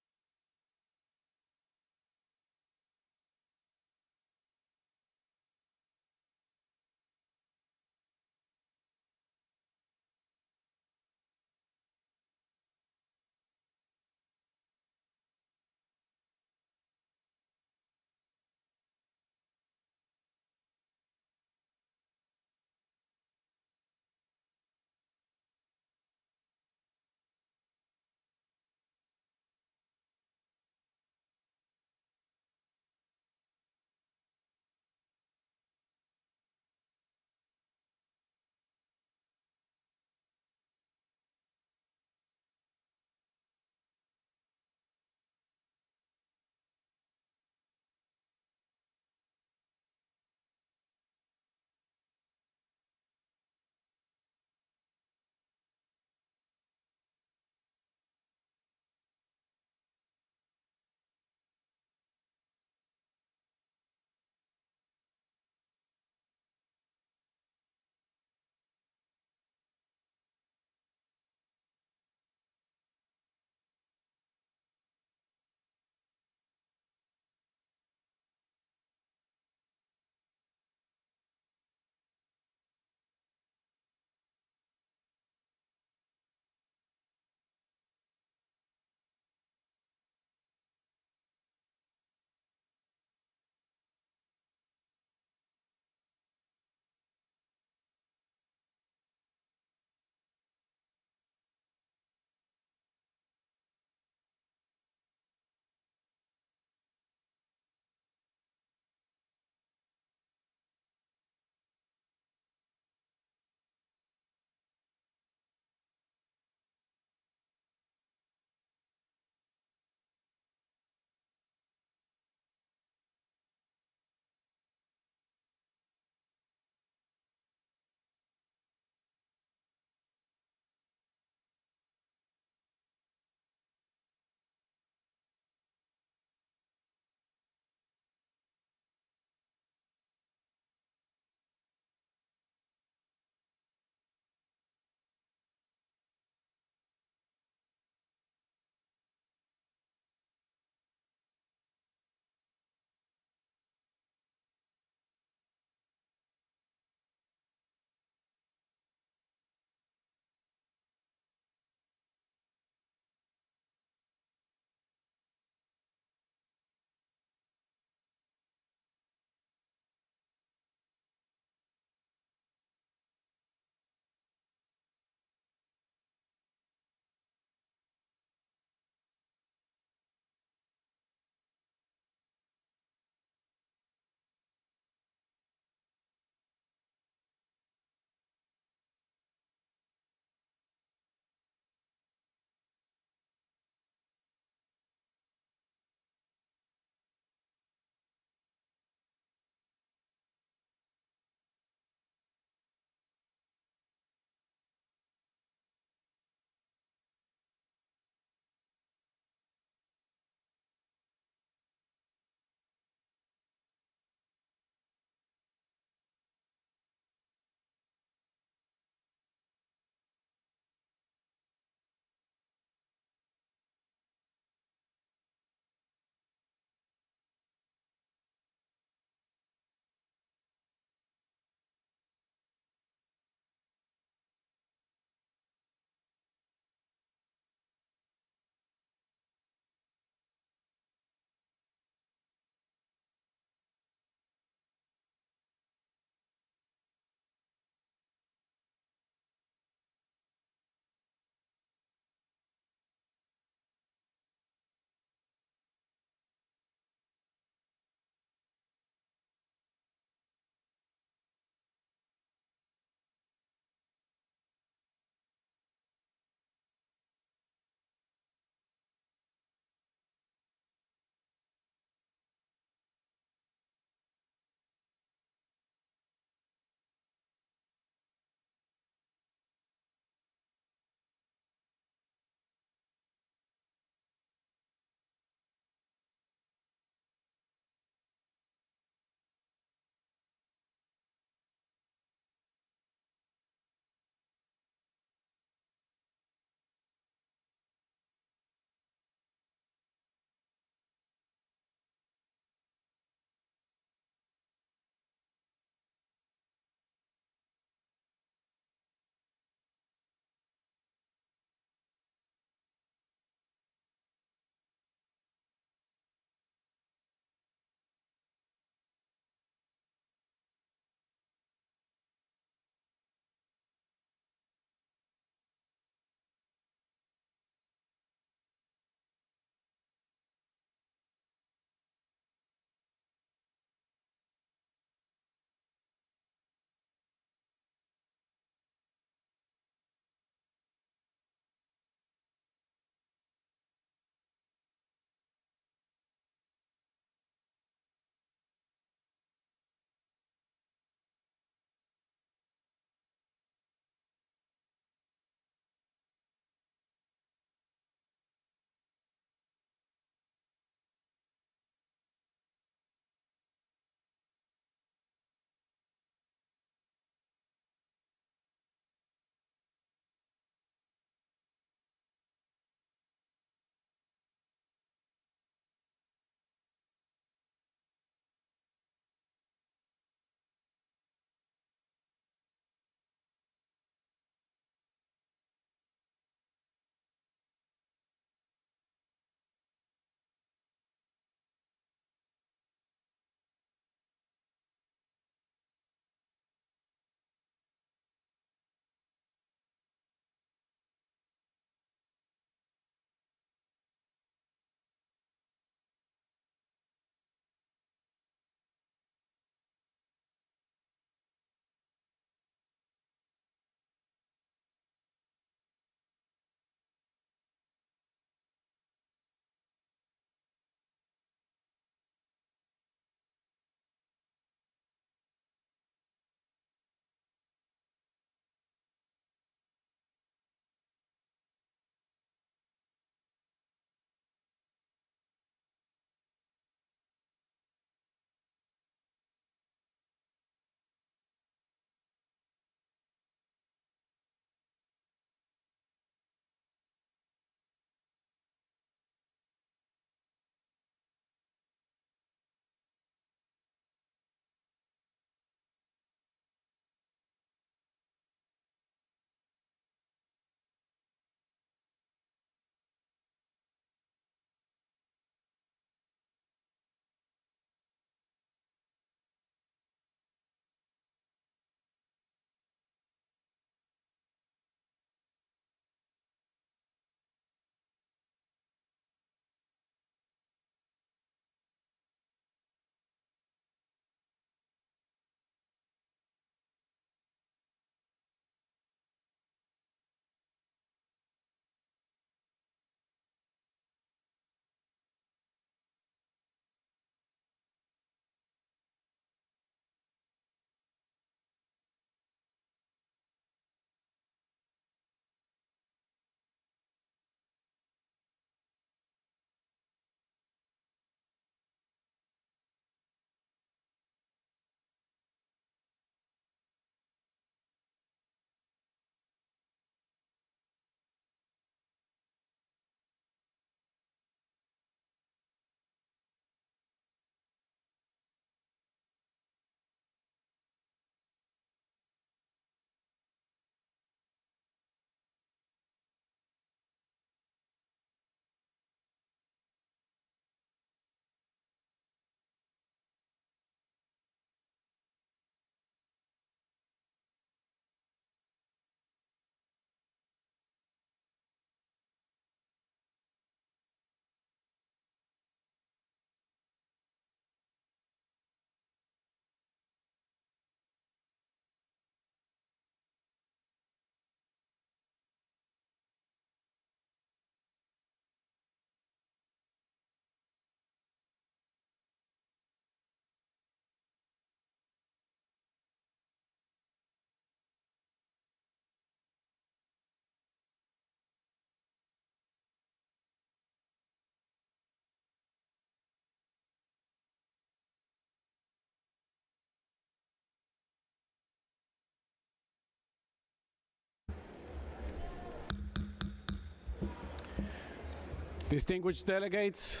Distinguished delegates,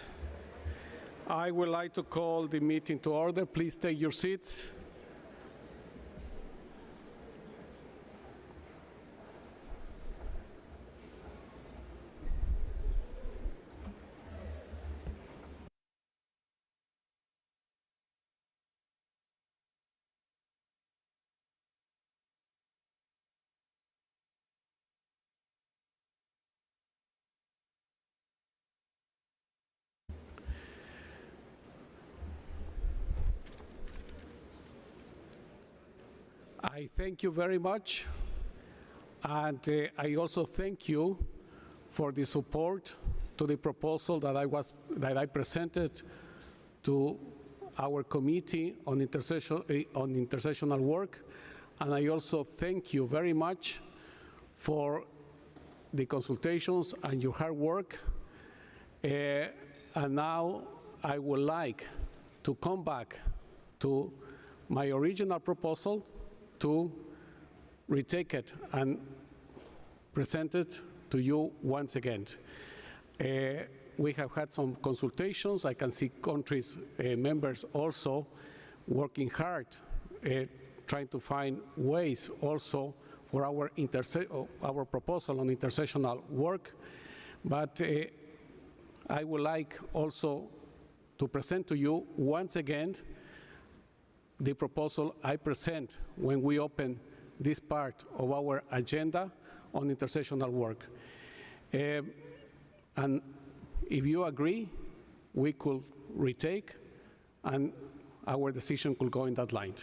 I would like to call the meeting to order. Please take your seats. I thank you very much, and I also thank you for the support to the proposal that I presented to our committee on intercessional work, and I also thank you very much for the consultations and your hard work. And now I would like to come back to my original proposal, to retake it and present it to you once again. We have had some consultations. I can see countries, members also working hard, trying to find ways also for our proposal on intercessional work. But I would like also to present to you once again the proposal I present when we open this part of our agenda on intercessional work. And if you agree, we could retake and our decision could go in that line.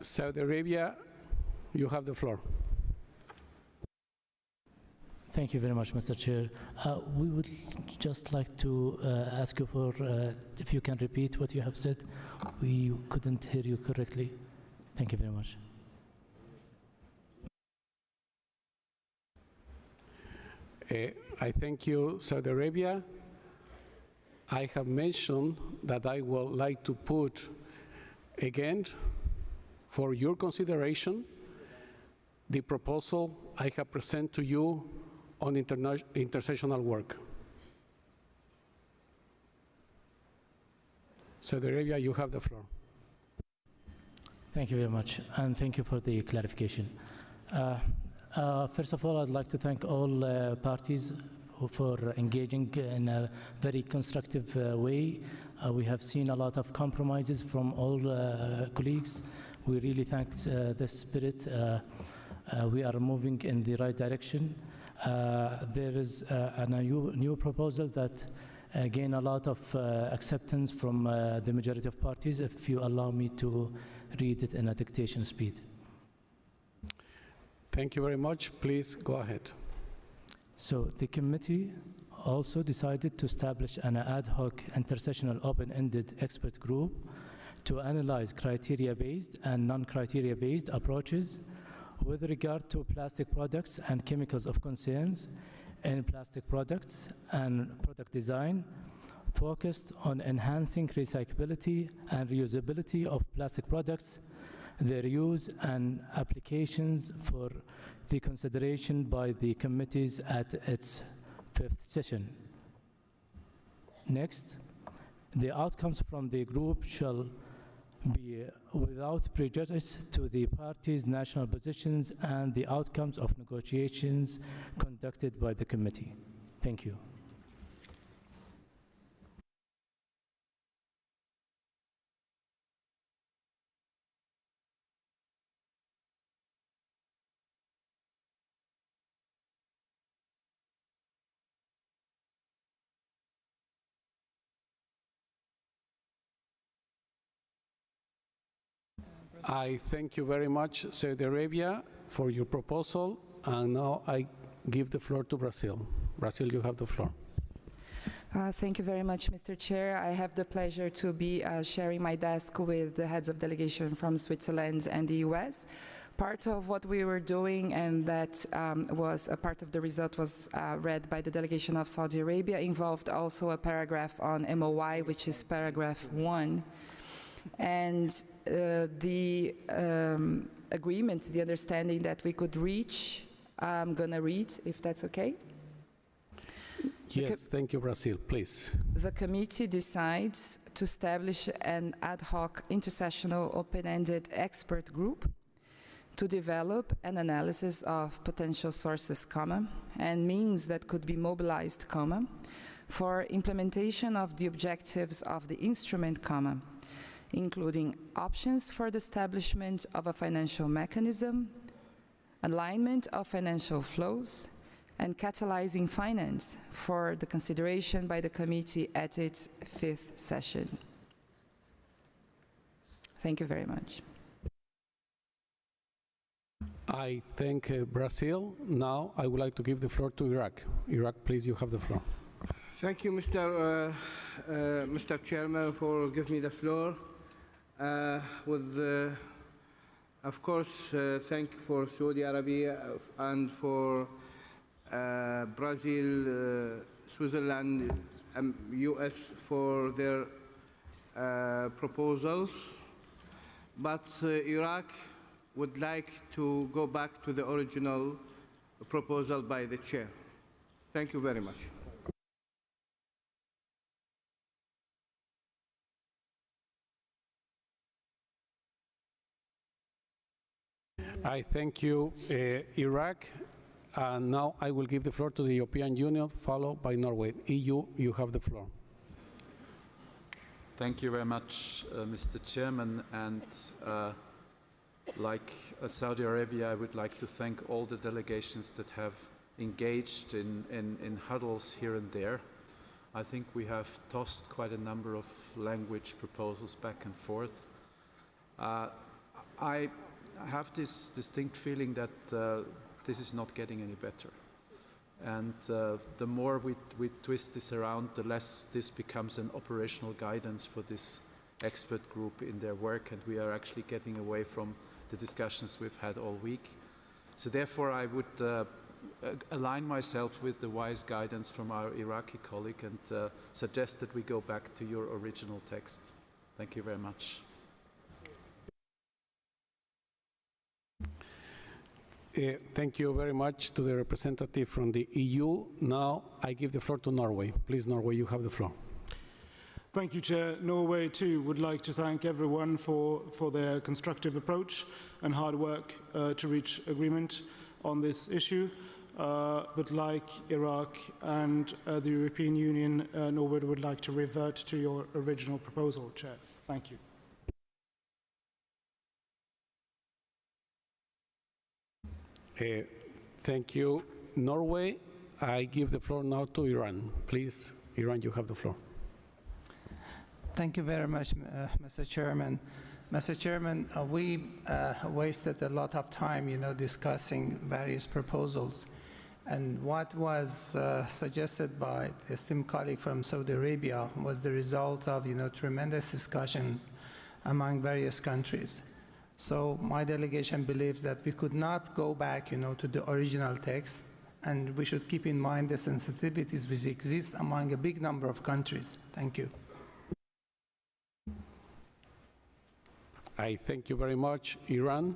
Saudi Arabia, you have the floor. Thank you very much, Mr. Chair. We would just like to ask you for, if you can repeat what you have said. We couldn't hear you correctly. Thank you very much. I thank you, Saudi Arabia. I have mentioned that I would like to put again for your consideration the proposal I have presented to you on intercessional work. Saudi Arabia, you have the floor. Thank you very much, and thank you for the clarification. First of all, I'd like to thank all parties for engaging in a very constructive way. We have seen a lot of compromises from all colleagues. We really thank the spirit. We are moving in the right direction. There is a new proposal that gain a lot of acceptance from the majority of parties, if you allow me to read it in a dictation speed. Thank you very much. Please go ahead. So the committee also decided to establish an ad hoc intercessional open-ended expert group to analyze criteria-based and non-criteria-based approaches with regard to plastic products and chemicals of concerns in plastic products and product design, focused on enhancing recyclability and reusability of plastic products, their use and applications for the consideration by the committees at its 5th session. Next, the outcomes from the group shall be without prejudice to the parties' national positions and the outcomes of negotiations conducted by the committee. Thank you. I thank you very much, Saudi Arabia, for your proposal. And now I give the floor to Brazil. Brazil, you have the floor. Thank you very much, Mr. Chair. I have the pleasure to be sharing my desk with the heads of delegation from Switzerland and the US. Part of what we were doing, and that was a part of the result was read by the delegation of Saudi Arabia, involved also a paragraph on MOI, which is paragraph 1. And the agreement, the understanding that we could reach, I'm going to read, if that's okay. Yes, thank you, Brazil. Please. The committee decides to establish an ad hoc intercessional open-ended expert group to develop an analysis of potential sources, and means that could be mobilized, for implementation of the objectives of the instrument, including options for the establishment of a financial mechanism, alignment of financial flows, and catalyzing finance for the consideration by the committee at its 5th session. Thank you very much. I thank Brazil. Now I would like to give the floor to Iraq. Iraq, please, you have the floor. Thank you, Mr. Chairman, for giving me the floor. Of course, thank for Saudi Arabia and for Brazil, Switzerland, US for their proposals. But Iraq would like to go back to the original proposal by the chair. Thank you very much. I thank you, Iraq. And now I will give the floor to the European Union, followed by Norway. EU, you have the floor. Thank you very much, Mr. Chairman. And like Saudi Arabia, I would like to thank all the delegations that have engaged in huddles here and there. I think we have tossed quite a number of language proposals back and forth. I have this distinct feeling that this is not getting any better. And the more we twist this around, the less this becomes an operational guidance for this expert group in their work, and we are actually getting away from the discussions we've had all week. So therefore, I would align myself with the wise guidance from our Iraqi colleague and suggest that we go back to your original text. Thank you very much. Thank you very much to the representative from the EU. Now I give the floor to Norway. Please, Norway, you have the floor. Thank you, Chair. Norway, too, would like to thank everyone for their constructive approach and hard work to reach agreement on this issue. But like Iraq and the European Union, Norway would like to revert to your original proposal, Chair. Thank you. Thank you, Norway. I give the floor now to Iran. Please, Iran, you have the floor. Thank you very much, Mr. Chairman. Mr. Chairman, we wasted a lot of time, discussing various proposals. And what was suggested by the esteemed colleague from Saudi Arabia was the result of, tremendous discussions among various countries. So my delegation believes that we could not go back, to the original text, and we should keep in mind the sensitivities which exist among a big number of countries. Thank you. I thank you very much, Iran.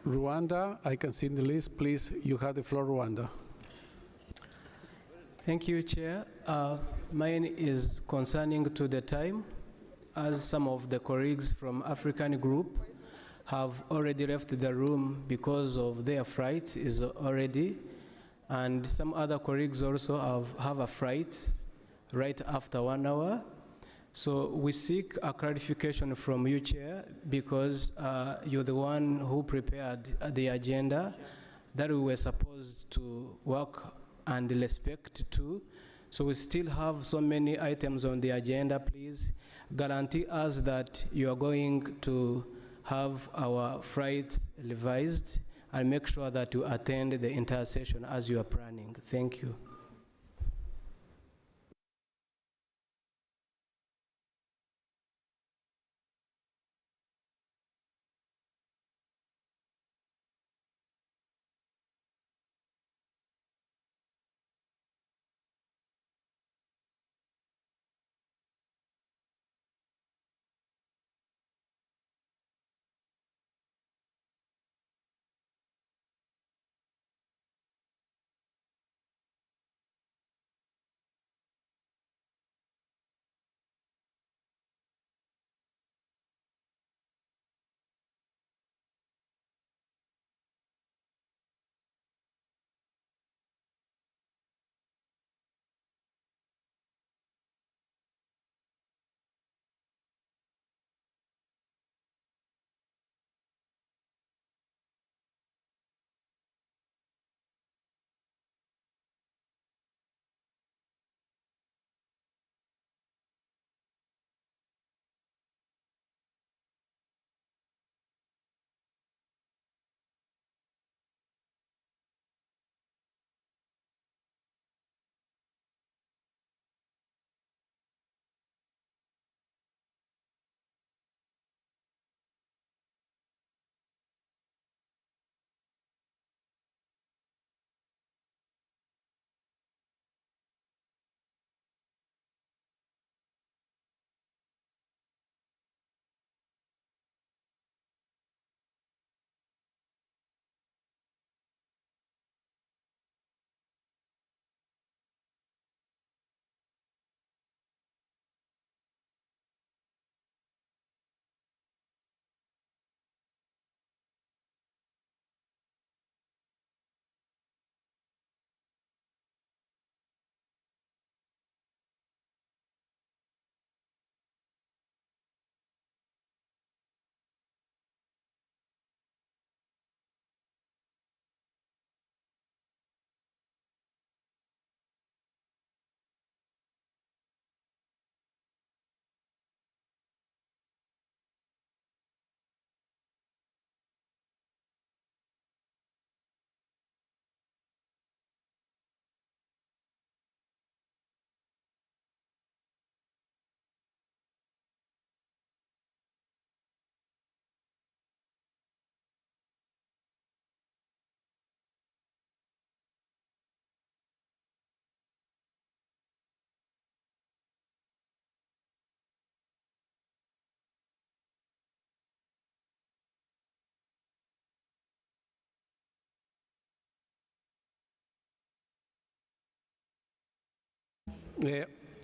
Rwanda, I can see in the list. Please, you have the floor, Rwanda. Thank you, Chair. Mine is concerning to the time, as some of the colleagues from African group have already left the room because of their flight is already, and some other colleagues also have a flight right after 1 hour. So we seek a clarification from you, Chair, because you're the one who prepared the agenda that we were supposed to work and respect to. So we still have so many items on the agenda. Please guarantee us that you are going to have our flights revised and make sure that you attend the entire session as you are planning. Thank you.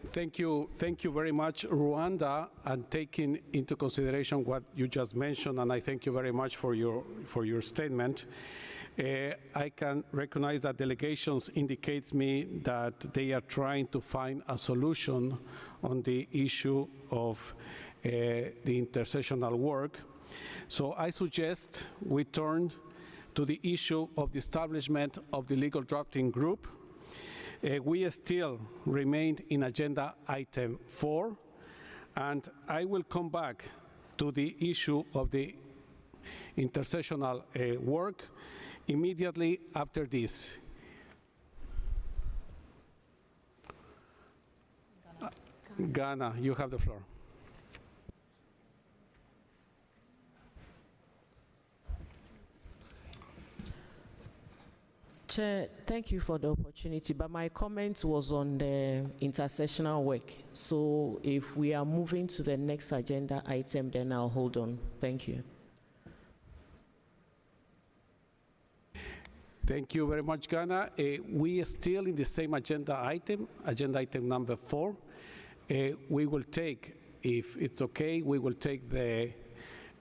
Thank you very much, Rwanda, and taking into consideration what you just mentioned, and I thank you very much for your statement. I can recognize that delegations indicates me that they are trying to find a solution on the issue of the intercessional work. So I suggest we turn to the issue of the establishment of the legal drafting group. We still remain in agenda item 4, and I will come back to the issue of the intercessional work immediately after this. Ghana, you have the floor. Chair, thank you for the opportunity, but my comment was on the intercessional work. So if we are moving to the next agenda item, then I'll hold on. Thank you. Thank you very much, Ghana. We are still in the same agenda item number 4. We will take, if it's okay, we will take the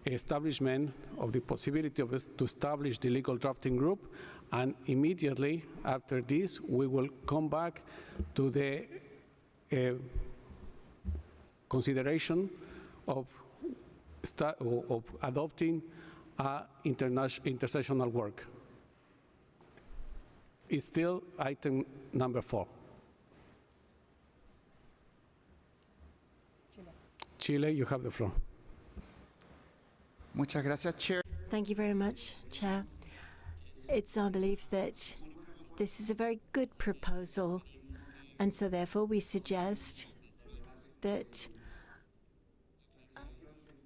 establishment of the possibility of us to establish the legal drafting group, and immediately after this, we will come back to the consideration of adopting intercessional work. It's still item number 4. Chile, you have the floor. Muchas gracias, Chair. Thank you very much, Chair. It's our belief that this is a very good proposal, and so therefore we suggest that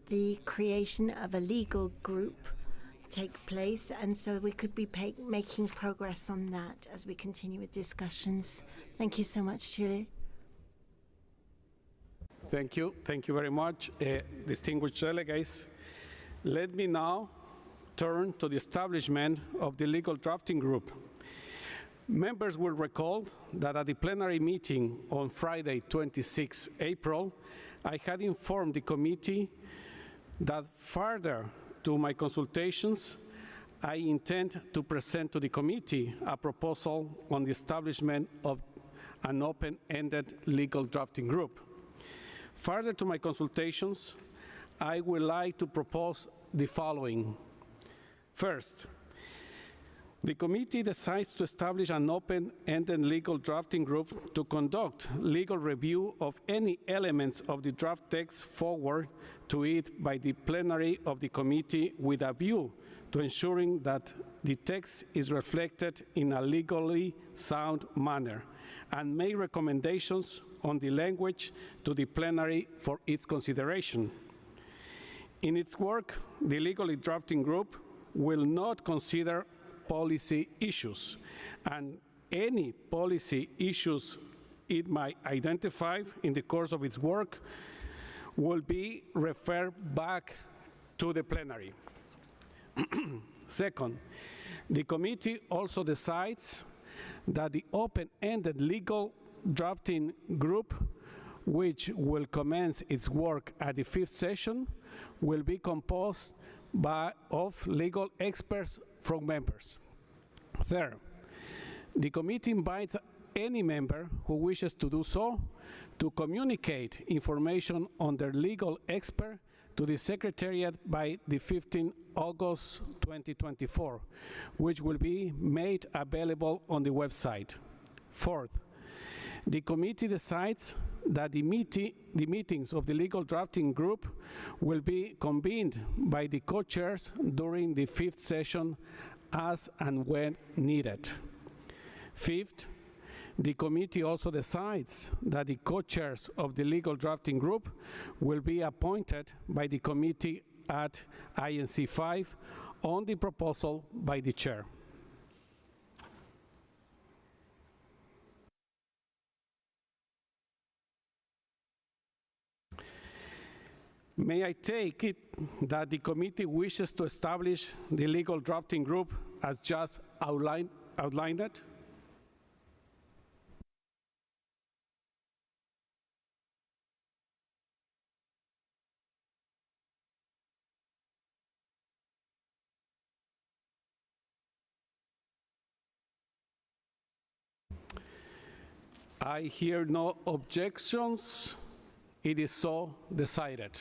the creation of a legal group take place, and so we could be making progress on that as we continue with discussions. Thank you so much, Chile. Thank you very much, distinguished delegates. Let me now turn to the establishment of the legal drafting group. Members will recall that at the plenary meeting on Friday, 26 April, I had informed the committee that further to my consultations, I intend to present to the committee a proposal on the establishment of an open-ended legal drafting group. Further to my consultations, I would like to propose the following. First, the committee decides to establish an open-ended legal drafting group to conduct legal review of any elements of the draft text forward to it by the plenary of the committee with a view to ensuring that the text is reflected in a legally sound manner and make recommendations on the language to the plenary for its consideration. In its work, the legally drafting group will not consider policy issues, and any policy issues it might identify in the course of its work will be referred back to the plenary. Second, the committee also decides that the open-ended legal drafting group, which will commence its work at the 5th session, will be composed of legal experts from members. Third, the committee invites any member who wishes to do so to communicate information on their legal expert to the Secretariat by the 15th August 2024, which will be made available on the website. Fourth, the committee decides that the meetings of the legal drafting group will be convened by the co-chairs during the 5th session as and when needed. Fifth, the committee also decides that the co-chairs of the legal drafting group will be appointed by the committee at INC-4 on the proposal by the chair. May I take it that the committee wishes to establish the legal drafting group as just outlined it? I hear no objections. It is so decided.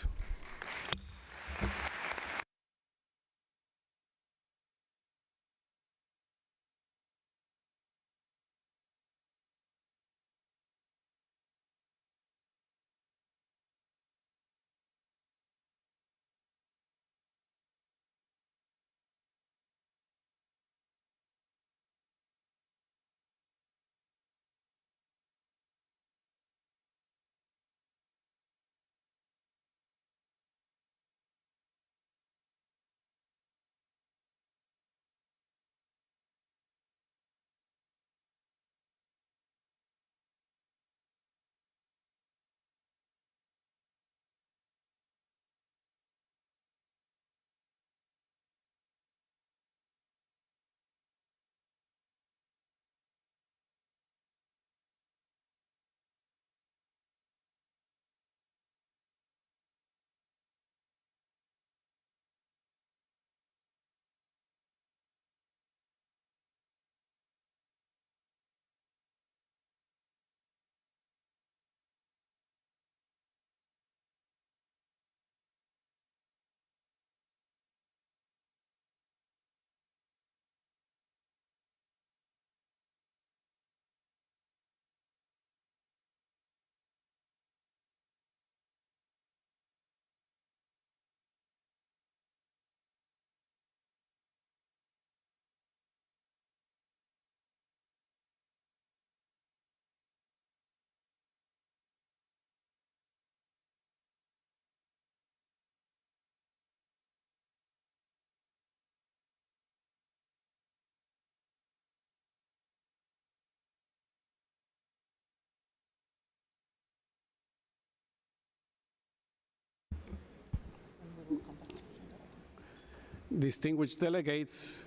distinguished delegates,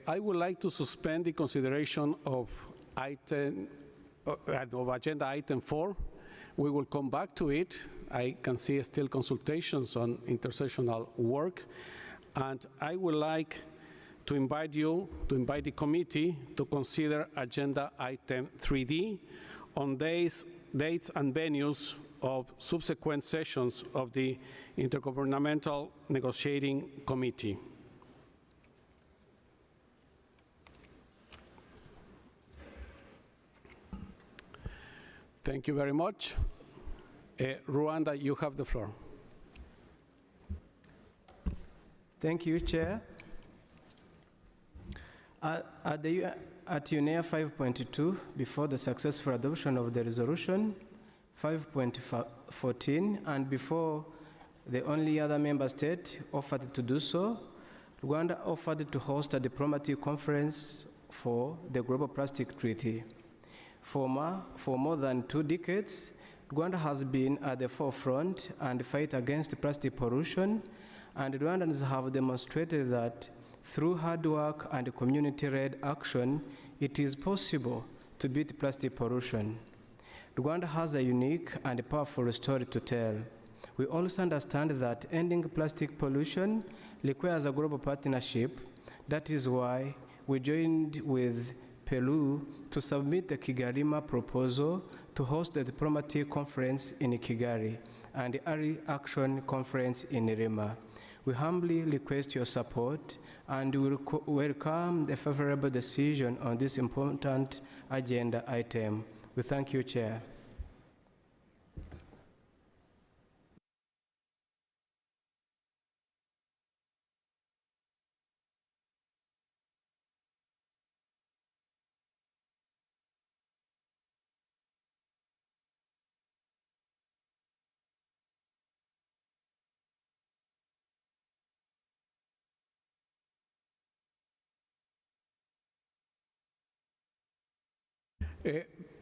I would like to suspend the consideration of agenda item 4. We will come back to it. I can see still consultations on intercessional work, and I would like to invite the committee to consider agenda item 3D on dates and venues of subsequent sessions of the Intergovernmental Negotiating Committee. Thank you very much. Rwanda, you have the floor. Thank you, Chair. At UNEP 5.2, before the successful adoption of the resolution 5.14, and before the only other member state offered to do so, Rwanda offered to host a diplomatic conference for the Global Plastic Treaty. For more than 2 decades, Rwanda has been at the forefront and fight against plastic pollution, and Rwandans have demonstrated that through hard work and community-led action, it is possible to beat plastic pollution. Rwanda has a unique and powerful story to tell. We also understand that ending plastic pollution requires a global partnership. That is why we joined with Peru to submit the Kigalima proposal to host the diplomatic conference in Kigali and the Early Action Conference in Lima. We humbly request your support and we welcome the favorable decision on this important agenda item. We thank you, Chair.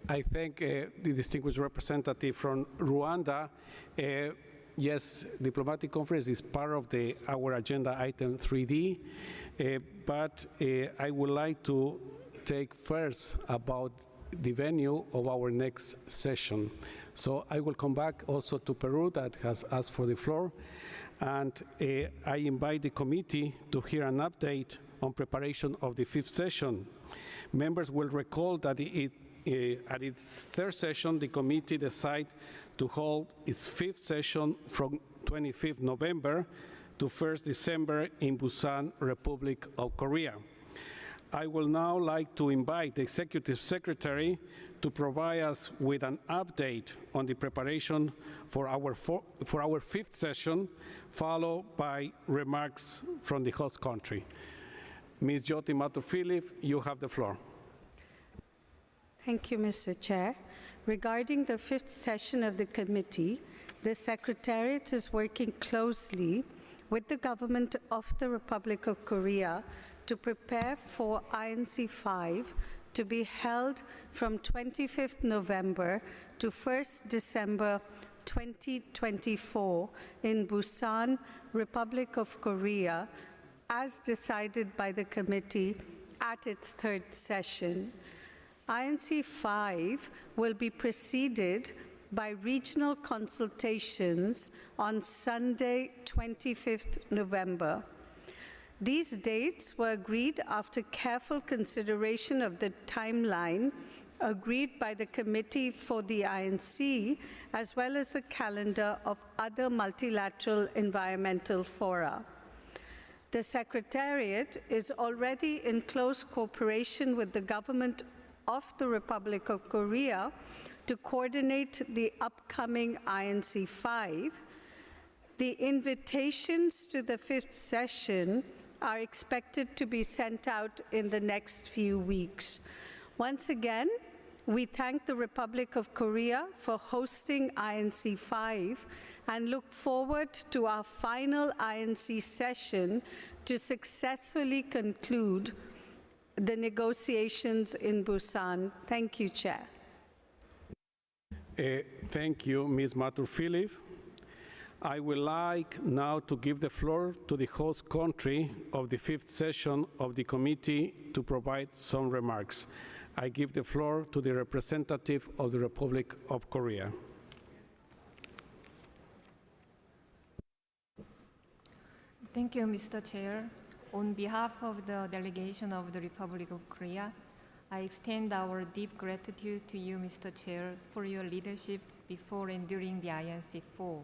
I thank the distinguished representative from Rwanda. Yes, diplomatic conference is part of our agenda item 3D, but I would like to take first about the venue of our next session. So I will come back also to Peru that has asked for the floor, and I invite the committee to hear an update on preparation of the 5th session. Members will recall that at its 3rd session, the committee decided to hold its 5th session from 25th November to 1st December in Busan, Republic of Korea. I will now like to invite the Executive Secretary to provide us with an update on the preparation for our 5th session, followed by remarks from the host country. Ms. Jyoti Mathur-Philip, you have the floor. Thank you, Mr. Chair. Regarding the 5th session of the committee, the Secretariat is working closely with the government of the Republic of Korea to prepare for INC-5 to be held from 25th November to 1st December 2024 in Busan, Republic of Korea, as decided by the committee at its 3rd session. INC-5 will be preceded by regional consultations on Sunday, 25th November. These dates were agreed after careful consideration of the timeline agreed by the Committee for the INC, as well as the calendar of other multilateral environmental fora. The Secretariat is already in close cooperation with the government of the Republic of Korea to coordinate the upcoming INC-5. The invitations to the 5th session are expected to be sent out in the next few weeks. Once again, we thank the Republic of Korea for hosting INC-5 and look forward to our final INC session to successfully conclude the negotiations in Busan. Thank you, Chair. Thank you, Ms. Mathur-Philip. I would like now to give the floor to the host country of the 5th session of the committee to provide some remarks. I give the floor to the representative of the Republic of Korea. Thank you, Mr. Chair. On behalf of the delegation of the Republic of Korea, I extend our deep gratitude to you, Mr. Chair, for your leadership before and during the INC-4.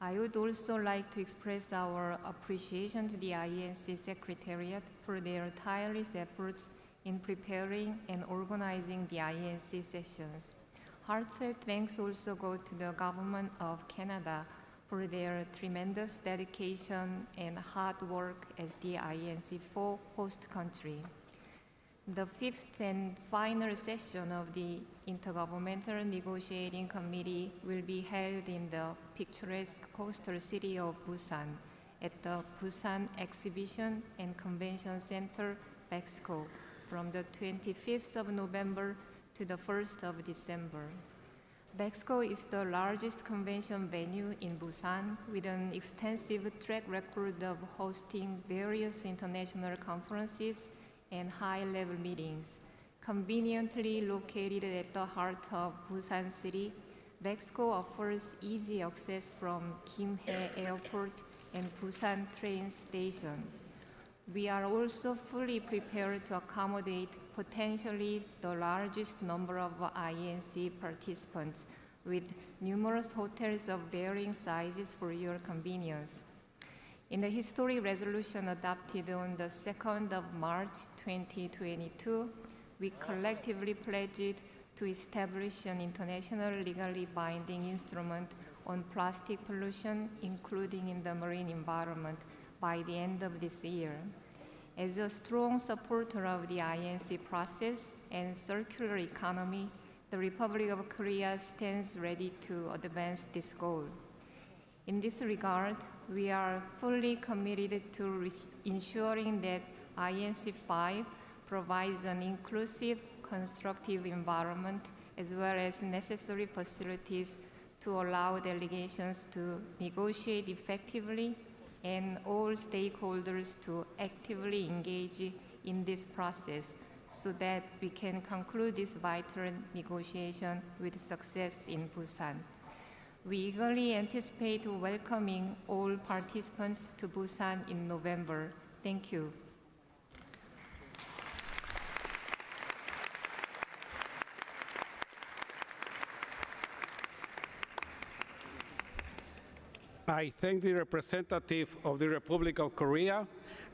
I would also like to express our appreciation to the INC Secretariat for their tireless efforts in preparing and organizing the INC sessions. Heartfelt thanks also go to the Government of Canada for their tremendous dedication and hard work as the INC-4 host country. The 5th and final session of the Intergovernmental Negotiating Committee will be held in the picturesque coastal city of Busan at the Busan Exhibition and Convention Center, BEXCO, from the 25th of November to the 1st of December. BEXCO is the largest convention venue in Busan with an extensive track record of hosting various international conferences and high-level meetings. Conveniently located at the heart of Busan City, BEXCO offers easy access from Kimhae Airport and Busan train station. We are also fully prepared to accommodate potentially the largest number of INC participants with numerous hotels of varying sizes for your convenience. In the historic resolution adopted on the 2nd of March 2022, we collectively pledged to establish an international legally binding instrument on plastic pollution, including in the marine environment, by the end of this year. As a strong supporter of the INC process and circular economy, the Republic of Korea stands ready to advance this goal. In this regard, we are fully committed to ensuring that INC-5 provides an inclusive, constructive environment as well as necessary facilities to allow delegations to negotiate effectively and all stakeholders to actively engage in this process so that we can conclude this vital negotiation with success in Busan. We eagerly anticipate welcoming all participants to Busan in November. Thank you. I thank the representative of the Republic of Korea,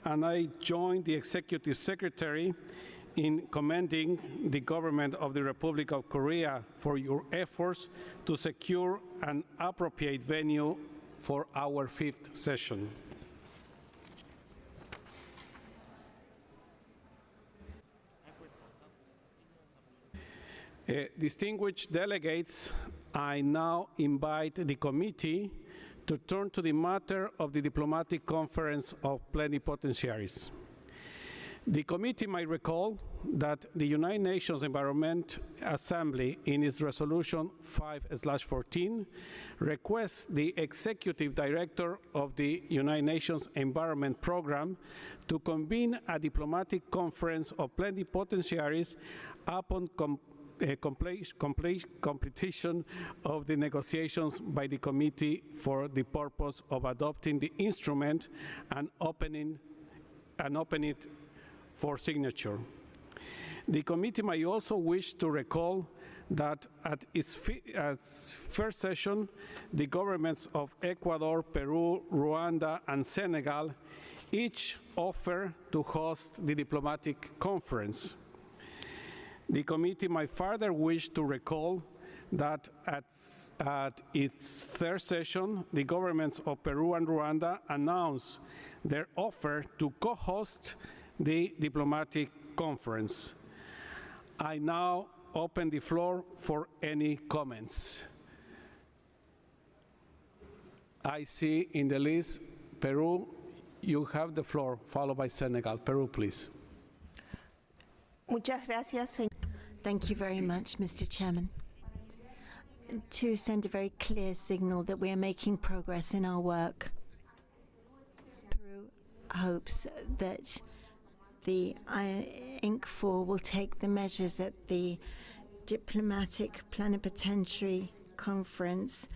and I join the Executive Secretary in commending the government of the Republic of Korea for your efforts to secure an appropriate venue for our 5th session. Distinguished delegates, I now invite the committee to turn to the matter of the diplomatic conference of plenipotentiaries. The committee might recall that the United Nations Environment Assembly, in its resolution 5/14, requests the executive director of the United Nations Environment Program to convene a diplomatic conference of plenipotentiaries upon completion of the negotiations by the committee for the purpose of adopting the instrument and opening it for signature. The committee may also wish to recall that at its first session, the governments of Ecuador, Peru, Rwanda, and Senegal each offered to host the diplomatic conference. The committee might further wish to recall that at its third session, the governments of Peru and Rwanda announced their offer to co-host the diplomatic conference. I now open the floor for any comments. I see in the list, Peru, you have the floor, followed by Senegal. Peru, please. Muchas gracias. Thank you very much, Mr. Chairman. to send a very clear signal that we are making progress in our work. Peru hopes that the INC-4 will take the measures at the diplomatic plenipotentiary conference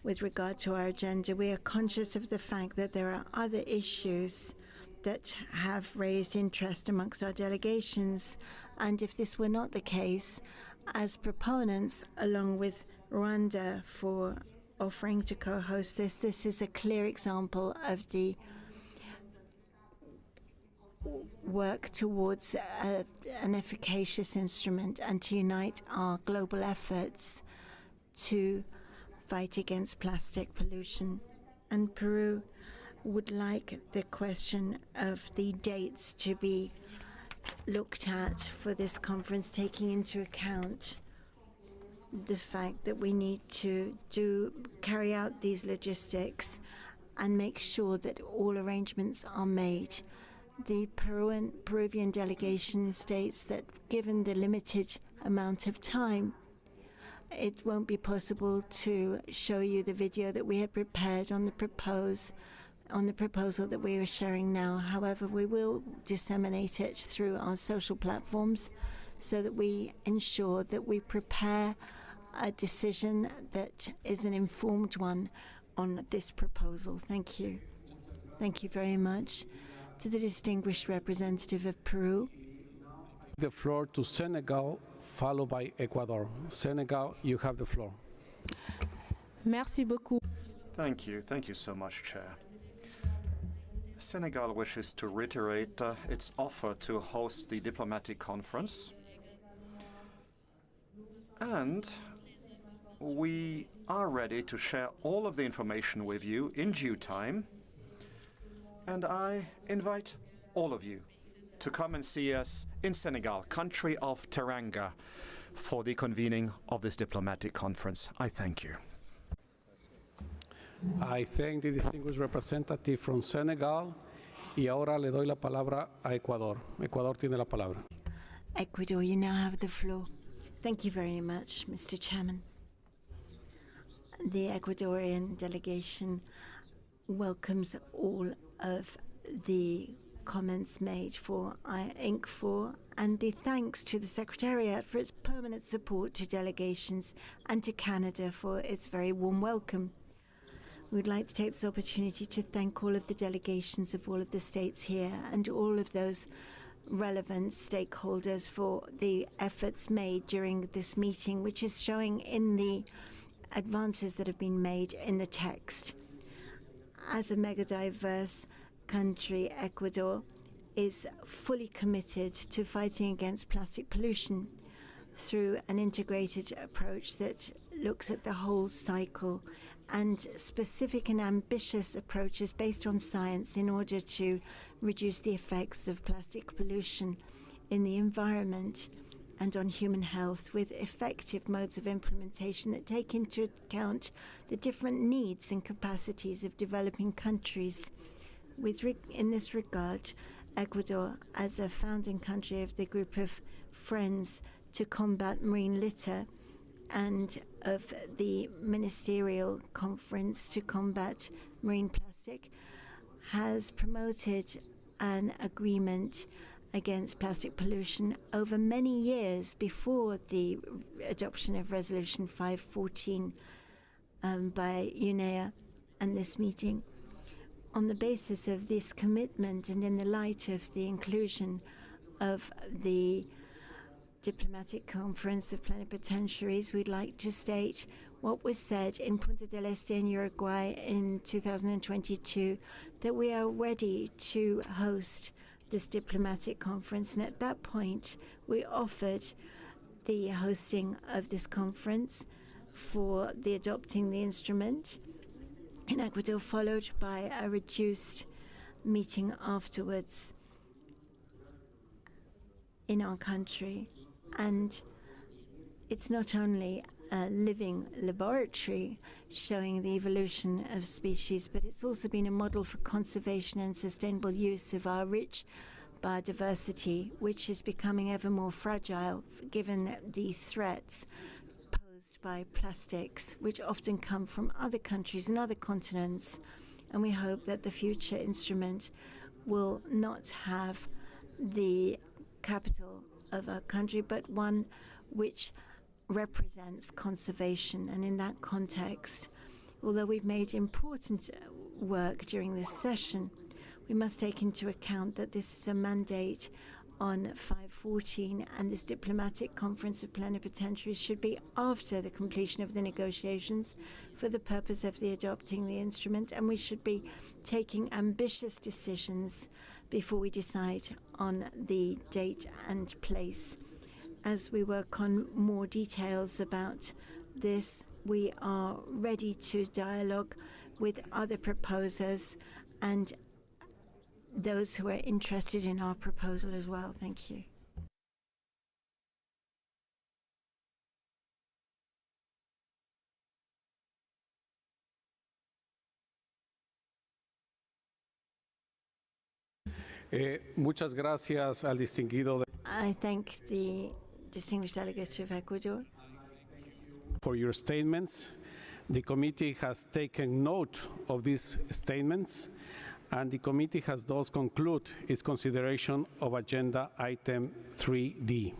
with regard to our agenda. We are conscious of the fact that there are other issues that have raised interest amongst our delegations, and if this were not the case, as proponents, along with Rwanda for offering to co-host this is a clear example of the work towards an efficacious instrument and to unite our global efforts to fight against plastic pollution. And Peru would like the question of the dates to be looked at for this conference, taking into account the fact that we need to carry out these logistics and make sure that all arrangements are made. The Peruvian delegation states that given the limited amount of time, it won't be possible to show you the video that we had prepared on the proposal that we are sharing now. However, we will disseminate it through our social platforms so that we ensure that we prepare a decision that is an informed one on this proposal. Thank you. Thank you very much. To the distinguished representative of Peru. The floor to Senegal, followed by Ecuador. Senegal, you have the floor. Merci beaucoup. Thank you. Thank you so much, Chair. Senegal wishes to reiterate its offer to host the diplomatic conference. And we are ready to share all of the information with you in due time. And I invite all of you to come and see us in Senegal, country of Teranga, for the convening of this diplomatic conference. I thank you. I thank the distinguished representative from Senegal. Y ahora le doy la palabra a Ecuador. Ecuador tiene la palabra. Ecuador, you now have the floor. Thank you very much, Mr. Chairman. The Ecuadorian delegation welcomes all of the comments made for INC-4 and the thanks to the Secretariat for its permanent support to delegations and to Canada for its very warm welcome. We'd like to take this opportunity to thank all of the delegations of all of the states here and all of those relevant stakeholders for the efforts made during this meeting, which is showing in the advances that have been made in the text. As a mega-diverse country, Ecuador is fully committed to fighting against plastic pollution through an integrated approach that looks at the whole cycle and specific and ambitious approaches based on science in order to reduce the effects of plastic pollution in the environment and on human health, with effective modes of implementation that take into account the different needs and capacities of developing countries. In this regard, Ecuador, as a founding country of the group of Friends to Combat Marine Litter and of the Ministerial Conference to Combat Marine Plastic, has promoted an agreement against plastic pollution over many years before the adoption of Resolution 514 by UNEP and this meeting. On the basis of this commitment and in the light of the inclusion of the Diplomatic Conference of Plenipotentiaries, we'd like to state what was said in Punta del Este in Uruguay in 2022, that we are ready to host this diplomatic conference. And at that point, we offered the hosting of this conference for the adopting the instrument in Ecuador, followed by a reduced meeting afterwards in our country. And it's not only a living laboratory showing the evolution of species, but it's also been a model for conservation and sustainable use of our rich biodiversity, which is becoming ever more fragile given the threats posed caused by plastics, which often come from other countries and other continents. And we hope that the future instrument will not have the capital of a country, but one which represents conservation. And in that context, although we've made important work during this session, we must take into account that this is a mandate on 514, and this diplomatic conference of plenipotentiaries should be after the completion of the negotiations for the purpose of adopting the instrument, and we should be taking ambitious decisions before we decide on the date and place. As we work on more details about this, we are ready to dialogue with other proposers and those who are interested in our proposal as well. Thank you. Muchas gracias al distinguido I thank the distinguished delegates of Ecuador for your statements. The committee has taken note of these statements, and the committee has thus concluded its consideration of agenda item 3D.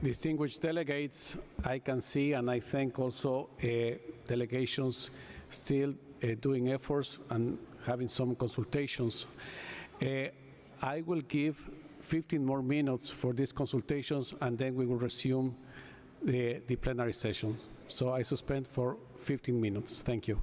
distinguished delegates, I can see, and I thank also delegations still doing efforts and having some consultations. I will give 15 more minutes for these consultations, and then we will resume the plenary session. So I suspend for 15 minutes. Thank you.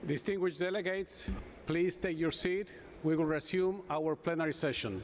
Distinguished delegates, please take your seat. We will resume our plenary session.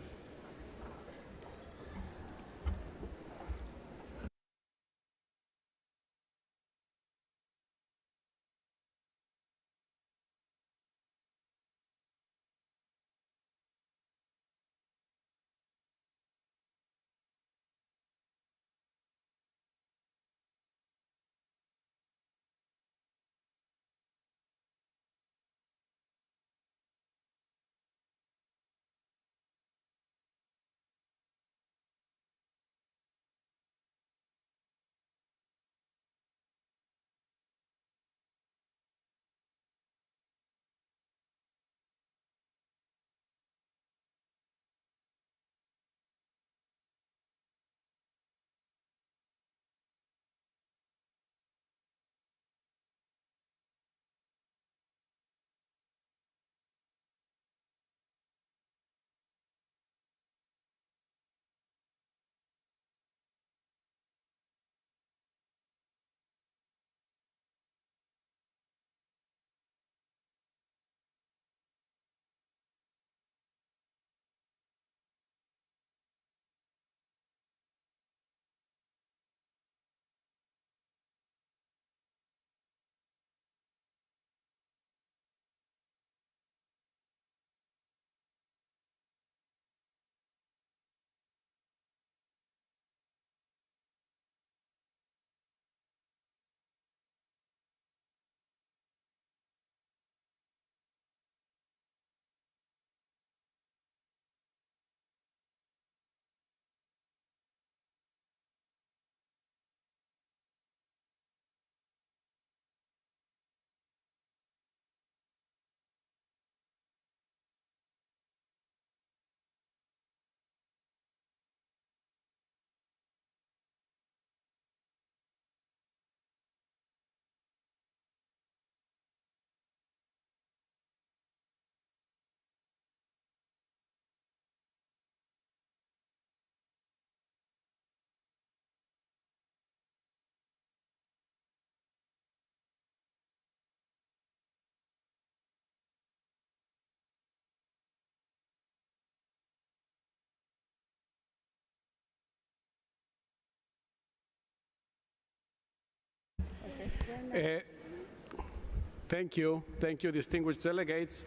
Thank you, distinguished delegates,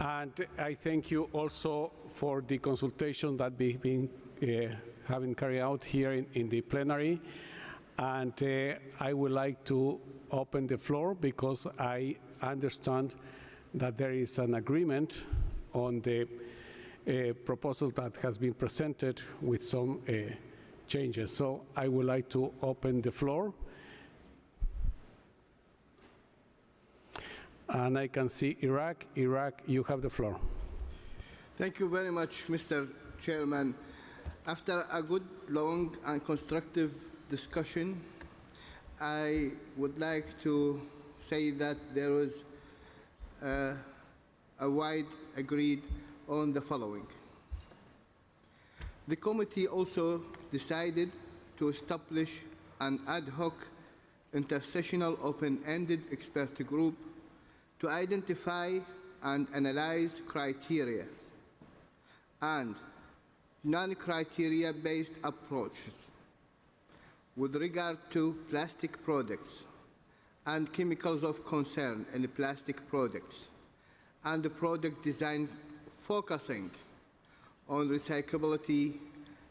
and I thank you also for the consultation that we've been having carried out here in the plenary. And I would like to open the floor because I understand that there is an agreement on the proposal that has been presented with some changes. So I would like to open the floor. And I can see Iraq. Iraq, you have the floor. Thank you very much, Mr. Chairman. After a good, long, and constructive discussion, I would like to say that there was a wide agreed on the following. The committee also decided to establish an ad hoc intercessional open-ended expert group to identify and analyze criteria and non-criteria based approaches with regard to plastic products and chemicals of concern in plastic products and the product design focusing on recyclability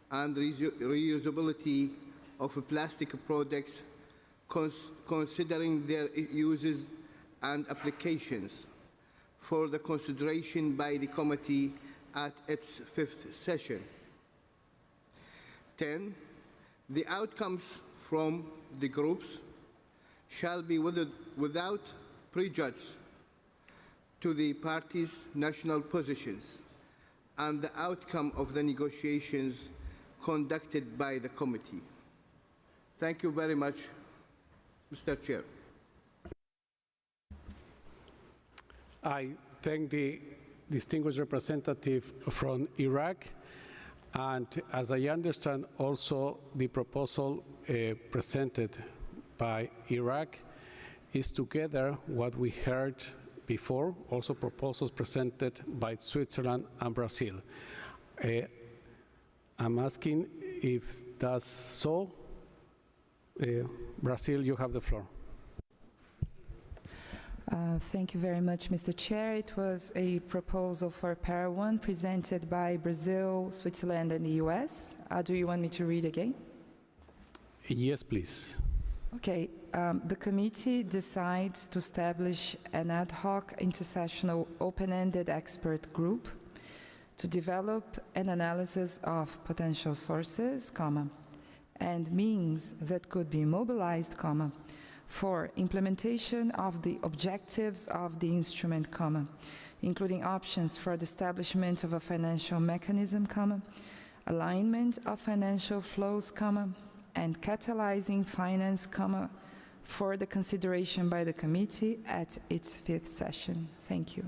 and reusability of plastic products, considering their uses and applications for the consideration by the committee at its 5th session. 10. The outcomes from the groups shall be without prejudice to the parties' national positions and the outcome of the negotiations conducted by the committee. Thank you very much, Mr. Chair. I thank the distinguished representative from Iraq, and as I understand also the proposal presented by Iraq is together what we heard before, also proposals presented by Switzerland and Brazil. I'm asking if that's so. Brazil, you have the floor. Thank you very much, Mr. Chair. It was a proposal for Para 1 presented by Brazil, Switzerland, and the US. Do you want me to read again? Yes, please. Okay. The committee decides to establish an ad hoc intercessional open-ended expert group to develop an analysis of potential sources, and means that could be mobilized, for implementation of the objectives of the instrument, including options for the establishment of a financial mechanism, alignment of financial flows, and catalyzing finance, for the consideration by the committee at its 5th session. Thank you.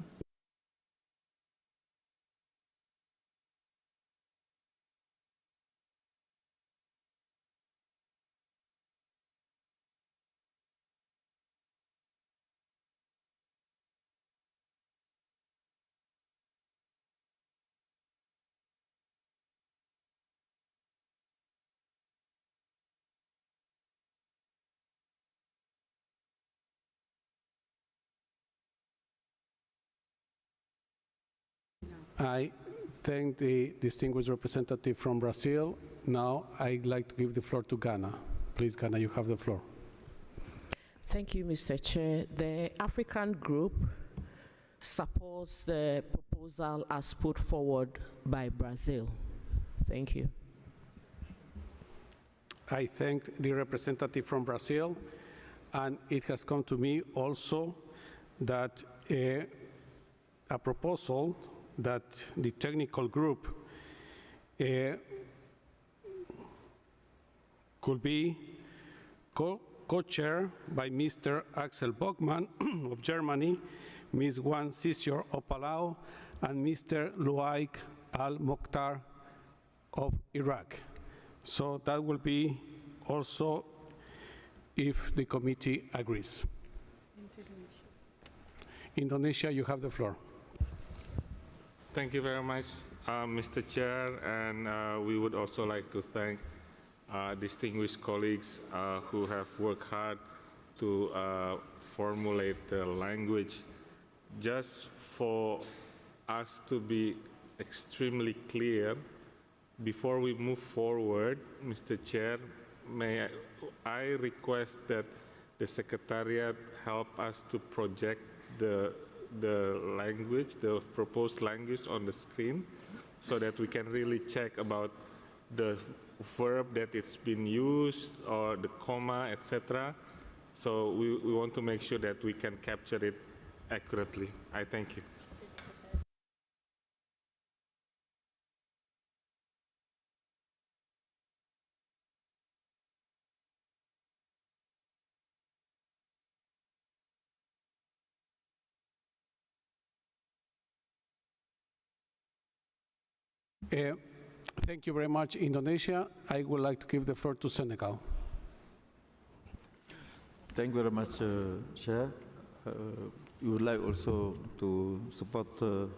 I thank the distinguished representative from Brazil. Now I'd like to give the floor to Ghana. Please, Ghana, you have the floor. Thank you, Mr. Chair. The African group supports the proposal as put forward by Brazil. Thank you. I thank the representative from Brazil, and it has come to me also that a proposal that the technical group could be co-chaired by Mr. Axel Bogman of Germany, Ms. Juan Sisyor of Palau, and Mr. Luaik Al-Mokhtar of Iraq. So that will be also if the committee agrees. Indonesia, you have the floor. Thank you very much, Mr. Chair, and we would also like to thank distinguished colleagues who have worked hard to formulate the language. Just for us to be extremely clear, before we move forward, Mr. Chair, may I request that the Secretariat help us to project the language, the proposed language on the screen, so that we can really check about the verb that it's been used or the comma, etc. So we want to make sure that we can capture it accurately. I thank you. Thank you very much, Indonesia. I would like to give the floor to Senegal. Thank you very much, Chair. We would like also to support the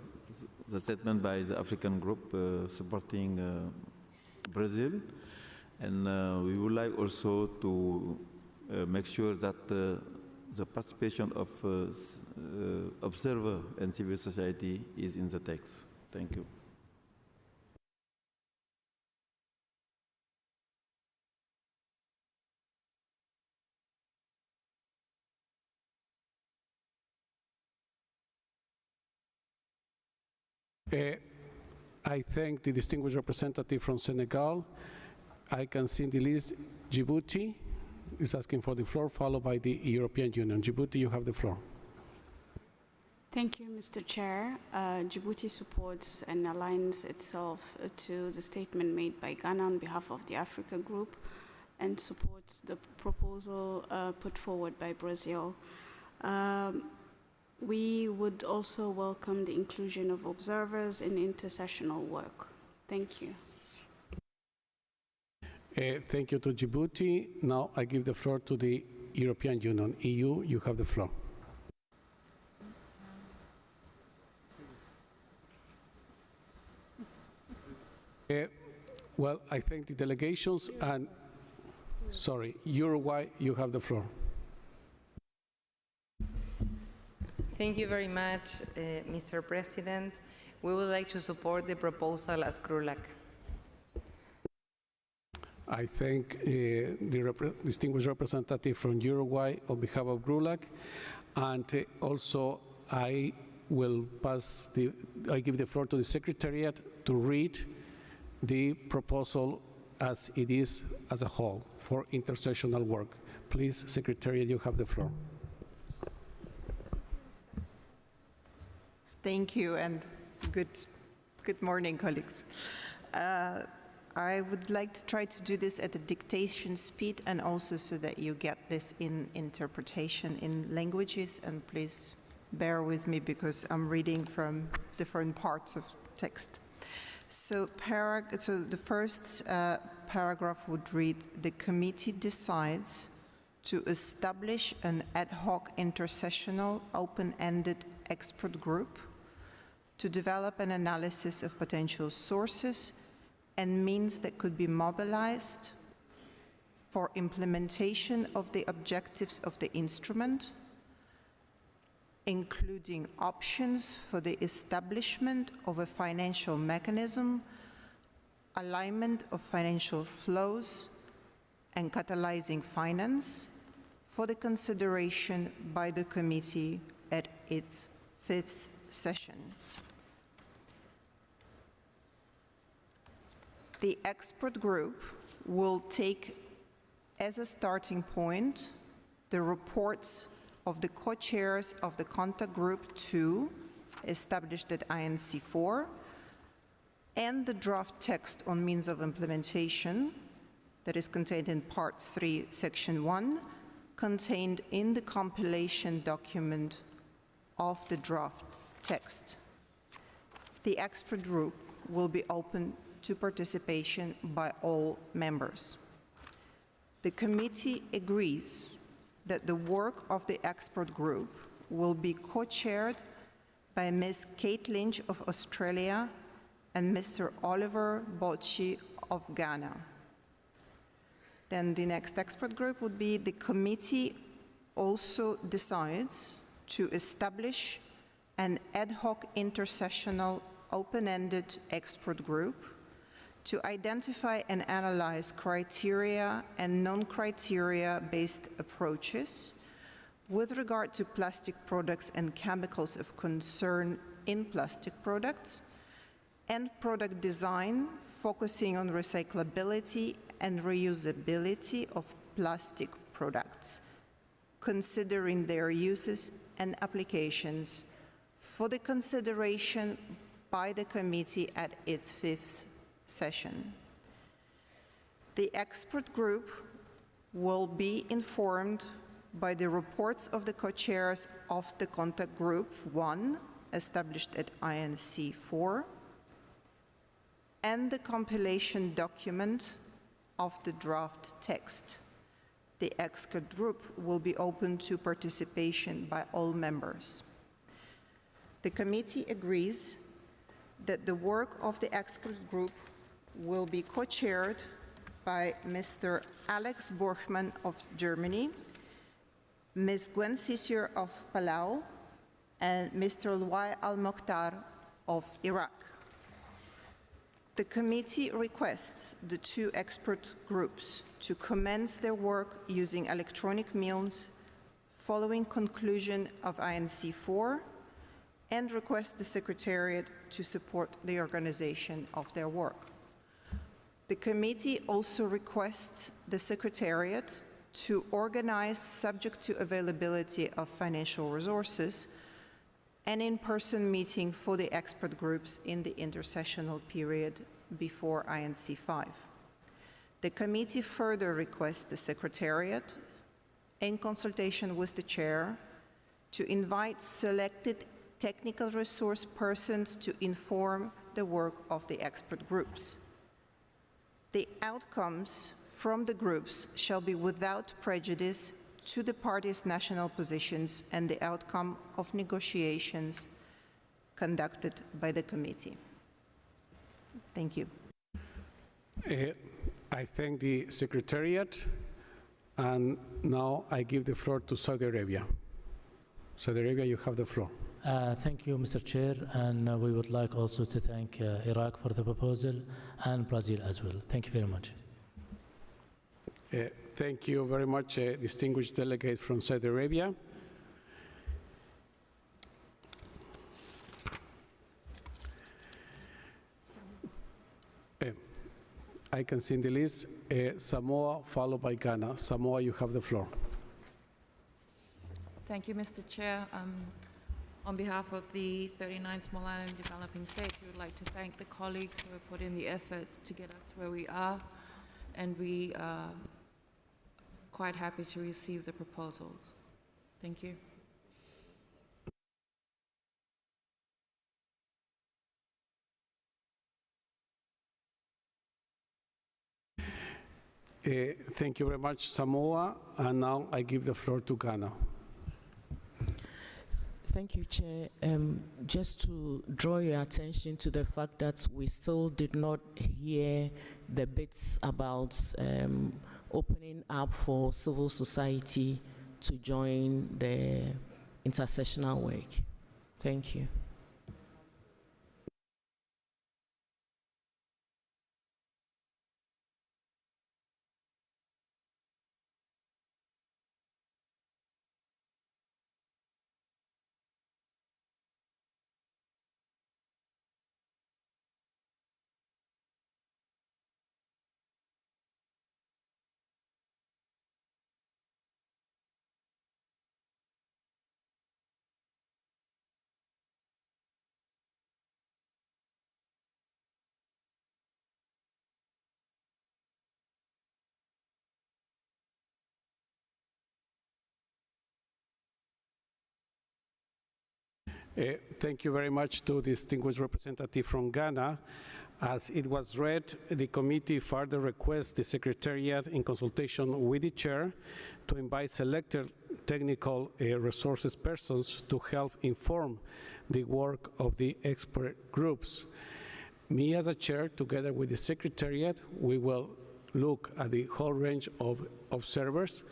statement by the African group supporting Brazil. And we would like also to make sure that the participation of observer and civil society is in the text. Thank you. I thank the distinguished representative from Senegal. I can see in the list Djibouti is asking for the floor, followed by the European Union. Djibouti, you have the floor. Thank you, Mr. Chair. Djibouti supports and aligns itself to the statement made by Ghana on behalf of the Africa Group and supports the proposal put forward by Brazil. We would also welcome the inclusion of observers in intercessional work. Thank you. Thank you to Djibouti. Now I give the floor to the European Union. EU, you have the floor. Well, I thank the delegations and, sorry, Uruguay, you have the floor. Thank you very much, Mr. President. We would like to support the proposal as CRULAC. I thank the distinguished representative from Uruguay on behalf of GRULAC, and also I give the floor to the Secretariat to read the proposal as it is as a whole for intercessional work. Please, Secretariat, you have the floor. Thank you, and good morning, colleagues. I would like to try to do this at a dictation speed and also so that you get this in interpretation in languages, and please bear with me because I'm reading from different parts of text. So the first paragraph would read, the committee decides to establish an ad hoc intercessional open-ended expert group to develop an analysis of potential sources and means that could be mobilized for implementation of the objectives of the instrument, including options for the establishment of a financial mechanism, alignment of financial flows, and catalyzing finance for the consideration by the committee at its 5th session. The expert group will take as a starting point the reports of the co-chairs of the Contact Group 2, established at INC-4, and the draft text on means of implementation that is contained in Part 3, Section 1, contained in the compilation document of the draft text. The expert group will be open to participation by all members. The committee agrees that the work of the expert group will be co-chaired by Ms. Kate Lynch of Australia and Mr. Oliver Bocci of Ghana. Then the next expert group would be the committee also decides to establish an ad hoc intercessional open-ended expert group to identify and analyze criteria and non-criteria based approaches with regard to plastic products and chemicals of concern in plastic products, and product design focusing on recyclability and reusability of plastic products, considering their uses and applications for the consideration by the committee at its 5th session. The expert group will be informed by the reports of the co-chairs of the Contact Group 1, established at INC-4, and the compilation document of the draft text. The expert group will be open to participation by all members. The committee agrees that the work of the expert group will be co-chaired by Mr. Alex Borchmann of Germany, Ms. Gwen Sisir of Palau, and Mr. Luay Al-Mokhtar of Iraq. The committee requests the two expert groups to commence their work using electronic means following conclusion of INC-4, and requests the Secretariat to support the organization of their work. The committee also requests the Secretariat to organize, subject to availability of financial resources, an in-person meeting for the expert groups in the intercessional period before INC-5. The committee further requests the Secretariat, in consultation with the Chair, to invite selected technical resource persons to inform the work of the expert groups. The outcomes from the groups shall be without prejudice to the parties' national positions and the outcome of negotiations conducted by the committee. Thank you. I thank the Secretariat, and now I give the floor to Saudi Arabia. Saudi Arabia, you have the floor. Thank you, Mr. Chair, and we would like also to thank Iraq for the proposal and Brazil as well. Thank you very much. Thank you very much, distinguished delegate from Saudi Arabia. I can see in the list Samoa, followed by Ghana. Samoa, you have the floor. Thank you, Mr. Chair. On behalf of the 39 small island developing states, we would like to thank the colleagues who have put in the efforts to get us where we are, and we are quite happy to receive the proposals. Thank you. Thank you very much, Samoa, and now I give the floor to Ghana. Thank you, Chair. Just to draw your attention to the fact that we still did not hear the bits about opening up for civil society to join the intercessional work. Thank you. Thank you very much to the distinguished representative from Ghana. As it was read, the committee further requests the Secretariat, in consultation with the Chair, to invite selected technical resources persons to help inform the work of the expert groups. Me as a Chair, together with the Secretariat, we will look at the whole range of observers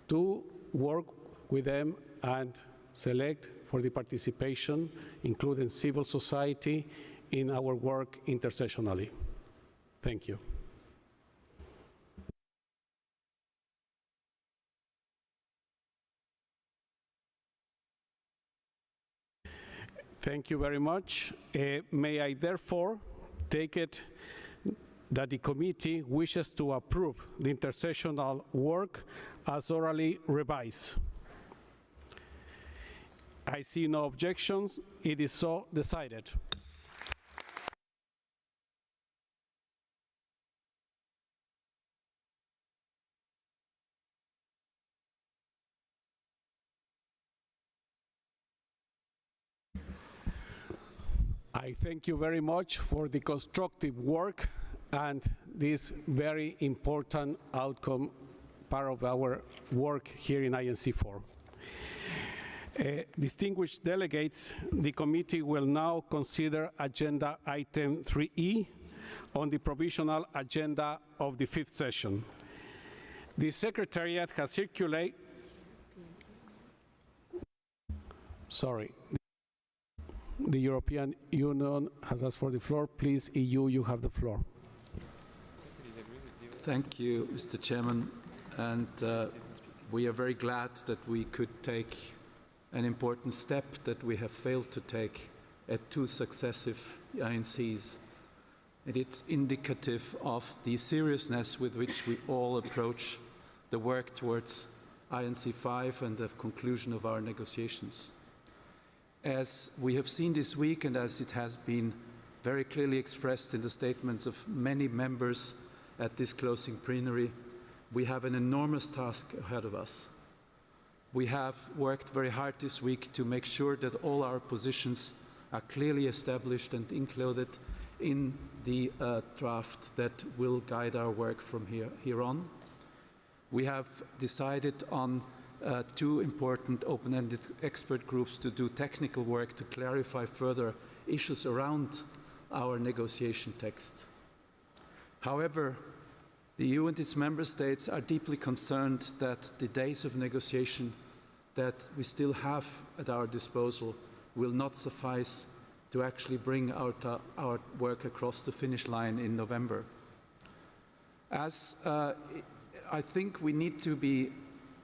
to work with them and select for the participation, including civil society, in our work intercessionally. Thank you. Thank you very much. May I therefore take it that the committee wishes to approve the intercessional work as orally revised? I see no objections. It is so decided. I thank you very much for the constructive work and this very important outcome, part of our work here in INC-4. Distinguished delegates, the committee will now consider agenda item 3E on the provisional agenda of the 5th session. The Secretariat has circulated, the European Union has asked for the floor. Please, EU, you have the floor. Thank you, Mr. Chairman, and we are very glad that we could take an important step that we have failed to take at 2 successive INCs. And it's indicative of the seriousness with which we all approach the work towards INC-5 and the conclusion of our negotiations. As we have seen this week, and as it has been very clearly expressed in the statements of many members at this closing plenary, we have an enormous task ahead of us. We have worked very hard this week to make sure that all our positions are clearly established and included in the draft that will guide our work from here on. We have decided on 2 important open-ended expert groups to do technical work to clarify further issues around our negotiation text. However, the EU and its member states are deeply concerned that the days of negotiation that we still have at our disposal will not suffice to actually bring our work across the finish line in November. As I think we need to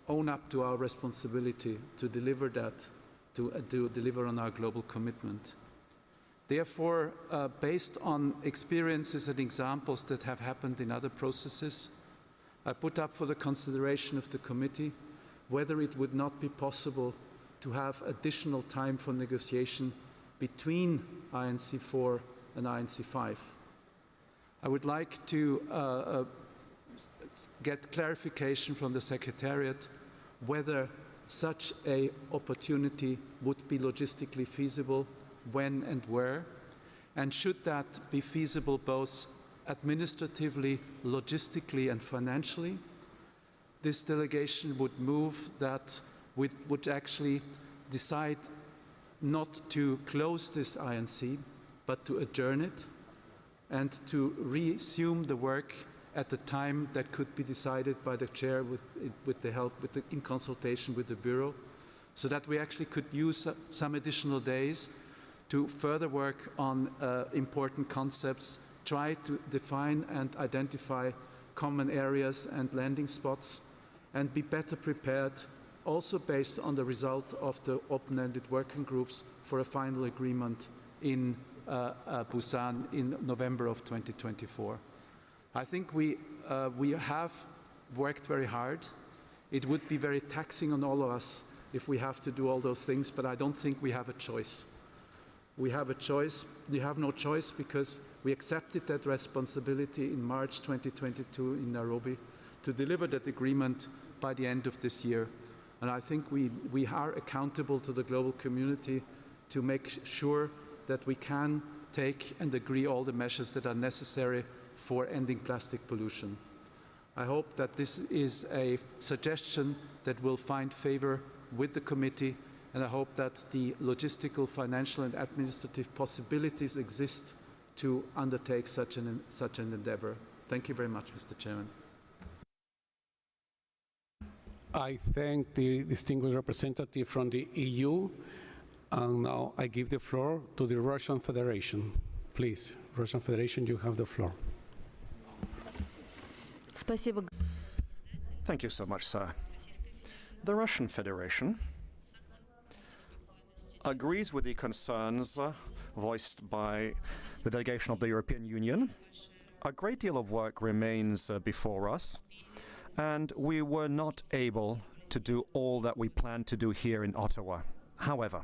own up to our responsibility to deliver that, to deliver on our global commitment. Therefore, based on experiences and examples that have happened in other processes, I put up for the consideration of the committee whether it would not be possible to have additional time for negotiation between INC-4 and INC-5. I would like to get clarification from the Secretariat whether such an opportunity would be logistically feasible, when and where, and should that be feasible both administratively, logistically, and financially. This delegation would move that we would actually decide not to close this INC, but to adjourn it and to resume the work at the time that could be decided by the chair in consultation with the Bureau, so that we actually could use some additional days to further work on important concepts, try to define and identify common areas and landing spots, and be better prepared, also based on the result of the open-ended working groups, for a final agreement in Busan in November of 2024. I think we have worked very hard. It would be very taxing on all of us if we have to do all those things, but I don't think we have a choice. We have a choice. We have no choice because we accepted that responsibility in March 2022 in Nairobi to deliver that agreement by the end of this year. And I think we are accountable to the global community to make sure that we can take and agree all the measures that are necessary for ending plastic pollution. I hope that this is a suggestion that will find favor with the committee, and I hope that the logistical, financial, and administrative possibilities exist to undertake such an endeavor. Thank you very much, Mr. Chairman. I thank the distinguished representative from the EU, and now I give the floor to the Russian Federation. Please, Russian Federation, you have the floor. Thank you so much, sir. The Russian Federation agrees with the concerns voiced by the delegation of the European Union. A great deal of work remains before us, and we were not able to do all that we planned to do here in Ottawa. However,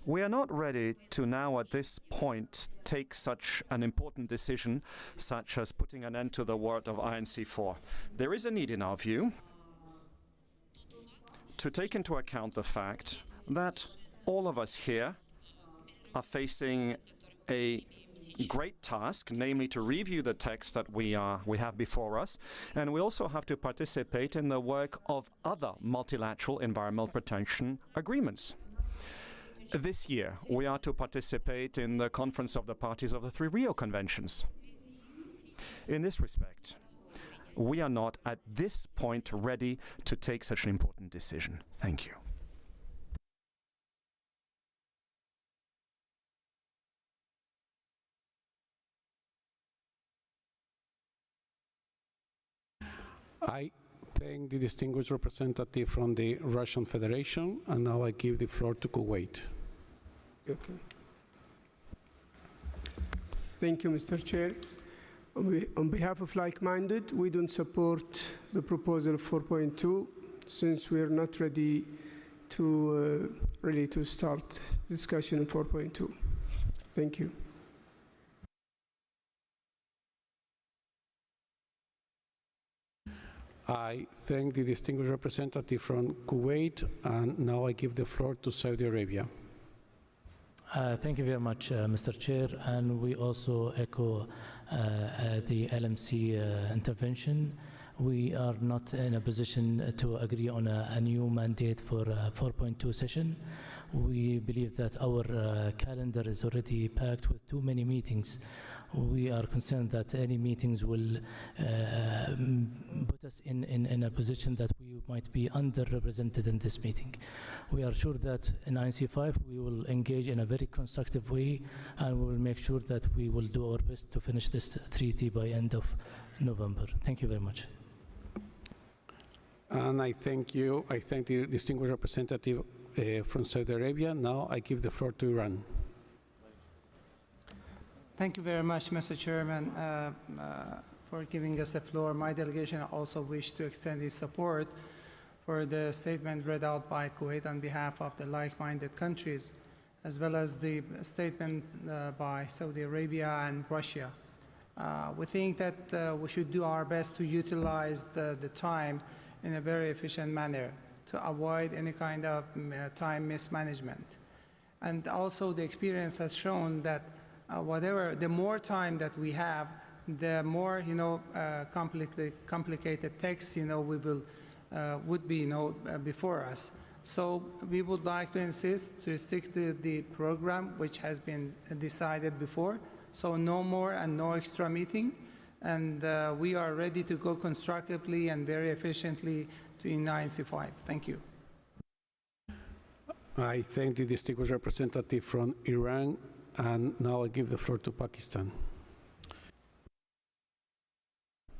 we are not ready to now at this point take such an important decision such as putting an end to the work of INC-4. There is a need, in our view, to take into account the fact that all of us here are facing a great task, namely to review the text that we have before us, and we also have to participate in the work of other multilateral environmental protection agreements. This year, we are to participate in the Conference of the Parties of the 3 Rio Conventions. In this respect, we are not at this point ready to take such an important decision. Thank you. I thank the distinguished representative from the Russian Federation, and now I give the floor to Kuwait. Okay. Thank you, Mr. Chair. On behalf of like-minded, we don't support the proposal 4.2 since we are not ready to really to start discussion on 4.2. Thank you. I thank the distinguished representative from Kuwait, and now I give the floor to Saudi Arabia. Thank you very much, Mr. Chair, and we also echo the LMC intervention. We are not in a position to agree on a new mandate for 4.2 session. We believe that our calendar is already packed with too many meetings we are concerned that any meetings will put us in a position that we might be underrepresented in this meeting. We are sure that in INC-5 we will engage in a very constructive way, and we will make sure that we will do our best to finish this treaty by end of November. Thank you very much. And I thank you. I thank the distinguished representative from Saudi Arabia. Now I give the floor to Iran. Thank you very much, Mr. Chairman, for giving us the floor. My delegation also wished to extend its support for the statement read out by Kuwait on behalf of the like-minded countries, as well as the statement by Saudi Arabia and Russia. We think that we should do our best to utilize the time in a very efficient manner to avoid any kind of time mismanagement. And also the experience has shown that the more time that we have, the more complicated text we would be before us. So we would like to insist to stick to the program which has been decided before. So no more and no extra meeting, and we are ready to go constructively and very efficiently to INC-5. Thank you. I thank the distinguished representative from Iran, and now I give the floor to Pakistan.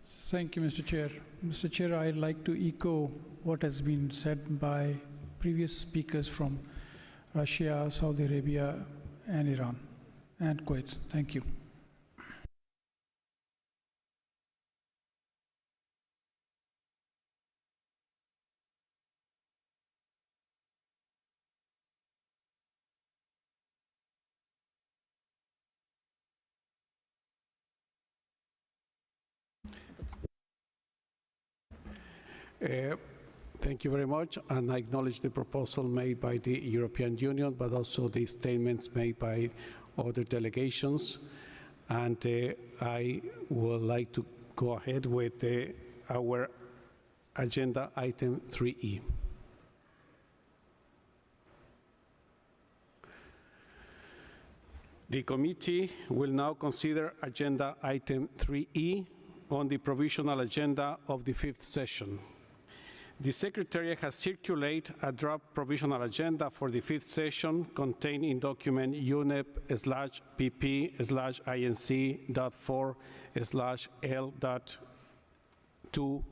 Thank you, Mr. Chair. Mr. Chair, I'd like to echo what has been said by previous speakers from Russia, Saudi Arabia, and Iran, and Kuwait. Thank you. Thank you very much, and I acknowledge the proposal made by the European Union, but also the statements made by other delegations. And I would like to go ahead with our agenda item 3E. The committee will now consider agenda item 3E on the provisional agenda of the 5th session. The Secretariat has circulated a draft provisional agenda for the 5th session contained in document UNEP/PP/INC.4/L.2.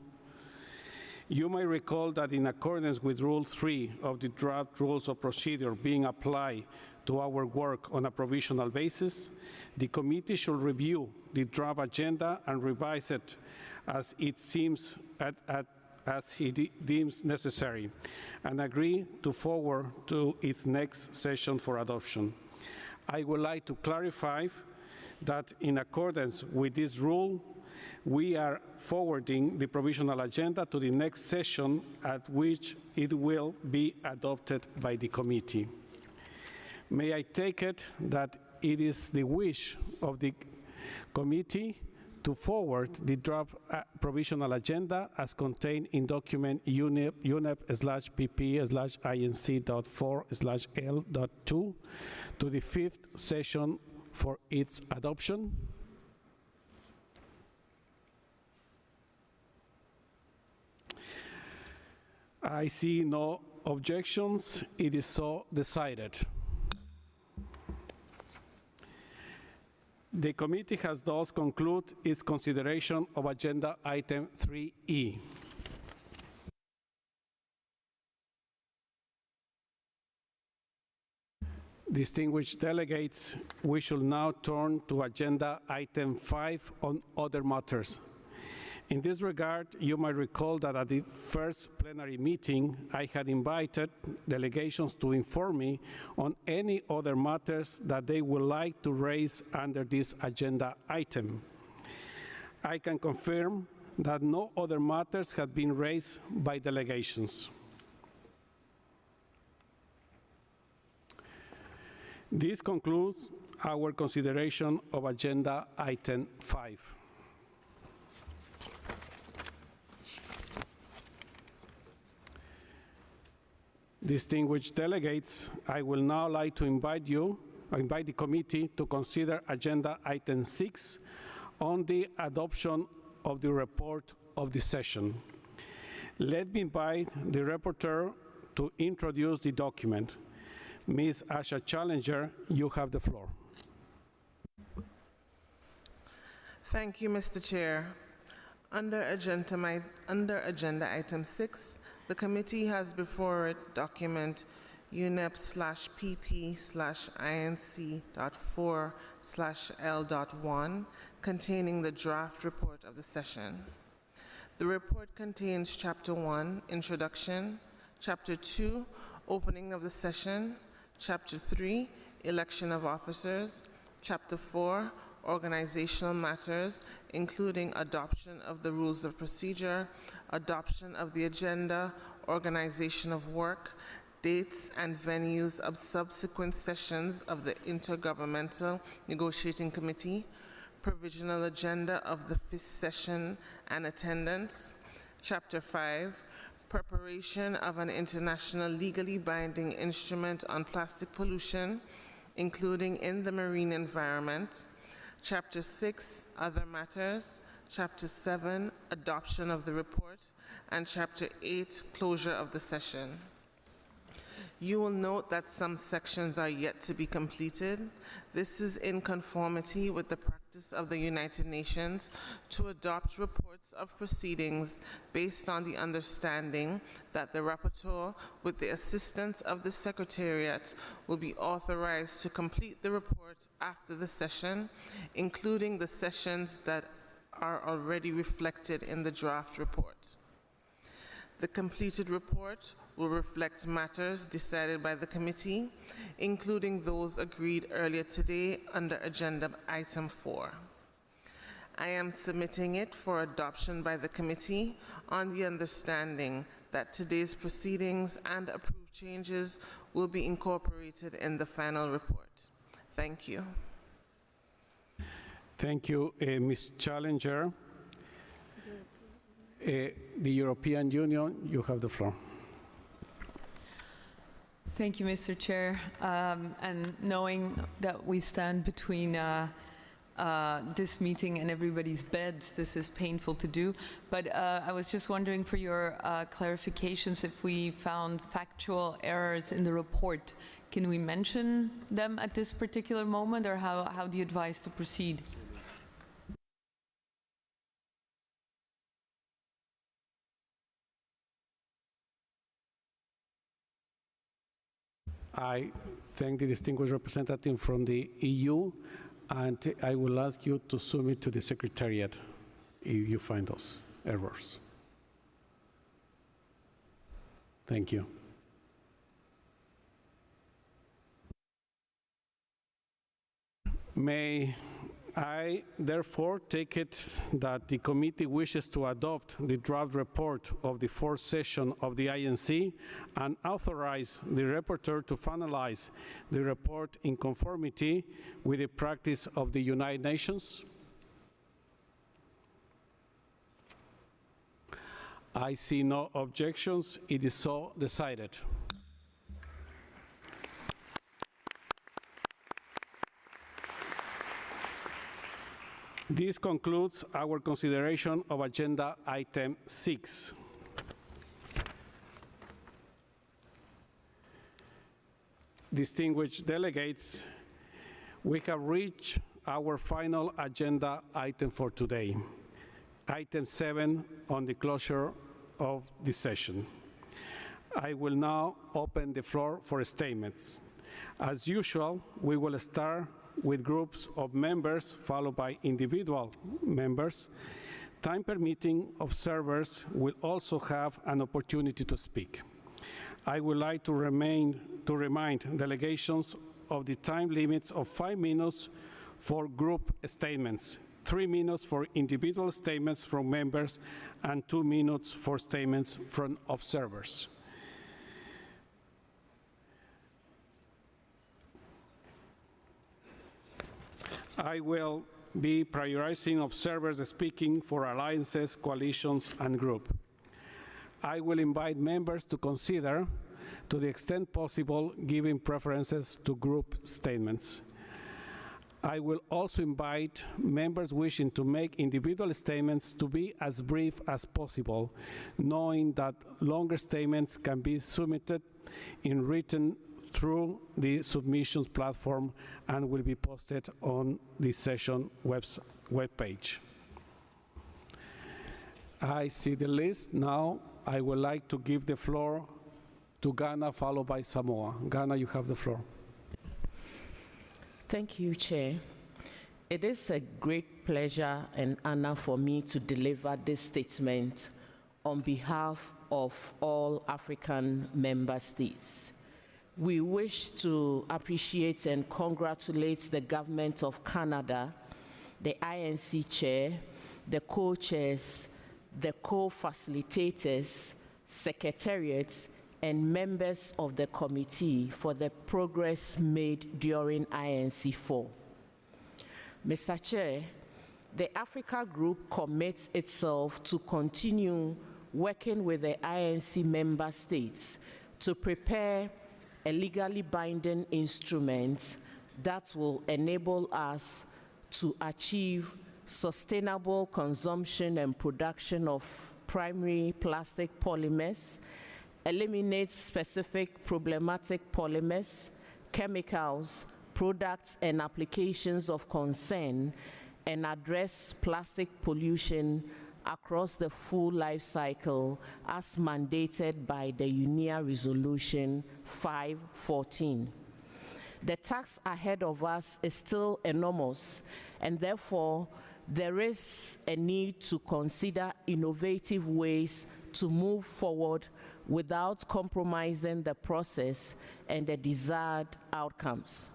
You may recall that in accordance with Rule 3 of the draft Rules of Procedure being applied to our work on a provisional basis, the committee should review the draft agenda and revise it as it deems necessary, and agree to forward to its next session for adoption. I would like to clarify that in accordance with this rule, we are forwarding the provisional agenda to the next session at which it will be adopted by the committee. May I take it that it is the wish of the committee to forward the draft provisional agenda as contained in document UNEP/PP/INC.4/L.2 to the 5th session for its adoption? I see no objections. It is so decided. The committee has thus concluded its consideration of agenda item 3E. Distinguished delegates, we shall now turn to agenda item 5 on other matters. In this regard, you might recall that at the first plenary meeting, I had invited delegations to inform me on any other matters that they would like to raise under this agenda item. I can confirm that no other matters have been raised by delegations. This concludes our consideration of agenda item 5. Distinguished delegates, I will now like to invite you invite the committee to consider agenda item 6 on the adoption of the report of the session. Let me invite the rapporteur to introduce the document. Ms. Asha Challenger, you have the floor. Thank you, Mr. Chair. Under agenda item 6, the committee has before it document UNEP/PP/INC.4/L.1 containing the draft report of the session. The report contains Chapter 1, Introduction, Chapter 2, Opening of the Session, Chapter 3, Election of Officers, Chapter 4, Organizational Matters, including adoption of the Rules of Procedure, adoption of the agenda, organization of work, dates and venues of subsequent sessions of the Intergovernmental Negotiating Committee, provisional agenda of the 5th session and attendance. Chapter 5, preparation of an international legally binding instrument on plastic pollution, including in the marine environment. Chapter 6, other matters. Chapter 7, adoption of the report. And Chapter 8, closure of the session. You will note that some sections are yet to be completed. This is in conformity with the practice of the United Nations to adopt reports of proceedings based on the understanding that the rapporteur, with the assistance of the Secretariat, will be authorized to complete the report after the session, including the sessions that are already reflected in the draft report. The completed report will reflect matters decided by the committee, including those agreed earlier today under agenda item 4. I am submitting it for adoption by the committee on the understanding that today's proceedings and approved changes will be incorporated in the final report. Thank you. Thank you, Ms. Challenger. The European Union, you have the floor. Thank you, Mr. Chair. And knowing that we stand between this meeting and everybody's beds, this is painful to do. But I was just wondering for your clarifications, if we found factual errors in the report, can we mention them at this particular moment, or how do you advise to proceed? I thank the distinguished representative from the EU, and I will ask you to submit to the Secretariat if you find those errors. Thank you. May I therefore take it that the committee wishes to adopt the draft report of the 4th session of the INC and authorize the rapporteur to finalize the report in conformity with the practice of the United Nations? I see no objections. It is so decided. This concludes our consideration of agenda item 6. Distinguished delegates, we have reached our final agenda item for today, item 7 on the closure of the session. I will now open the floor for statements. As usual, we will start with groups of members, followed by individual members. Time permitting, observers will also have an opportunity to speak. I would like to remind delegations of the time limits of 5 minutes for group statements, 3 minutes for individual statements from members, and 2 minutes for statements from observers. I will be prioritizing observers speaking for alliances, coalitions, and groups. I will invite members to consider to the extent possible, giving preferences to group statements. I will also invite members wishing to make individual statements to be as brief as possible, knowing that longer statements can be submitted in written through the submissions platform and will be posted on the session webpage. I see the list. Now I would like to give the floor to Ghana, followed by Samoa. Ghana, you have the floor. Thank you, Chair. It is a great pleasure and honor for me to deliver this statement on behalf of all African member states. We wish to appreciate and congratulate the Government of Canada, the INC Chair, the co-chairs, the co-facilitators, secretariats, and members of the committee for the progress made during INC-4. Mr. Chair, the Africa Group commits itself to continue working with the INC member states to prepare a legally binding instrument that will enable us to achieve sustainable consumption and production of primary plastic polymers, eliminate specific problematic polymers, chemicals, products, and applications of concern, and address plastic pollution across the full life cycle as mandated by the UNEA Resolution 514. The task ahead of us is still enormous, and therefore there is a need to consider innovative ways to move forward without compromising the process and the desired outcomes.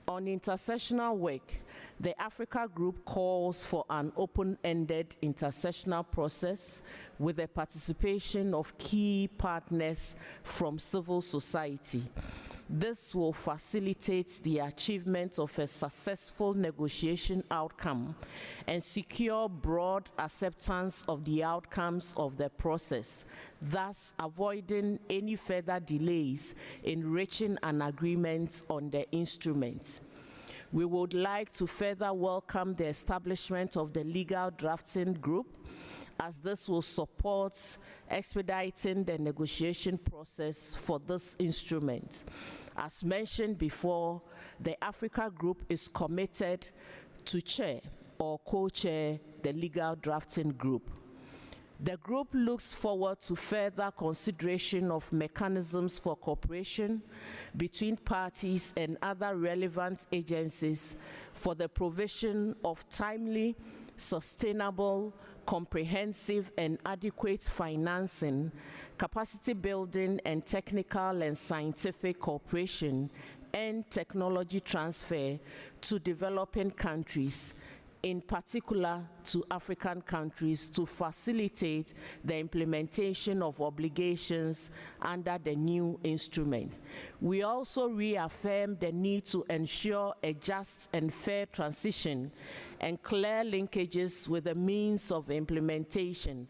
On intercessional work, the Africa Group calls for an open-ended intercessional process with the participation of key partners from civil society. This will facilitate the achievement of a successful negotiation outcome and secure broad acceptance of the outcomes of the process, thus avoiding any further delays in reaching an agreement on the instrument. We would like to further welcome the establishment of the legal drafting group, as this will support expediting the negotiation process for this instrument. As mentioned before, the Africa Group is committed to chair or co-chair the legal drafting group. The group looks forward to further consideration of mechanisms for cooperation between parties and other relevant agencies for the provision of timely, sustainable, comprehensive and adequate financing, capacity building and technical and scientific cooperation, and technology transfer to developing countries, in particular to African countries, to facilitate the implementation of obligations under the new instrument. We also reaffirm the need to ensure a just and fair transition and clear linkages with the means of implementation.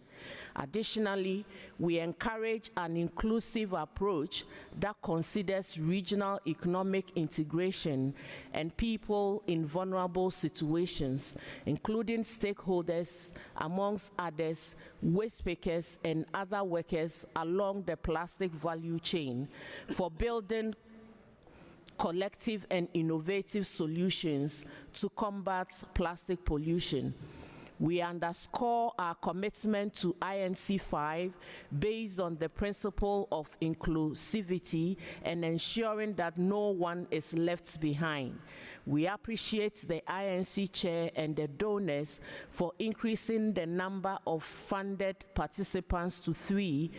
Additionally, we encourage an inclusive approach that considers regional economic integration and people in vulnerable situations, including stakeholders, amongst others, waste pickers and other workers along the plastic value chain, for building collective and innovative solutions to combat plastic pollution. We underscore our commitment to INC-5 based on the principle of inclusivity and ensuring that no one is left behind. We appreciate the INC chair and the donors for increasing the number of funded participants to 3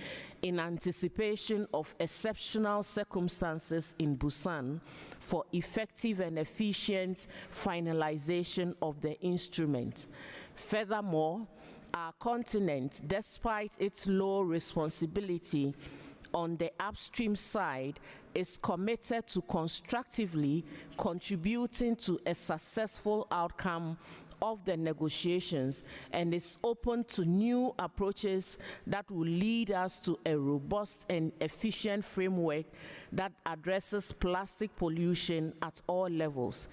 in anticipation of exceptional circumstances in Busan for effective and efficient finalization of the instrument. Furthermore, our continent, despite its low responsibility on the upstream side, is committed to constructively contributing to a successful outcome of the negotiations and is open to new approaches that will lead us to a robust and efficient framework that addresses plastic pollution at all levels.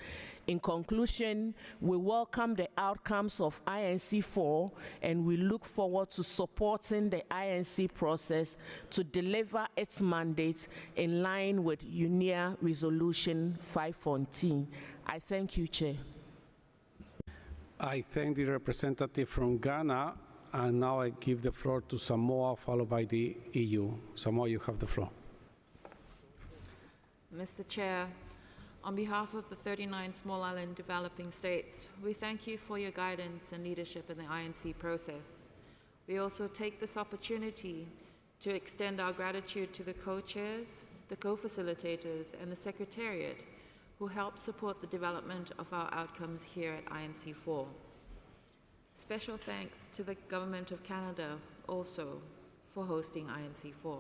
In conclusion, we welcome the outcomes of INC-4 and we look forward to supporting the INC process to deliver its mandate in line with UNEA Resolution 514. I thank you, Chair. I thank the representative from Ghana, and now I give the floor to Samoa, followed by the EU. Samoa, you have the floor. Mr. Chair, on behalf of the 39 small island developing states, we thank you for your guidance and leadership in the INC process. We also take this opportunity to extend our gratitude to the co-chairs, the co-facilitators, and the Secretariat who help support the development of our outcomes here at INC-4. Special thanks to the Government of Canada also for hosting INC-4.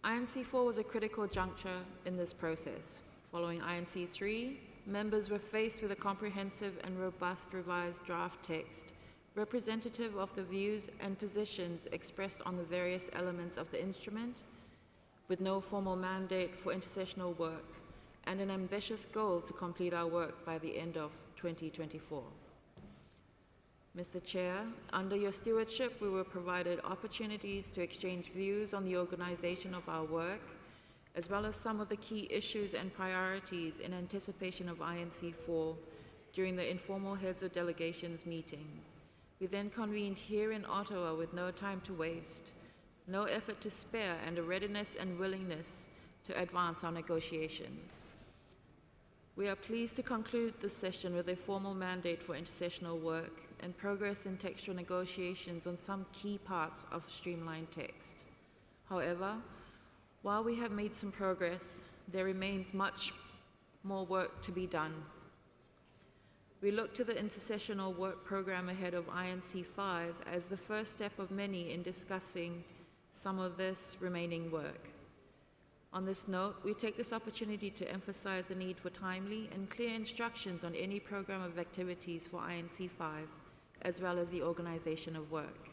INC-4 was a critical juncture in this process. Following INC-3, members were faced with a comprehensive and robust revised draft text representative of the views and positions expressed on the various elements of the instrument, with no formal mandate for intercessional work, and an ambitious goal to complete our work by the end of 2024. Mr. Chair, under your stewardship, we were provided opportunities to exchange views on the organization of our work, as well as some of the key issues and priorities in anticipation of INC-4 during the informal heads of delegations meetings. We then convened here in Ottawa with no time to waste, no effort to spare, and a readiness and willingness to advance our negotiations. We are pleased to conclude this session with a formal mandate for intercessional work and progress in textual negotiations on some key parts of streamlined text. However, while we have made some progress, there remains much more work to be done. We look to the intercessional work program ahead of INC-5 as the first step of many in discussing some of this remaining work. On this note, we take this opportunity to emphasize the need for timely and clear instructions on any program of activities for INC-5, as well as the organization of work.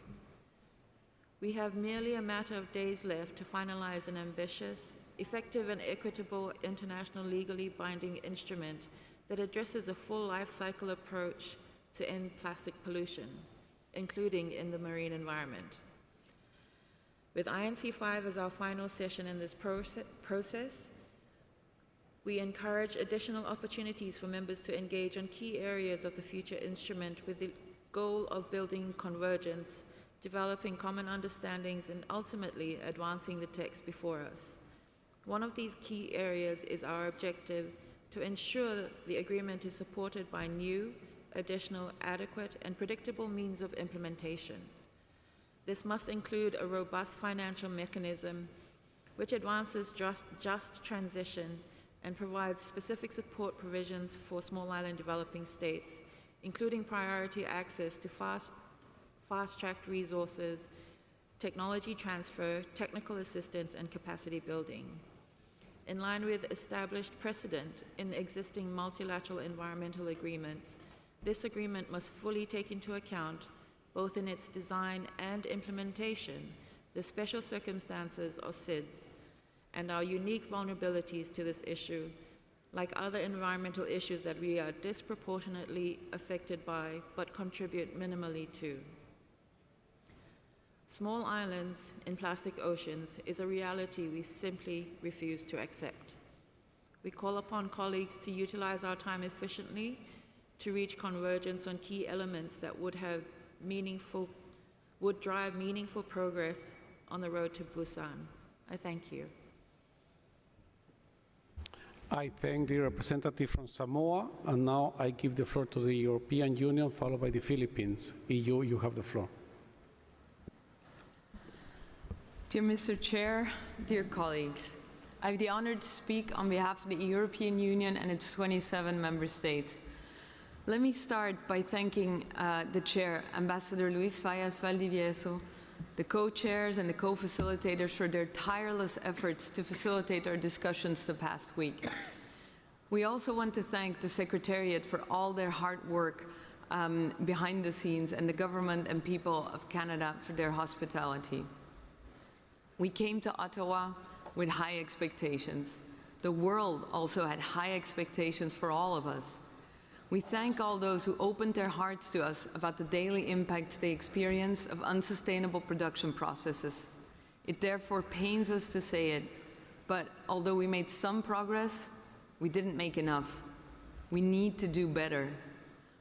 We have merely a matter of days left to finalize an ambitious, effective, and equitable international legally binding instrument that addresses a full life cycle approach to end plastic pollution, including in the marine environment. With INC-5 as our final session in this process, we encourage additional opportunities for members to engage on key areas of the future instrument with the goal of building convergence, developing common understandings, and ultimately advancing the text before us. One of these key areas is our objective to ensure that the agreement is supported by new, additional, adequate, and predictable means of implementation. This must include a robust financial mechanism which advances just transition and provides specific support provisions for small island developing states, including priority access to fast-tracked resources, technology transfer, technical assistance, and capacity building. In line with established precedent in existing multilateral environmental agreements, this agreement must fully take into account, both in its design and implementation, the special circumstances of SIDS and our unique vulnerabilities to this issue, like other environmental issues that we are disproportionately affected by but contribute minimally to. Small islands in plastic oceans is a reality we simply refuse to accept. We call upon colleagues to utilize our time efficiently to reach convergence on key elements that would drive meaningful progress on the road to Busan. I thank you. I thank the representative from Samoa, and now I give the floor to the European Union, followed by the Philippines. EU, you have the floor. Dear Mr. Chair, dear colleagues, I have the honor to speak on behalf of the European Union and its 27 member states. Let me start by thanking the Chair, Ambassador Luis Fallas Valdivieso, the co-chairs and the co-facilitators, for their tireless efforts to facilitate our discussions the past week. We also want to thank the Secretariat for all their hard work behind the scenes, and the government and people of Canada for their hospitality. We came to Ottawa with high expectations. The world also had high expectations for all of us. We thank all those who opened their hearts to us about the daily impacts they experience of unsustainable production processes. It therefore pains us to say it, but although we made some progress, we didn't make enough. We need to do better.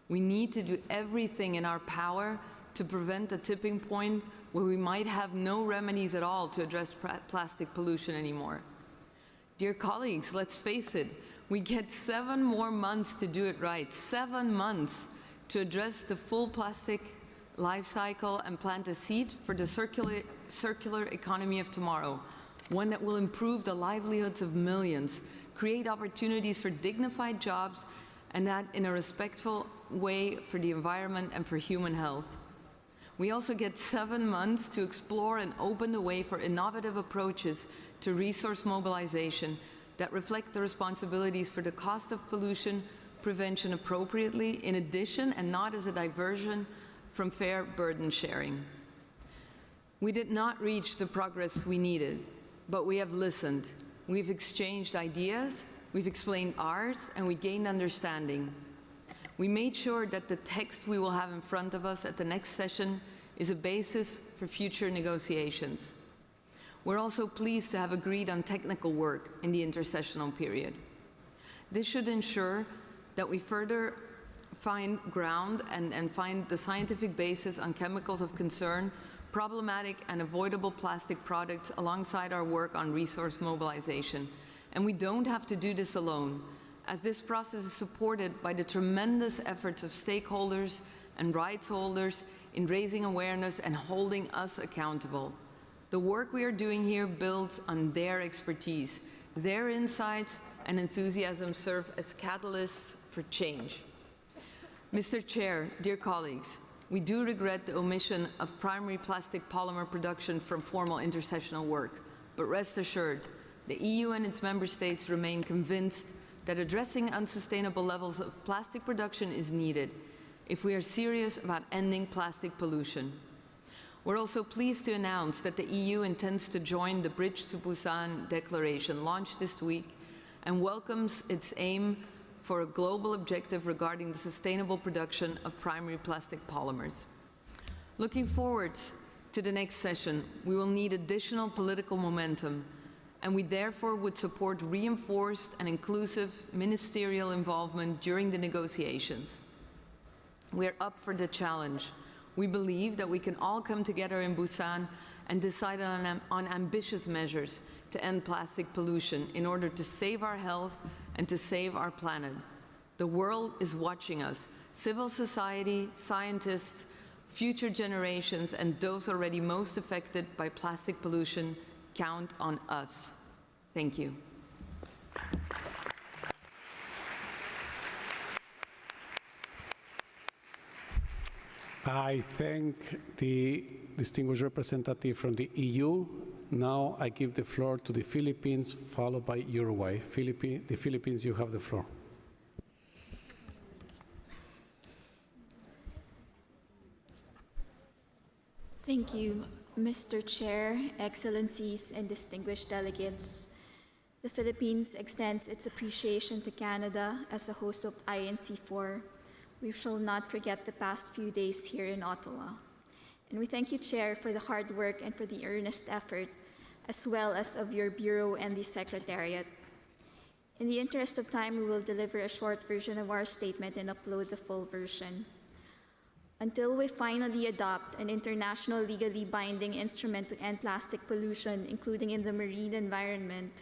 We need to do everything in our power to prevent a tipping point where we might have no remedies at all to address plastic pollution anymore. Dear colleagues, let's face it, we get 7 more months to do it right, 7 months to address the full plastic life cycle and plant a seed for the circular economy of tomorrow, one that will improve the livelihoods of millions, create opportunities for dignified jobs, and that in a respectful way for the environment and for human health. We also get 7 months to explore and open the way for innovative approaches to resource mobilization that reflect the responsibilities for the cost of pollution prevention appropriately, in addition and not as a diversion from fair burden sharing. We did not reach the progress we needed, but we have listened. We've exchanged ideas, we've explained ours, and we gained understanding. We made sure that the text we will have in front of us at the next session is a basis for future negotiations. We're also pleased to have agreed on technical work in the intercessional period. This should ensure that we further find ground and find the scientific basis on chemicals of concern, problematic and avoidable plastic products alongside our work on resource mobilization. And we don't have to do this alone, as this process is supported by the tremendous efforts of stakeholders and rights holders in raising awareness and holding us accountable. The work we are doing here builds on their expertise. Their insights and enthusiasm serve as catalysts for change. Mr. Chair, dear colleagues, we do regret the omission of primary plastic polymer production from formal intercessional work, but rest assured, the EU and its member states remain convinced that addressing unsustainable levels of plastic production is needed if we are serious about ending plastic pollution. We're also pleased to announce that the EU intends to join the Bridge to Busan Declaration launched this week and welcomes its aim for a global objective regarding the sustainable production of primary plastic polymers. Looking forward to the next session, we will need additional political momentum, and we therefore would support reinforced and inclusive ministerial involvement during the negotiations. We are up for the challenge. We believe that we can all come together in Busan and decide on ambitious measures to end plastic pollution in order to save our health and to save our planet. The world is watching us. Civil society, scientists, future generations, and those already most affected by plastic pollution count on us. Thank you. I thank the distinguished representative from the EU. Now I give the floor to the Philippines, followed by Uruguay. The Philippines, you have the floor. Thank you, Mr. Chair, Excellencies, and distinguished delegates. The Philippines extends its appreciation to Canada as the host of INC-4. We shall not forget the past few days here in Ottawa. And we thank you, Chair, for the hard work and for the earnest effort, as well as of your Bureau and the Secretariat. In the interest of time, we will deliver a short version of our statement and upload the full version. Until we finally adopt an international legally binding instrument to end plastic pollution, including in the marine environment,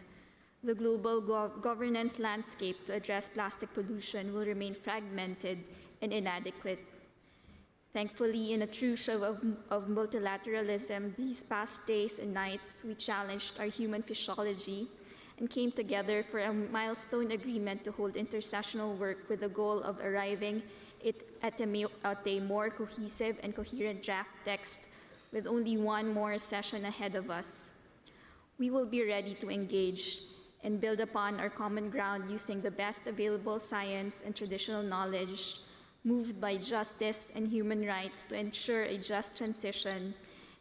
the global governance landscape to address plastic pollution will remain fragmented and inadequate. Thankfully, in a true show of multilateralism, these past days and nights, we challenged our human physiology and came together for a milestone agreement to hold intercessional work with the goal of arriving at a more cohesive and coherent draft text with only one more session ahead of us. We will be ready to engage and build upon our common ground using the best available science and traditional knowledge, moved by justice and human rights to ensure a just transition,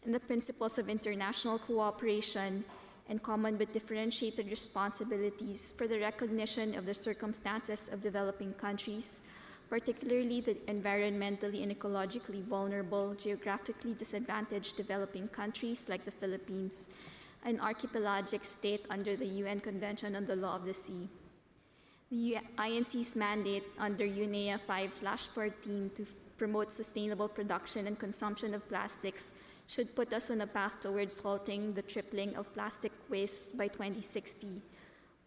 and the principles of international cooperation and common but differentiated responsibilities for the recognition of the circumstances of developing countries, particularly the environmentally and ecologically vulnerable, geographically disadvantaged developing countries like the Philippines, an archipelagic state under the UN Convention on the Law of the Sea. The INC's mandate under UNEA 5/14 to promote sustainable production and consumption of plastics should put us on a path towards halting the tripling of plastic waste by 2060.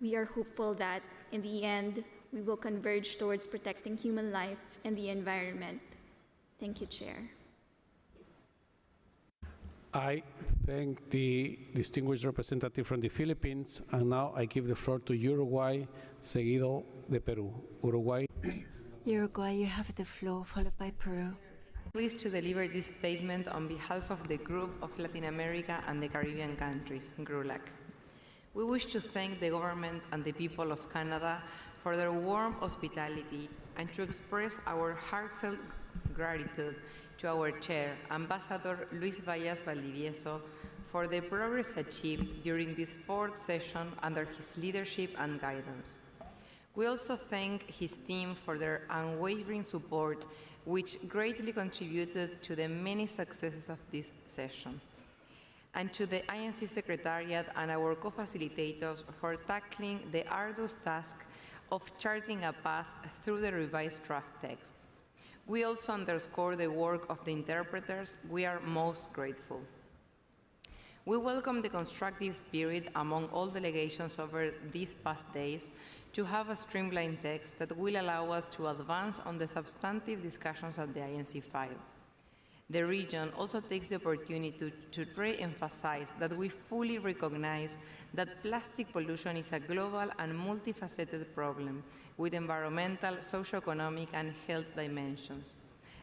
We are hopeful that, in the end, we will converge towards protecting human life and the environment. Thank you, Chair. I thank the distinguished representative from the Philippines, and now I give the floor to Uruguay, seguido de Peru. Uruguay. Uruguay, you have the floor, followed by Peru. Pleased to deliver this statement on behalf of the Group of Latin America and the Caribbean countries, GRULAC. We wish to thank the government and the people of Canada for their warm hospitality and to express our heartfelt gratitude to our chair, Ambassador Luis Vallas Valdivieso, for the progress achieved during this fourth session under his leadership and guidance. We also thank his team for their unwavering support, which greatly contributed to the many successes of this session, and to the INC Secretariat and our co-facilitators for tackling the arduous task of charting a path through the revised draft text. We also underscore the work of the interpreters. We are most grateful. We welcome the constructive spirit among all delegations over these past days to have a streamlined text that will allow us to advance on the substantive discussions at the INC-5. The region also takes the opportunity to re-emphasize that we fully recognize that plastic pollution is a global and multifaceted problem with environmental, socioeconomic, and health dimensions.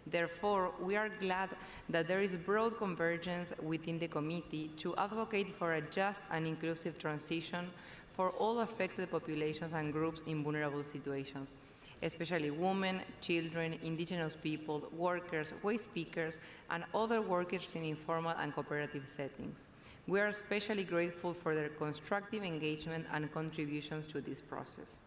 Therefore, we are glad that there is broad convergence within the committee to advocate for a just and inclusive transition for all affected populations and groups in vulnerable situations, especially women, children, indigenous people, workers, waste pickers, and other workers in informal and cooperative settings. We are especially grateful for their constructive engagement and contributions to this process.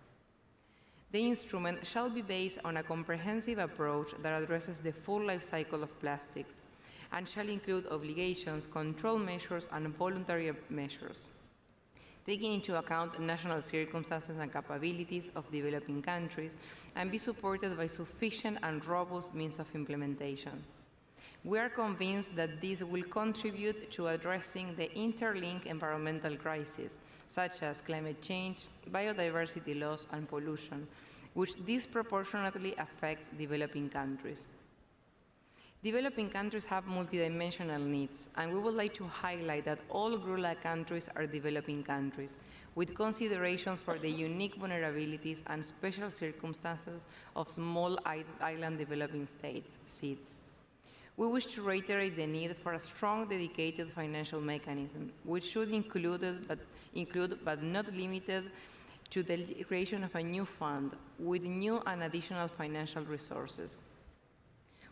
The instrument shall be based on a comprehensive approach that addresses the full life cycle of plastics and shall include obligations, control measures, and voluntary measures, taking into account national circumstances and capabilities of developing countries, and be supported by sufficient and robust means of implementation. We are convinced that this will contribute to addressing the interlinked environmental crises, such as climate change, biodiversity loss, and pollution, which disproportionately affects developing countries. Developing countries have multidimensional needs, and we would like to highlight that all GRULAC countries are developing countries, with considerations for the unique vulnerabilities and special circumstances of small island developing states, SIDS. We wish to reiterate the need for a strong, dedicated financial mechanism, which should include but not limited to the creation of a new fund with new and additional financial resources.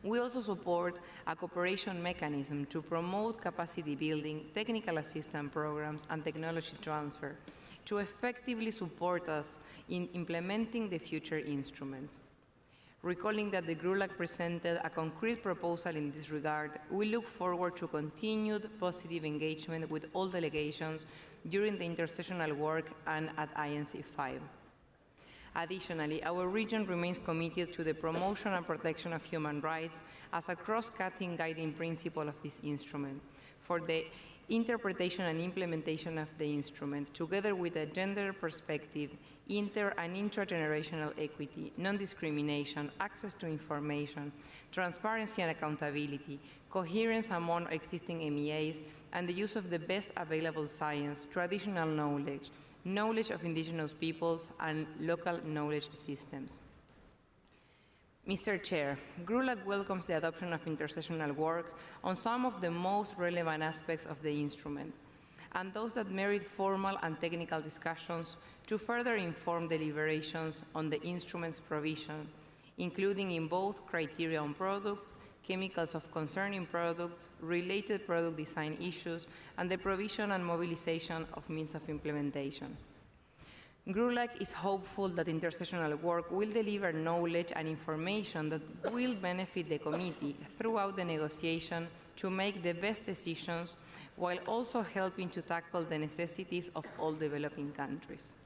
We also support a cooperation mechanism to promote capacity building, technical assistance programs, and technology transfer to effectively support us in implementing the future instrument. Recalling that the GRULAC presented a concrete proposal in this regard, we look forward to continued positive engagement with all delegations during the intercessional work and at INC-5. Additionally, our region remains committed to the promotion and protection of human rights as a cross-cutting guiding principle of this instrument for the interpretation and implementation of the instrument, together with a gender perspective, inter- and intragenerational equity, non-discrimination, access to information, transparency and accountability, coherence among existing MEAs, and the use of the best available science, traditional knowledge, knowledge of indigenous peoples, and local knowledge systems. Mr. Chair, GRULAC welcomes the adoption of intercessional work on some of the most relevant aspects of the instrument, and those that merit formal and technical discussions to further inform deliberations on the instrument's provision, including in both criteria on products, chemicals of concern in products, related product design issues, and the provision and mobilization of means of implementation. GRULAC is hopeful that intercessional work will deliver knowledge and information that will benefit the committee throughout the negotiation to make the best decisions while also helping to tackle the necessities of all developing countries.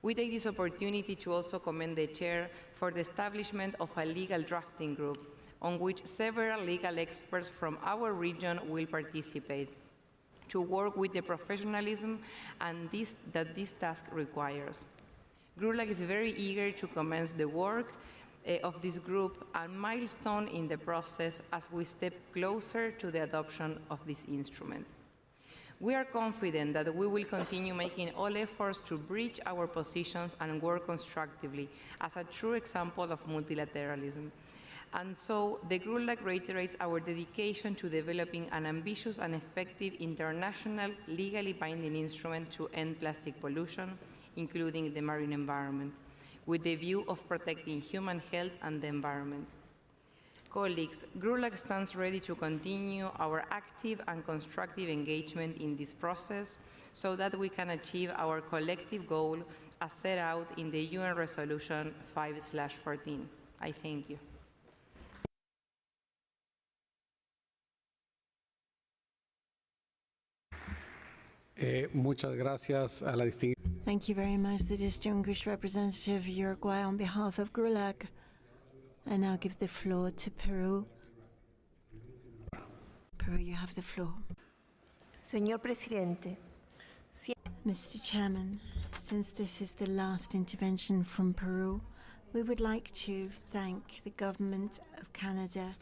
We take this opportunity to also commend the Chair for the establishment of a legal drafting group on which several legal experts from our region will participate to work with the professionalism and that this task requires. GRULAC is very eager to commence the work of this group, a milestone in the process as we step closer to the adoption of this instrument. We are confident that we will continue making all efforts to bridge our positions and work constructively as a true example of multilateralism. And so, the GRULAC reiterates our dedication to developing an ambitious and effective international, legally binding instrument to end plastic pollution, including the marine environment, with the view of protecting human health and the environment. Colleagues, GRULAC stands ready to continue our active and constructive engagement in this process so that we can achieve our collective goal as set out in the UN Resolution 5/14. I thank you. Muchas gracias a la distinguida. Thank you very much, the distinguished representative of Uruguay on behalf of GRULAC. I now give the floor to Peru. Peru, you have the floor. Señor Presidente. Mr. Chairman, since this is the last intervention from Peru, we would like to thank the Government of Canada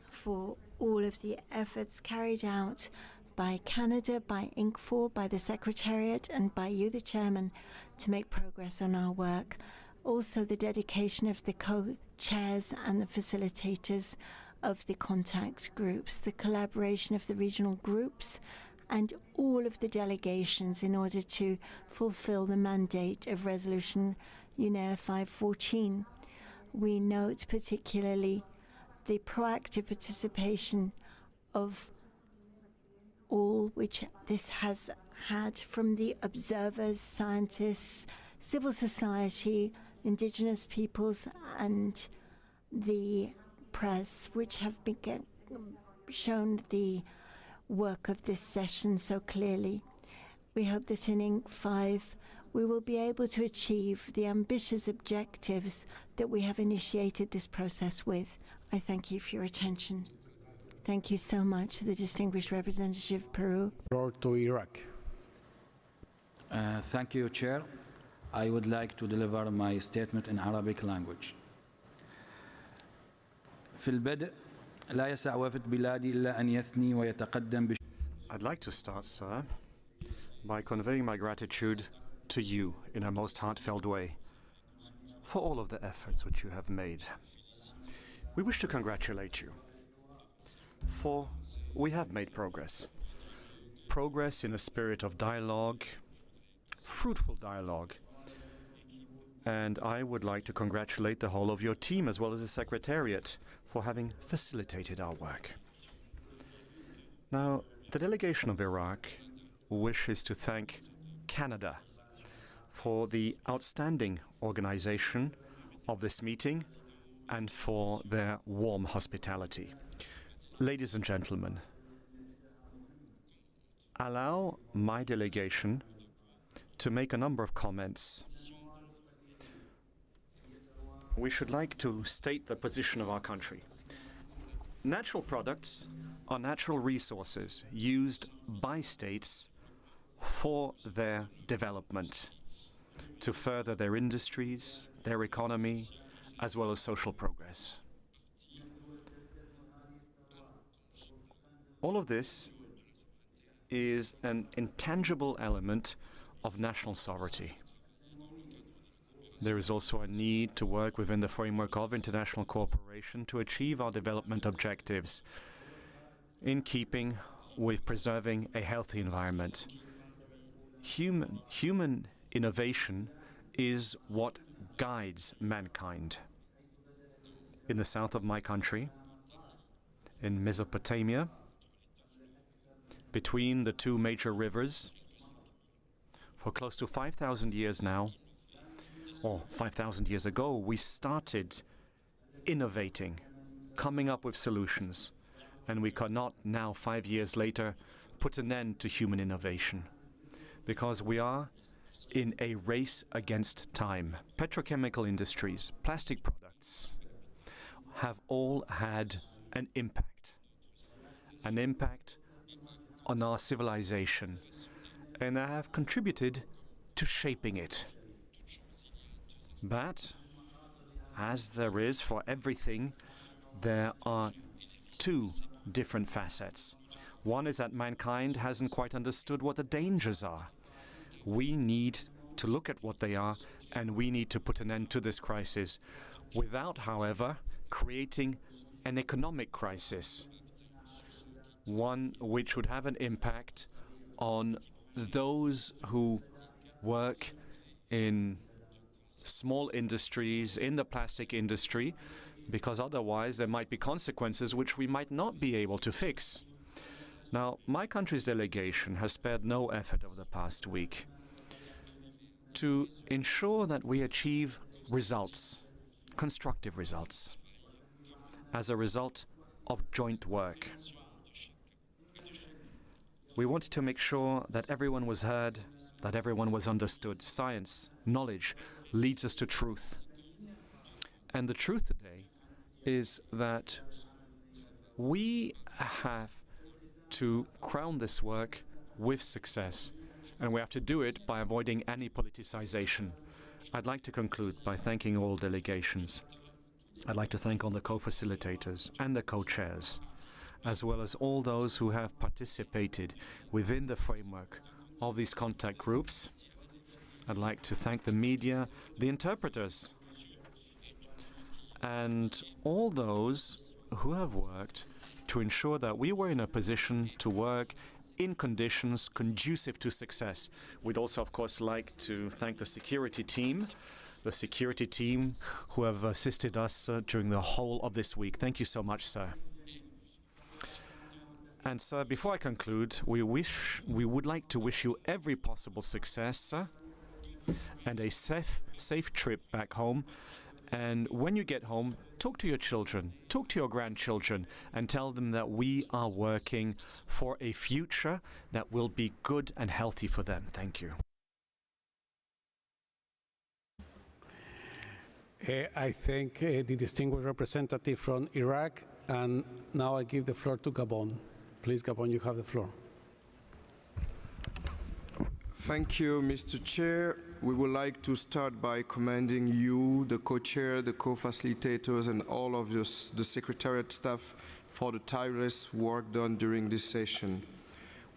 for all of the efforts carried out by Canada, by INC-4, by the Secretariat, and by you, the Chairman, to make progress on our work. Also, the dedication of the co-chairs and the facilitators of the contact groups, the collaboration of the regional groups, and all of the delegations in order to fulfill the mandate of Resolution UNEP 514. We note particularly the proactive participation of all which this has had from the observers, scientists, civil society, indigenous peoples, and the press, which have been shown the work of this session so clearly. We hope that in INC-5 we will be able to achieve the ambitious objectives that we have initiated this process with. I thank you for your attention. Thank you so much, the distinguished representative of Peru. Floor to Iraq. Thank you, Chair. I would like to deliver my statement in Arabic language. في البدء لا يسع وفد بلادي إلا أن يثني ويتقدم. I'd like to start, sir, by conveying my gratitude to you in a most heartfelt way for all of the efforts which you have made. We wish to congratulate you, for we have made progress. Progress in a spirit of dialogue, fruitful dialogue. And I would like to congratulate the whole of your team as well as the Secretariat for having facilitated our work. Now, the delegation of Iraq wishes to thank Canada for the outstanding organization of this meeting and for their warm hospitality. Ladies and gentlemen, allow my delegation to make a number of comments. We should like to state the position of our country. Natural products are natural resources used by states for their development, to further their industries, their economy, as well as social progress. All of this is an intangible element of national sovereignty. There is also a need to work within the framework of international cooperation to achieve our development objectives in keeping with preserving a healthy environment. Human innovation is what guides mankind. In the south of my country, in Mesopotamia, between the two major rivers, for close to 5,000 years now, or 5,000 years ago, we started innovating, coming up with solutions, and we cannot now, 5 years later, put an end to human innovation, because we are in a race against time. Petrochemical industries, plastic products, have all had an impact on our civilization, and have contributed to shaping it. But, as there is for everything, there are two different facets. One is that mankind hasn't quite understood what the dangers are. We need to look at what they are, and we need to put an end to this crisis, without, however, creating an economic crisis, one which would have an impact on those who work in small industries, in the plastic industry, because otherwise there might be consequences which we might not be able to fix. Now, my country's delegation has spared no effort over the past week to ensure that we achieve results, constructive results, as a result of joint work. We wanted to make sure that everyone was heard, that everyone was understood. Science, knowledge, leads us to truth. And the truth today is that we have to crown this work with success, and we have to do it by avoiding any politicization. I'd like to conclude by thanking all delegations. I'd like to thank all the co-facilitators and the co-chairs, as well as all those who have participated within the framework of these contact groups. I'd like to thank the media, the interpreters, and all those who have worked to ensure that we were in a position to work in conditions conducive to success. We'd also, of course, like to thank the security team who have assisted us during the whole of this week. Thank you so much, sir. And sir, before I conclude, we would like to wish you every possible success, sir, and a safe trip back home. And when you get home, talk to your children, talk to your grandchildren, and tell them that we are working for a future that will be good and healthy for them. Thank you. I thank the distinguished representative from Iraq, and now I give the floor to Gabon. Please, Gabon, you have the floor. Thank you, Mr. Chair. We would like to start by commending you, the co-chair, the co-facilitators, and all of the Secretariat staff for the tireless work done during this session.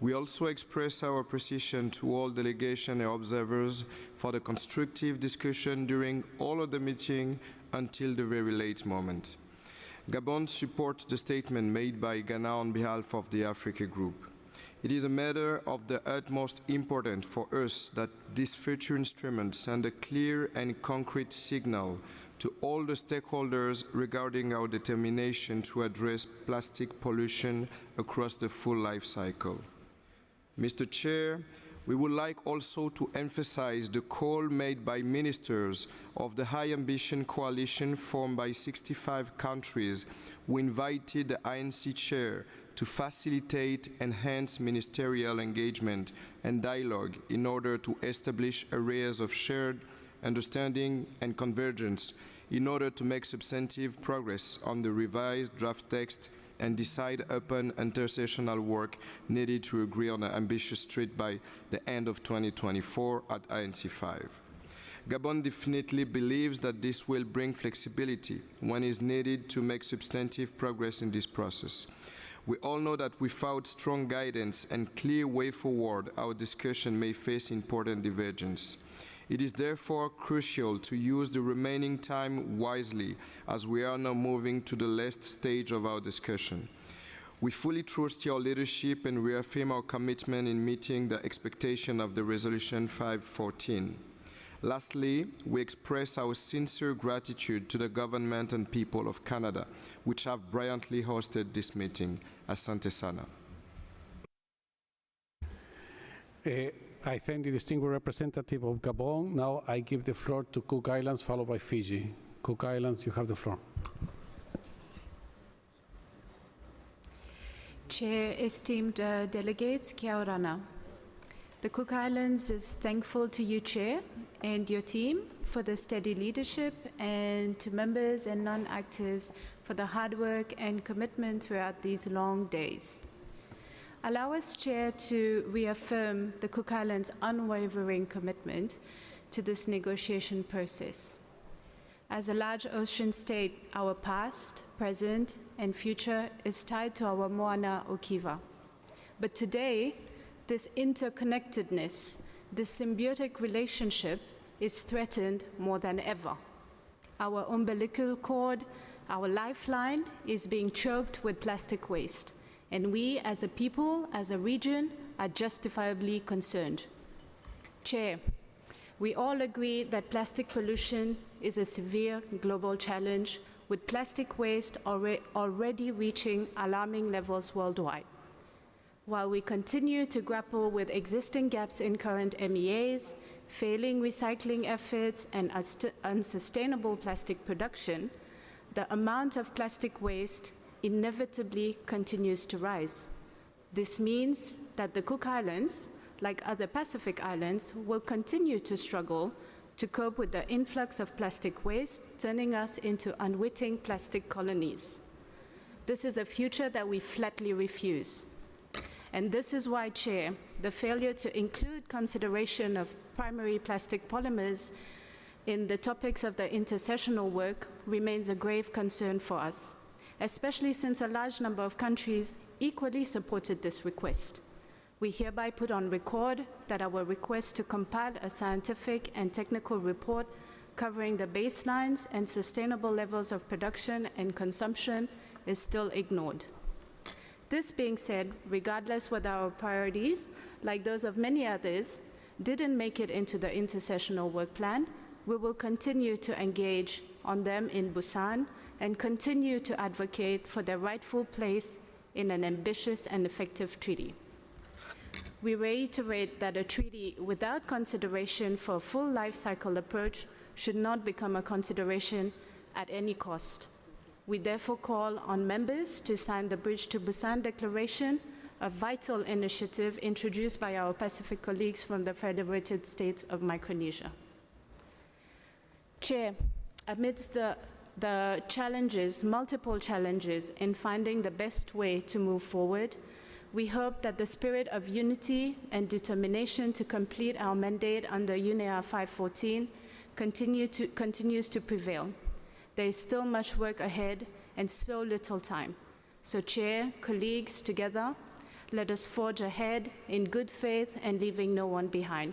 We also express our appreciation to all delegation and observers for the constructive discussion during all of the meeting until the very late moment. Gabon supports the statement made by Ghana on behalf of the Africa Group. It is a matter of the utmost importance for us that this future instrument send a clear and concrete signal to all the stakeholders regarding our determination to address plastic pollution across the full life cycle. Mr. Chair, we would like also to emphasize the call made by ministers of the High Ambition Coalition formed by 65 countries who invited the INC chair to facilitate enhanced ministerial engagement and dialogue in order to establish areas of shared understanding and convergence in order to make substantive progress on the revised draft text and decide upon intercessional work needed to agree on an ambitious treaty by the end of 2024 at INC-4. Gabon definitely believes that this will bring flexibility when is needed to make substantive progress in this process. We all know that without strong guidance and clear way forward, our discussion may face important divergence. It is therefore crucial to use the remaining time wisely as we are now moving to the last stage of our discussion. We fully trust your leadership and reaffirm our commitment in meeting the expectation of the Resolution 514. Lastly, we express our sincere gratitude to the government and people of Canada, which have brilliantly hosted this meeting. Asante sana. I thank the distinguished representative of Gabon. Now I give the floor to Cook Islands, followed by Fiji. Cook Islands, you have the floor. Chair, esteemed delegates, kia orana. The Cook Islands is thankful to you, Chair, and your team for the steady leadership, and to members and non-actors for the hard work and commitment throughout these long days. Allow us, Chair, to reaffirm the Cook Islands' unwavering commitment to this negotiation process. As a large ocean state, our past, present, and future is tied to our moana okiva. But today, this interconnectedness, this symbiotic relationship is threatened more than ever. Our umbilical cord, our lifeline, is being choked with plastic waste. And we, as a people, as a region, are justifiably concerned. Chair, we all agree that plastic pollution is a severe global challenge, with plastic waste already reaching alarming levels worldwide. While we continue to grapple with existing gaps in current MEAs, failing recycling efforts, and unsustainable plastic production, the amount of plastic waste inevitably continues to rise. This means that the Cook Islands, like other Pacific islands, will continue to struggle to cope with the influx of plastic waste, turning us into unwitting plastic colonies. This is a future that we flatly refuse. And this is why, Chair, the failure to include consideration of primary plastic polymers in the topics of the intercessional work remains a grave concern for us, especially since a large number of countries equally supported this request. We hereby put on record that our request to compile a scientific and technical report covering the baselines and sustainable levels of production and consumption is still ignored. This being said, regardless whether our priorities, like those of many others, didn't make it into the intercessional work plan, we will continue to engage on them in Busan and continue to advocate for their rightful place in an ambitious and effective treaty. We reiterate that a treaty without consideration for a full life cycle approach should not become a consideration at any cost. We therefore call on members to sign the Bridge to Busan Declaration, a vital initiative introduced by our Pacific colleagues from the Federated States of Micronesia. Chair, amidst the challenges, multiple challenges in finding the best way to move forward, we hope that the spirit of unity and determination to complete our mandate under UNEA 514 continues to prevail. There is still much work ahead and so little time. So, Chair, colleagues, together, let us forge ahead in good faith and leaving no one behind.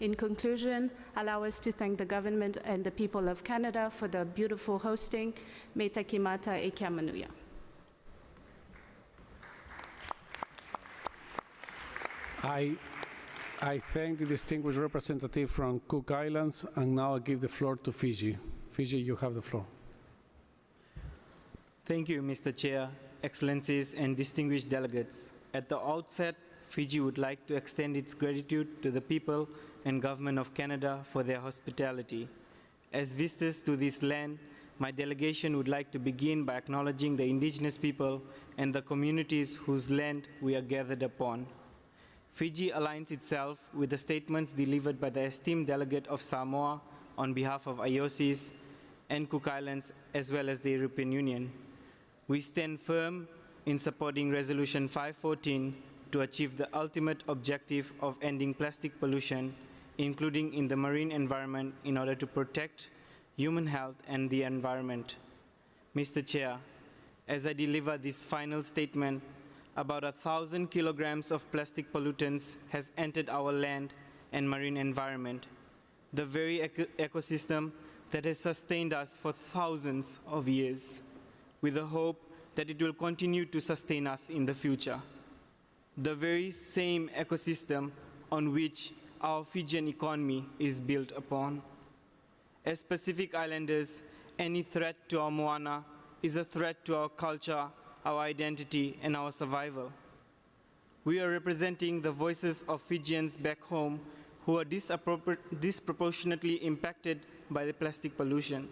In conclusion, allow us to thank the government and the people of Canada for the beautiful hosting. Me takimata e kia manuia. I thank the distinguished representative from Cook Islands, and now I give the floor to Fiji. Fiji, you have the floor. Thank you, Mr. Chair, Excellencies, and distinguished delegates. At the outset, Fiji would like to extend its gratitude to the people and government of Canada for their hospitality. As visitors to this land, my delegation would like to begin by acknowledging the indigenous people and the communities whose land we are gathered upon. Fiji aligns itself with the statements delivered by the esteemed delegate of Samoa on behalf of IOCs and Cook Islands, as well as the European Union. We stand firm in supporting Resolution 514 to achieve the ultimate objective of ending plastic pollution, including in the marine environment, in order to protect human health and the environment. Mr. Chair, as I deliver this final statement, about 1,000 kilograms of plastic pollutants has entered our land and marine environment, the very ecosystem that has sustained us for thousands of years, with the hope that it will continue to sustain us in the future. The very same ecosystem on which our Fijian economy is built upon. As Pacific Islanders, any threat to our moana is a threat to our culture, our identity, and our survival. We are representing the voices of Fijians back home who are disproportionately impacted by the plastic pollution.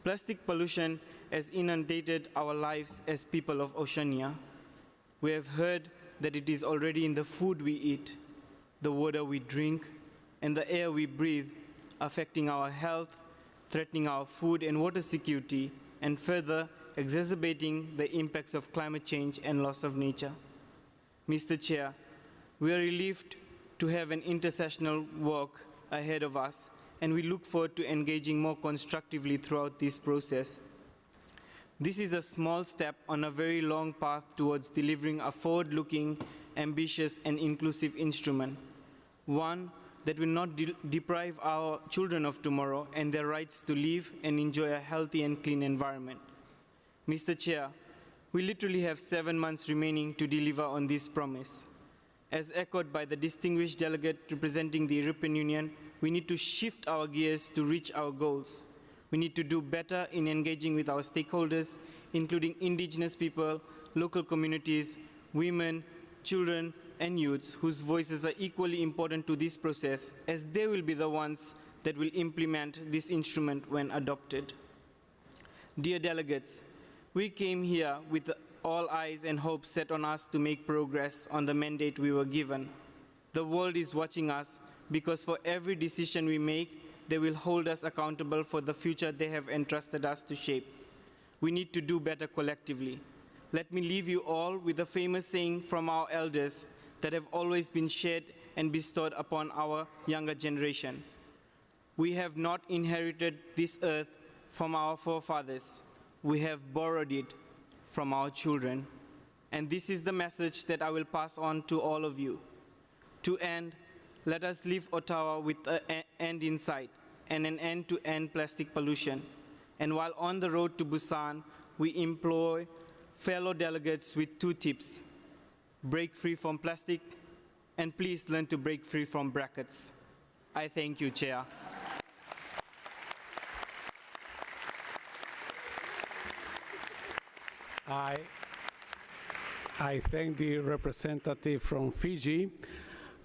Plastic pollution has inundated our lives as people of Oceania. We have heard that it is already in the food we eat, the water we drink, and the air we breathe, affecting our health, threatening our food and water security, and further exacerbating the impacts of climate change and loss of nature. Mr. Chair, we are relieved to have an intercessional work ahead of us, and we look forward to engaging more constructively throughout this process. This is a small step on a very long path towards delivering a forward-looking, ambitious, and inclusive instrument, one that will not deprive our children of tomorrow and their rights to live and enjoy a healthy and clean environment. Mr. Chair, we literally have 7 months remaining to deliver on this promise. As echoed by the distinguished delegate representing the European Union, we need to shift our gears to reach our goals. We need to do better in engaging with our stakeholders, including indigenous people, local communities, women, children, and youths, whose voices are equally important to this process, as they will be the ones that will implement this instrument when adopted. Dear delegates, we came here with all eyes and hopes set on us to make progress on the mandate we were given. The world is watching us because for every decision we make, they will hold us accountable for the future they have entrusted us to shape. We need to do better collectively. Let me leave you all with a famous saying from our elders that have always been shared and bestowed upon our younger generation. We have not inherited this earth from our forefathers. We have borrowed it from our children. And this is the message that I will pass on to all of you. To end, let us leave Ottawa with an end in sight and an end to end plastic pollution. And while on the road to Busan, we employ fellow delegates with 2 tips. Break free from plastic, and please learn to break free from brackets. I thank you, Chair. I thank the representative from Fiji.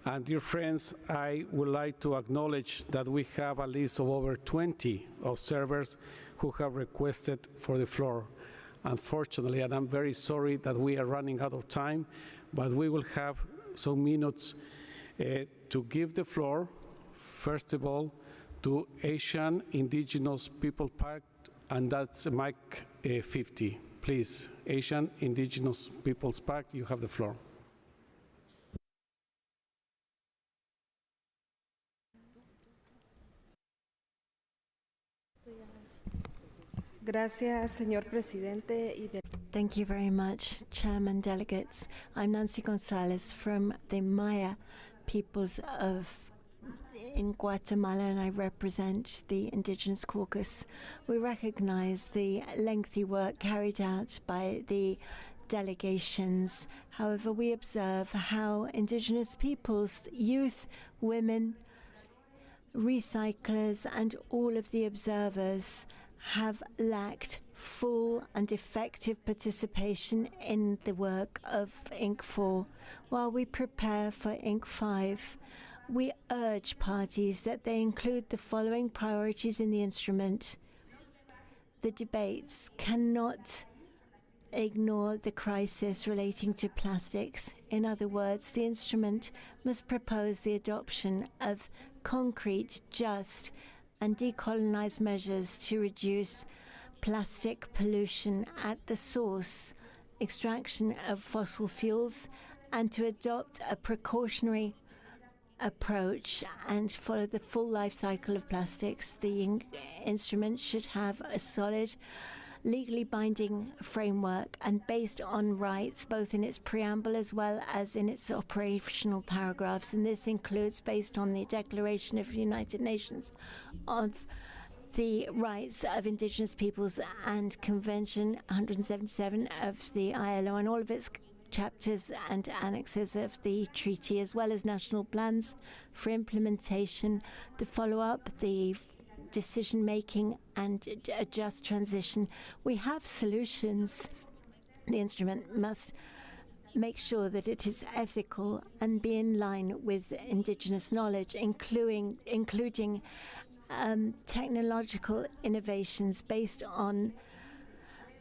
And dear friends, I would like to acknowledge that we have a list of over 20 observers who have requested for the floor. Unfortunately, and I'm very sorry that we are running out of time, but we will have some minutes to give the floor, first of all, to Asian Indigenous People Pact, and that's mic 50. Please, Asian Indigenous Peoples Pact, you have the floor. Gracias, señor presidente. Thank you very much, Chairman, delegates. I'm Nancy Gonzalez from the Maya peoples in Guatemala, and I represent the Indigenous Caucus. We recognize the lengthy work carried out by the delegations. However, we observe how Indigenous peoples, youth, women, recyclers, and all of the observers have lacked full and effective participation in the work of INC-4. While we prepare for INC-5, we urge parties that they include the following priorities in the instrument. The debates cannot ignore the crisis relating to plastics. In other words, the instrument must propose the adoption of concrete, just, and decolonized measures to reduce plastic pollution at the source, extraction of fossil fuels, and to adopt a precautionary approach and follow the full life cycle of plastics. The instrument should have a solid, legally binding framework and based on rights, both in its preamble as well as in its operational paragraphs. And this includes based on the Declaration of the United Nations of the rights of indigenous peoples and Convention 177 of the ILO and all of its chapters and annexes of the treaty, as well as national plans for implementation, the follow-up, the decision-making and a just transition. We have solutions. The instrument must make sure that it is ethical and be in line with indigenous knowledge, including technological innovations based on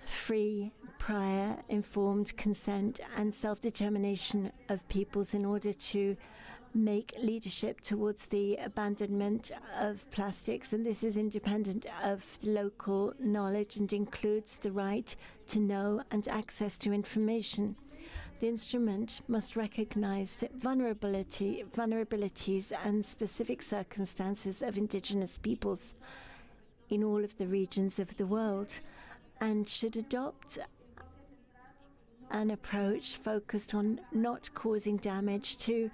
free, prior, informed consent and self-determination of peoples in order to make leadership towards the abandonment of plastics. And this is independent of local knowledge and includes the right to know and access to information. The instrument must recognize that vulnerabilities and specific circumstances of indigenous peoples in all of the regions of the world, and should adopt an approach focused on not causing damage to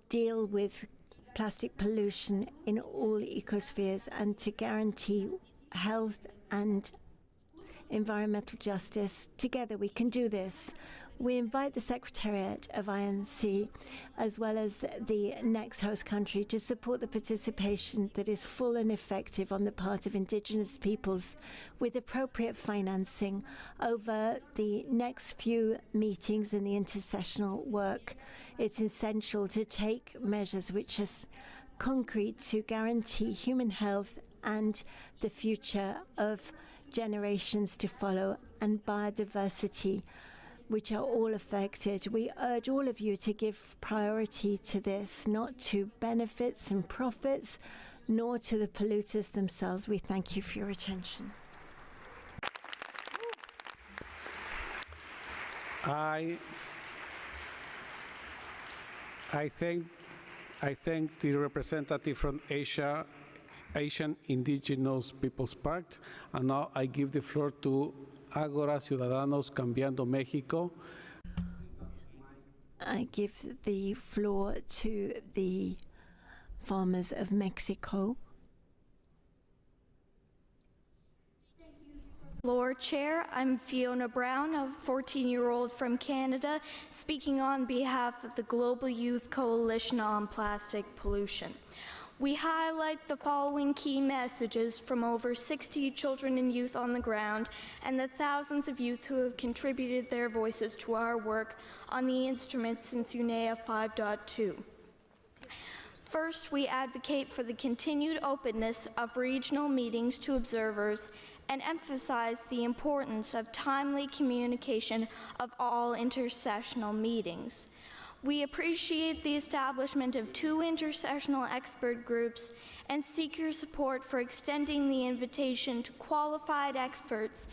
deal with plastic pollution in all ecospheres and to guarantee health and environmental justice. Together we can do this. We invite the Secretariat of INC, as well as the next host country, to support the participation that is full and effective on the part of indigenous peoples with appropriate financing over the next few meetings in the intercessional work. It's essential to take measures which are concrete to guarantee human health and the future of generations to follow and biodiversity, which are all affected. We urge all of you to give priority to this, not to benefits and profits, nor to the polluters themselves. We thank you for your attention. I thank the representative from Asian Indigenous Peoples Part, and now I give the floor to Ágora Ciudadanos Cambiando México. I give the floor to the farmers of Mexico. Lord Chair, I'm Fiona Brown, a 14-year-old from Canada, speaking on behalf of the Global Youth Coalition on Plastic Pollution. We highlight the following key messages from over 60 children and youth on the ground and the thousands of youth who have contributed their voices to our work on the instrument since UNEP 5.2. First, we advocate for the continued openness of regional meetings to observers and emphasize the importance of timely communication of all intercessional meetings. We appreciate the establishment of 2 intercessional expert groups and seek your support for extending the invitation to qualified experts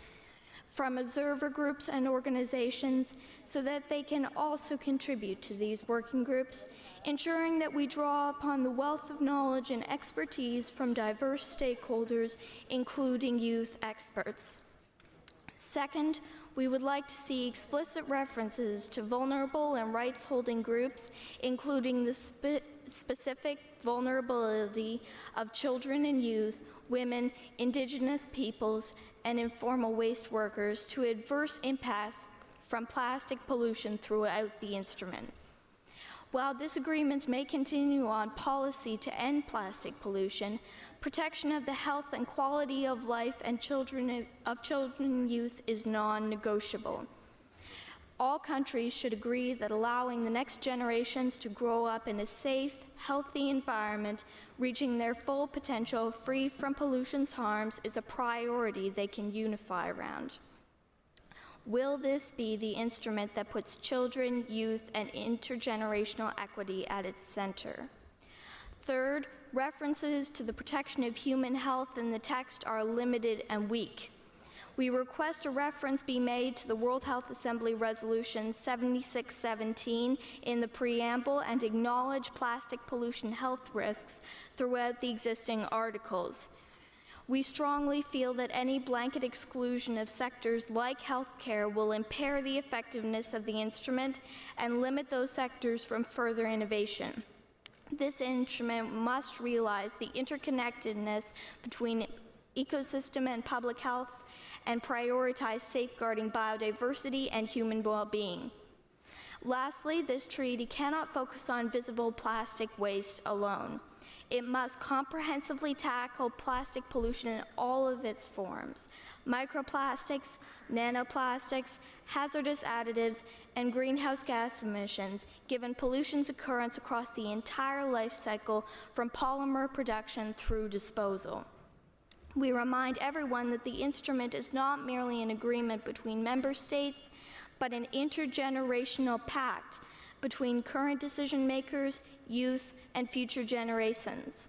from observer groups and organizations so that they can also contribute to these working groups, ensuring that we draw upon the wealth of knowledge and expertise from diverse stakeholders, including youth experts. Second, we would like to see explicit references to vulnerable and rights-holding groups, including the specific vulnerability of children and youth, women, indigenous peoples, and informal waste workers to adverse impacts from plastic pollution throughout the instrument. While disagreements may continue on policy to end plastic pollution, protection of the health and quality of life and children and youth is non-negotiable. All countries should agree that allowing the next generations to grow up in a safe, healthy environment, reaching their full potential free from pollution's harms, is a priority they can unify around. Will this be the instrument that puts children, youth, and intergenerational equity at its center? Third, references to the protection of human health in the text are limited and weak. We request a reference be made to the World Health Assembly Resolution 7617 in the preamble and acknowledge plastic pollution health risks throughout the existing articles. We strongly feel that any blanket exclusion of sectors like healthcare will impair the effectiveness of the instrument and limit those sectors from further innovation. This instrument must realize the interconnectedness between ecosystem and public health and prioritize safeguarding biodiversity and human well-being. Lastly, this treaty cannot focus on visible plastic waste alone. It must comprehensively tackle plastic pollution in all of its forms: microplastics, nanoplastics, hazardous additives, and greenhouse gas emissions, given pollution's occurrence across the entire life cycle from polymer production through disposal. We remind everyone that the instrument is not merely an agreement between member states, but an intergenerational pact between current decision makers, youth, and future generations.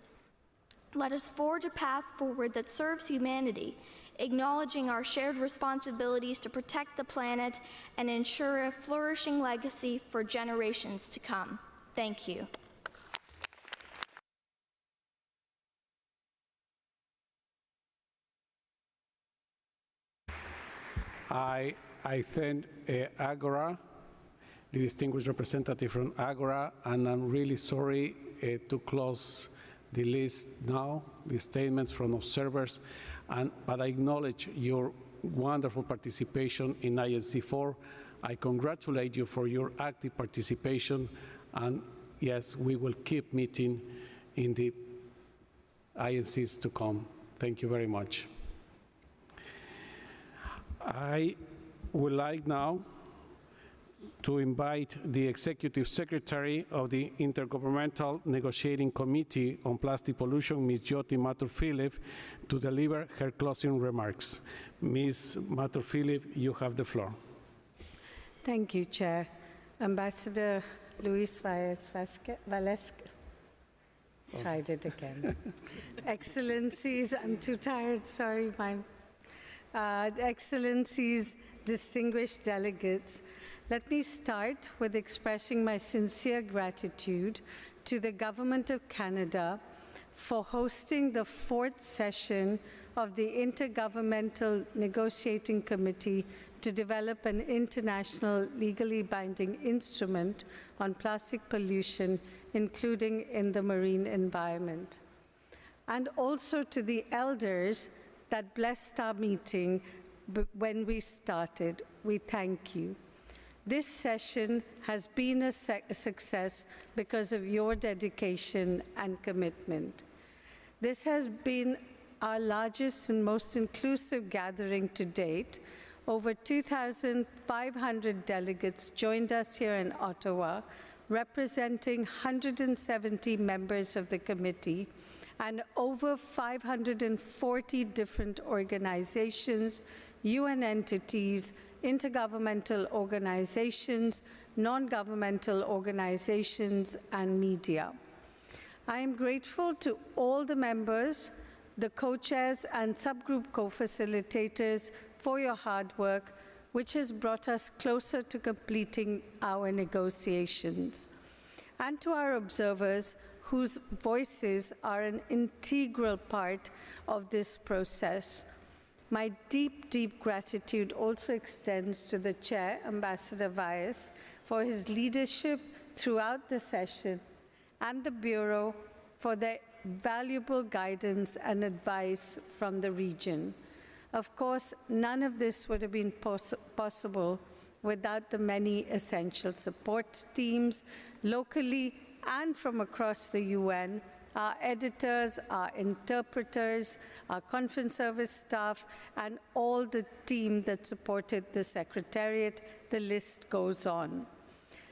Let us forge a path forward that serves humanity, acknowledging our shared responsibilities to protect the planet and ensure a flourishing legacy for generations to come. Thank you. I thank Agora, the distinguished representative from Agora, and I'm really sorry to close the list now, the statements from observers, but I acknowledge your wonderful participation in INC-4. I congratulate you for your active participation, and yes, we will keep meeting in the INCs to come. Thank you very much. I would like now to invite the Executive Secretary of the Intergovernmental Negotiating Committee on Plastic Pollution, Ms. Jyoti Mathur-Philip, to deliver her closing remarks. Ms. Mathur-Philip, you have the floor. Thank you, Chair. Ambassador Luis Valesca. Tried it again. Excellencies, I'm too tired, sorry. Excellencies, distinguished delegates, let me start with expressing my sincere gratitude to the Government of Canada for hosting the 4th session of the Intergovernmental Negotiating Committee to develop an international legally binding instrument on plastic pollution, including in the marine environment. And also to the elders that blessed our meeting when we started. We thank you. This session has been a success because of your dedication and commitment. This has been our largest and most inclusive gathering to date. Over 2,500 delegates joined us here in Ottawa, representing 170 members of the committee and over 540 different organizations, UN entities, intergovernmental organizations, non-governmental organizations, and media. I am grateful to all the members, the co-chairs and subgroup co-facilitators for your hard work, which has brought us closer to completing our negotiations. And to our observers, whose voices are an integral part of this process. My deep, deep gratitude also extends to the Chair, Ambassador Valles, for his leadership throughout the session, and the Bureau for their valuable guidance and advice from the region. Of course, none of this would have been possible without the many essential support teams, locally and from across the UN, our editors, our interpreters, our conference service staff, and all the team that supported the Secretariat. The list goes on.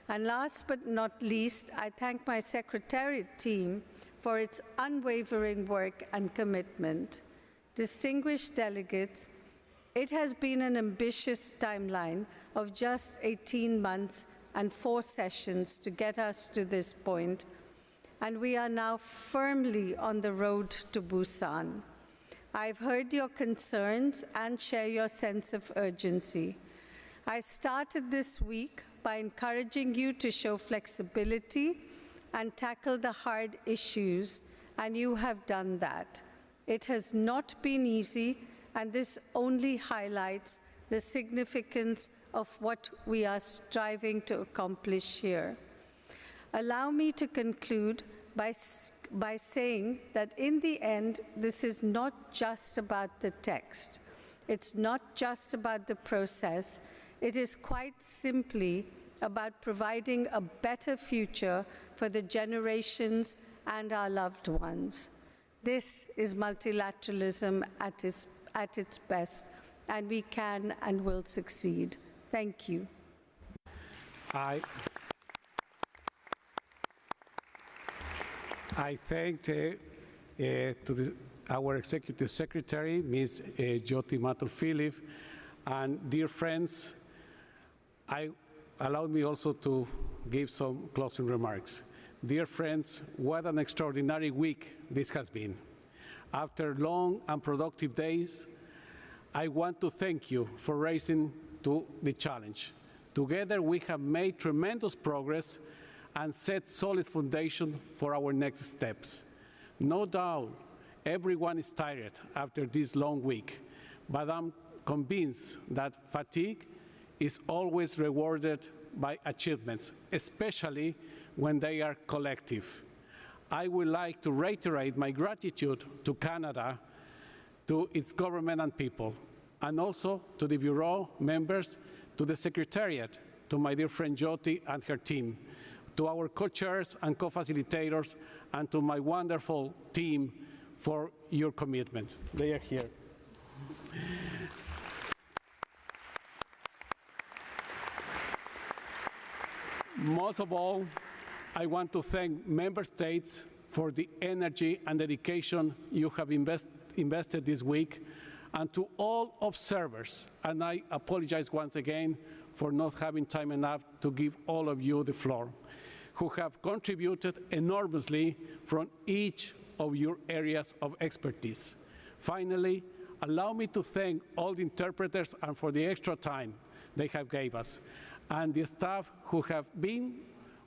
And last but not least, I thank my Secretariat team for its unwavering work and commitment. Distinguished delegates, it has been an ambitious timeline of just 18 months and 4 sessions to get us to this point, and we are now firmly on the road to Busan. I've heard your concerns and share your sense of urgency. I started this week by encouraging you to show flexibility and tackle the hard issues, and you have done that. It has not been easy, and this only highlights the significance of what we are striving to accomplish here. Allow me to conclude by saying that in the end, this is not just about the text. It's not just about the process. It is quite simply about providing a better future for the generations and our loved ones. This is multilateralism at its best, and we can and will succeed. Thank you. I thank our Executive Secretary, Ms. Jyoti Mathur-Philip, and dear friends, allow me also to give some closing remarks. Dear friends, what an extraordinary week this has been. After long and productive days, I want to thank you for rising to the challenge. Together, we have made tremendous progress and set solid foundation for our next steps. No doubt, everyone is tired after this long week, but I'm convinced that fatigue is always rewarded by achievements, especially when they are collective. I would like to reiterate my gratitude to Canada, to its government and people, and also to the Bureau members, to the Secretariat, to my dear friend Jyoti and her team, to our co-chairs and co-facilitators, and to my wonderful team for your commitment. They are here. Most of all, I want to thank member states for the energy and dedication you have invested this week, and to all observers, and I apologize once again for not having time enough to give all of you the floor, who have contributed enormously from each of your areas of expertise. Finally, allow me to thank all the interpreters and for the extra time they have gave us, and the staff who have been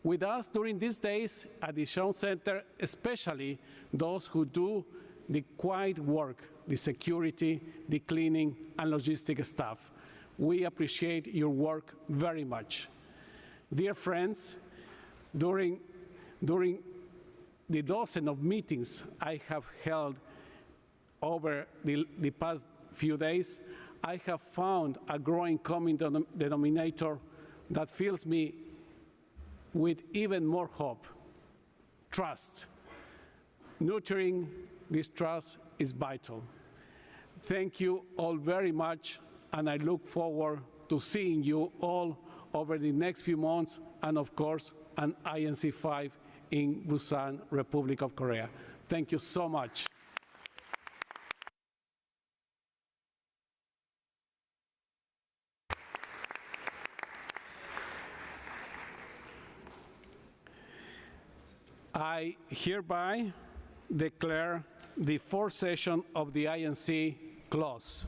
with us during these days at the Show Center, especially those who do the quiet work, the security, the cleaning, and logistic staff. We appreciate your work very much. Dear friends, during the dozen of meetings I have held over the past few days, I have found a growing common denominator that fills me with even more hope: trust. Nurturing this trust is vital. Thank you all very much, and I look forward to seeing you all over the next few months, and of course, an INC-5 in Busan, Republic of Korea. Thank you so much. I hereby declare the fourth session of the INC closed.